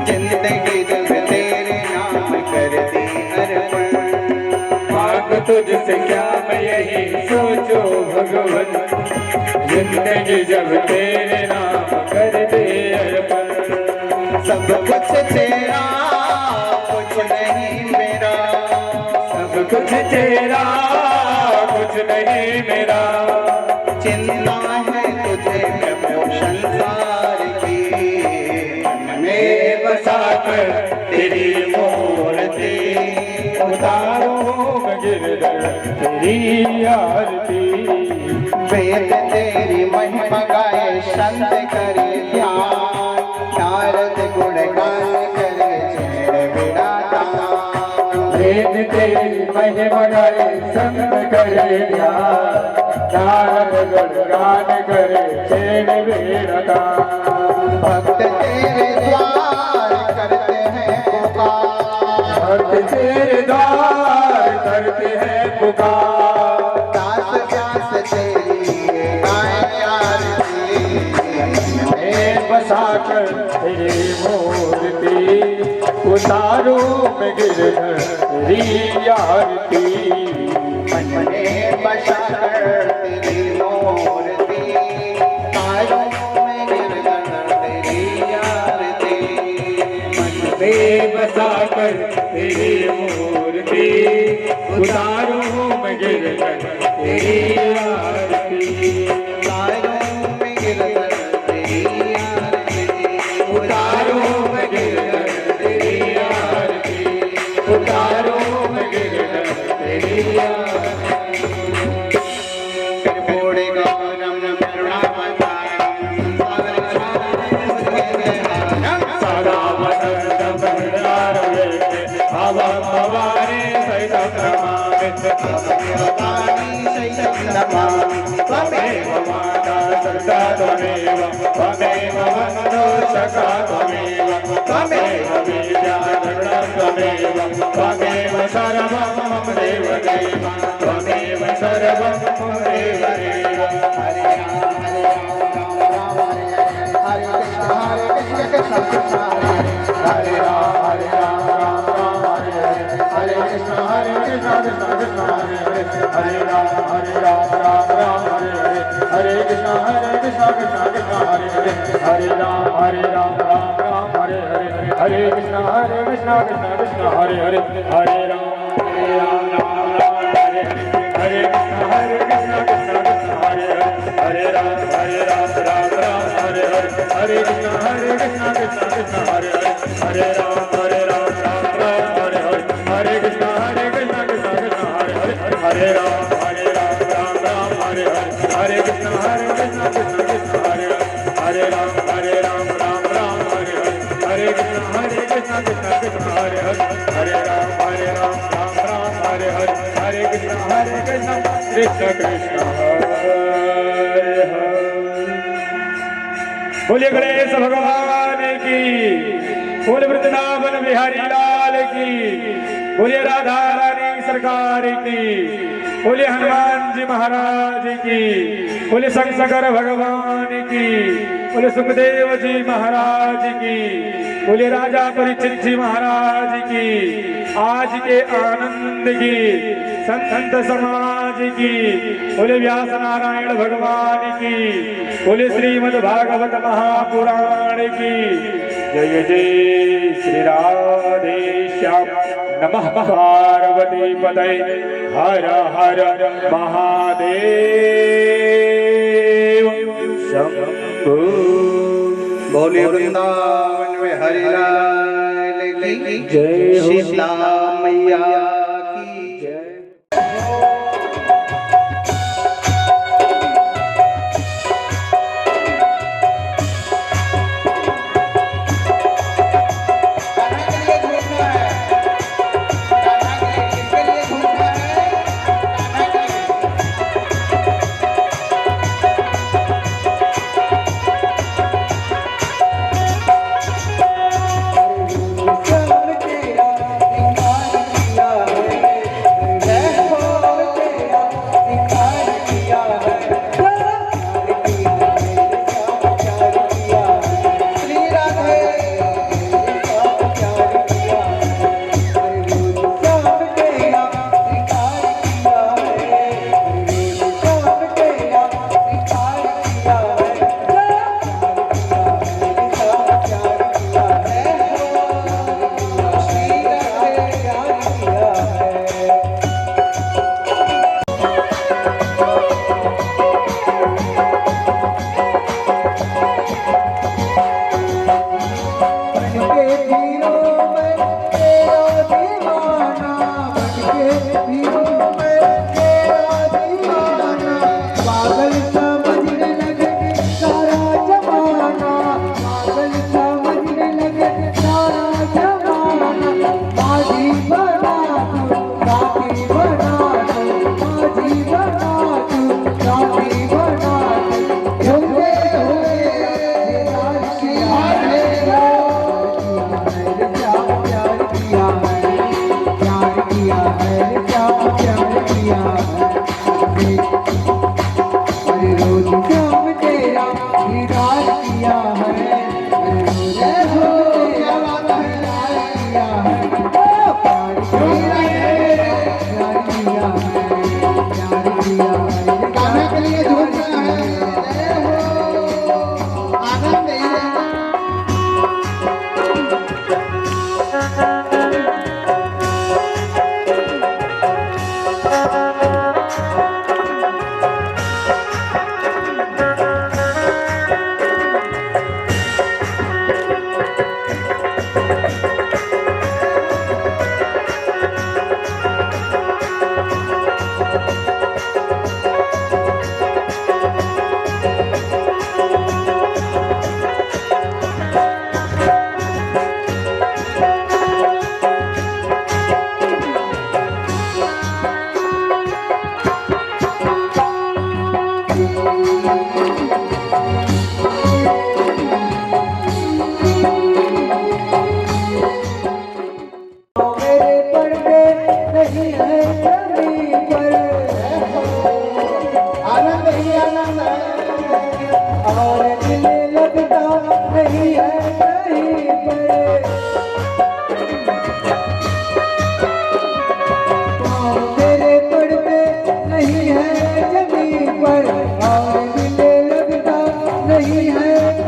जिंदगी जब तेरे नाम कर दी अर्पण। मांग तुझसे क्या मैं यही सोचो भगवन, जिंदगी जब तेरे नाम कर दे अर्पण। सब कुछ तेरा कुछ नहीं मेरा, सब कुछ तेरा कुछ नहीं मेरा, चिंता है तुझे प्रभु संसार की, मन में बसाकर तेरी मूर्ति, उतारूं मैं गिरधर तेरी आरती। वेद तेरी महिमा गाए संत करे ध्यान, नारद गुणगान करे छेड़ विराता। वेद तेरी महिमा गाए संत करे ध्यान, नारद गुणगान करे छेड़ विराता। भक्त तेरे द्वार करते हैं पुकार, भक्त तेरे द्वार करते हैं पुकार, दास व्यास तेरी गाए आरती। मैं बसाकर तेरी मूर्ति, उतारूं मैं गिरधर तेरी आरती। मन में बसाकर तेरी मूर्ति, तारों में गिरधर तेरी आरती। मन में बसाकर तेरी मूर्ति, उतारूं मैं गिरधर तेरी आरती। तारों में गिरधर तेरी आरती, उतारूं मैं गिरधर तेरी आरती, उतारूं मैं गिरधर तेरी आरती। कर्पूरे गौरम करुणावतारम सदा वसंत भंडारे, भवं भवानी सहितं नमामि। त्वमेव माता सर्वदा त्वमेव, त्वमेव बन्धो सखा त्वमेव, त्वमेव विद्या धरणं त्वमेव, त्वमेव सर्वं मम देव देव, त्वमेव सर्वं मम देव देव। हरे राम हरे राम राम राम हरे हरे, हरे कृष्ण कृष्ण कृष्ण हरे हरे, हरे राम राम हरे हरे, हरे कृष्ण कृष्ण कृष्ण हरे हरे, हरे राम राम हरे हरे, हरे कृष्ण कृष्ण कृष्ण हरे हरे, हरे राम राम हरे हरे, हरे कृष्ण कृष्ण कृष्ण हरे हरे, हरे राम राम हरे हरे, हरे कृष्ण कृष्ण कृष्ण हरे हरे, हरे राम राम हरे हरे, हरे कृष्ण कृष्ण कृष्ण हरे हरे, हरे राम राम हरे हरे, हरे कृष्ण कृष्ण कृष्ण हरे हरे, हरे राम राम हरे हरे, हरे कृष्ण कृष्ण कृष्ण हरे हरे, हरे राम राम हरे हरे, हरे कृष्ण कृष्ण कृष्ण हरे हरे। बोलिए गणेश भगवान की, बोले वृंदावन बिहारी लाल की, बोलिए राधा रानी सरकार की, बोले हनुमान जी महाराज की, बोले शंकर भगवान की, बोले सुखदेव जी महाराज की, बोले राजा परीक्षित जी महाराज की, आज के आनंद की, संत समाज की, बोले व्यास नारायण भगवान की, बोले श्रीमद् भागवत महापुराण की। जय जय श्री राधे श्याम। नमः पार्वती पतये, हर हर महादेव शंभो। बोले वृंदावन में हरि लाल की जय हो। शीतला मैया की जय।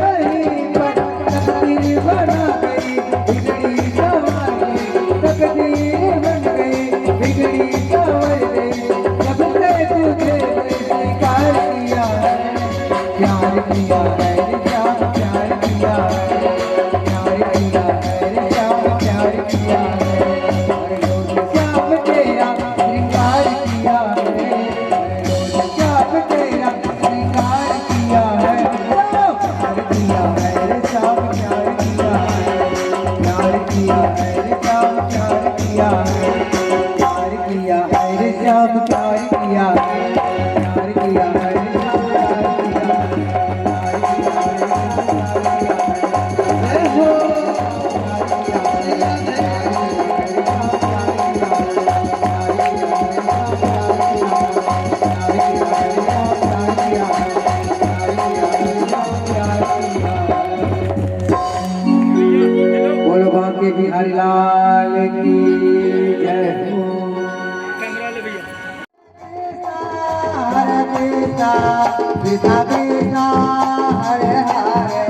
कहीं पर तकदीर बना गई बिगड़ी सवारी तकदीर बन गई बिगड़ी सवारी जब से तुझे स्वीकार किया है प्यार किया है श्याम प्यार किया है प्यार किया है श्याम प्यार किया है रोज श्याम तेरा श्रृंगार किया है रोज श्याम तेरा श्रृंगार किया है प्यार किया है श्याम प्यार किया है प्यार किया है श्याम प्यार किया है प्यार किया है श्याम प्यार किया है प्यार किया है बोलो बांके बिहारी लाल की जय हो। हरे कृष्णा कृष्णा कृष्णा हरे हरे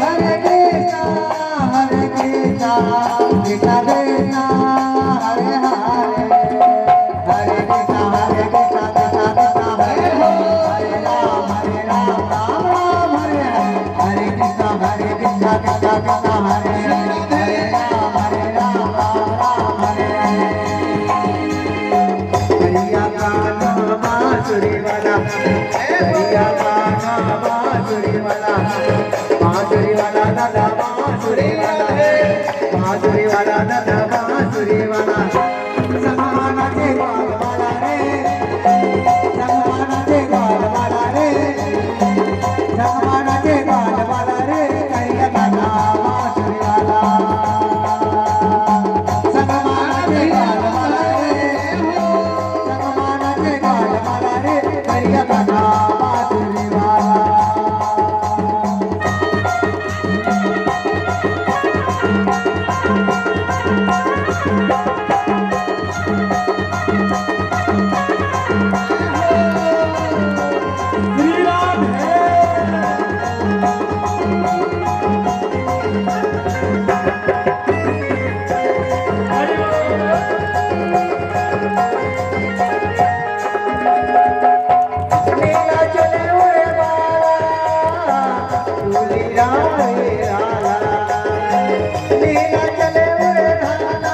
हरे कृष्णा कृष्णा कृष्णा हरे हरे हरे कृष्णा कृष्णा कृष्णा हरे हरे राम राम राम हरे हरे कृष्णा कृष्णा कृष्णा हरे हरे राम राम राम हरे हरे करिया कान्हा बांसुरी वाला करिया कान्हा बांसुरी वाला दादा बांसुरी वाला दादा बांसुरी वाला समाना के बाल वाला रे समाना के बाल वाला रे समाना के बाल वाला रे करिया कान्हा बांसुरी वाला समाना के बाल वाला रे समाना के बाल वाला रे करिया कान्हा बांसुरी वाला लीला चले हुए बाला तुली राम रे राला लीला चले हुए धाना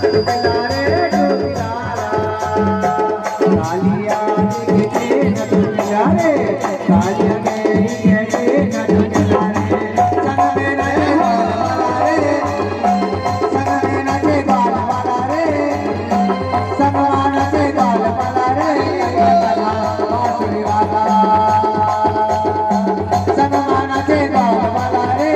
डुबला रे डुबला कालिया के न डुबला रे कालिया मेरी के न डुबला रे संग में रहे वाला रे संग में नचे गाल वाला रे संगवान के गाल वाला रे कथा बांसुरी वाला संगवान के गाल वाला रे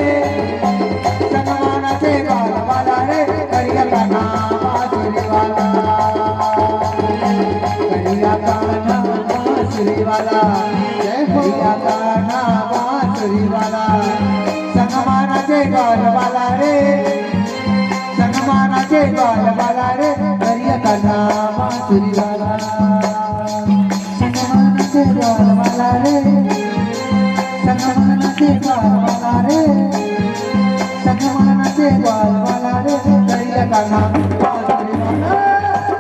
संगवान के गाल वाला रे करिया कान्हा बांसुरी वाला करिया कान्हा बांसुरी वाला करिया कान्हा बांसुरी वाला संगवान के गाल वाला रे संगवान के गाल वाला रे करिया कान्हा बांसुरी वाला संगवान के गाल वाला रे संगवान के गाल वाला रे संगवान के गाल वाला रे करिया कान्हा बांसुरी वाला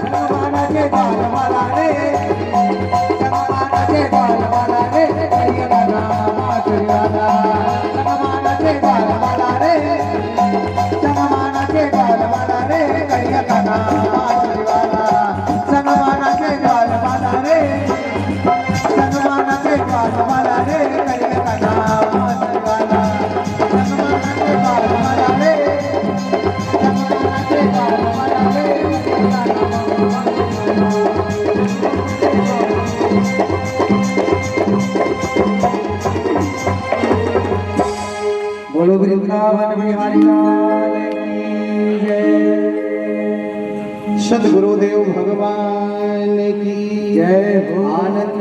संगवान के गाल वाला रे संगवान के गाल वाला रे करिया कान्हा बांसुरी वाला संगवान के गाल वाला रे संगवान के गाल वाला रे करिया कान्हा बांसुरी वाला संगवान के गाल वाला रे संगवान के गाल वाला रे करिया कान्हा बांसुरी वाला संगवान के गाल वाला रे संगवान के गाल वाला रे बोलो वृंदावन बिहारी लाल की जय। सद्गुरुदेव भगवान की जय हो। आनंद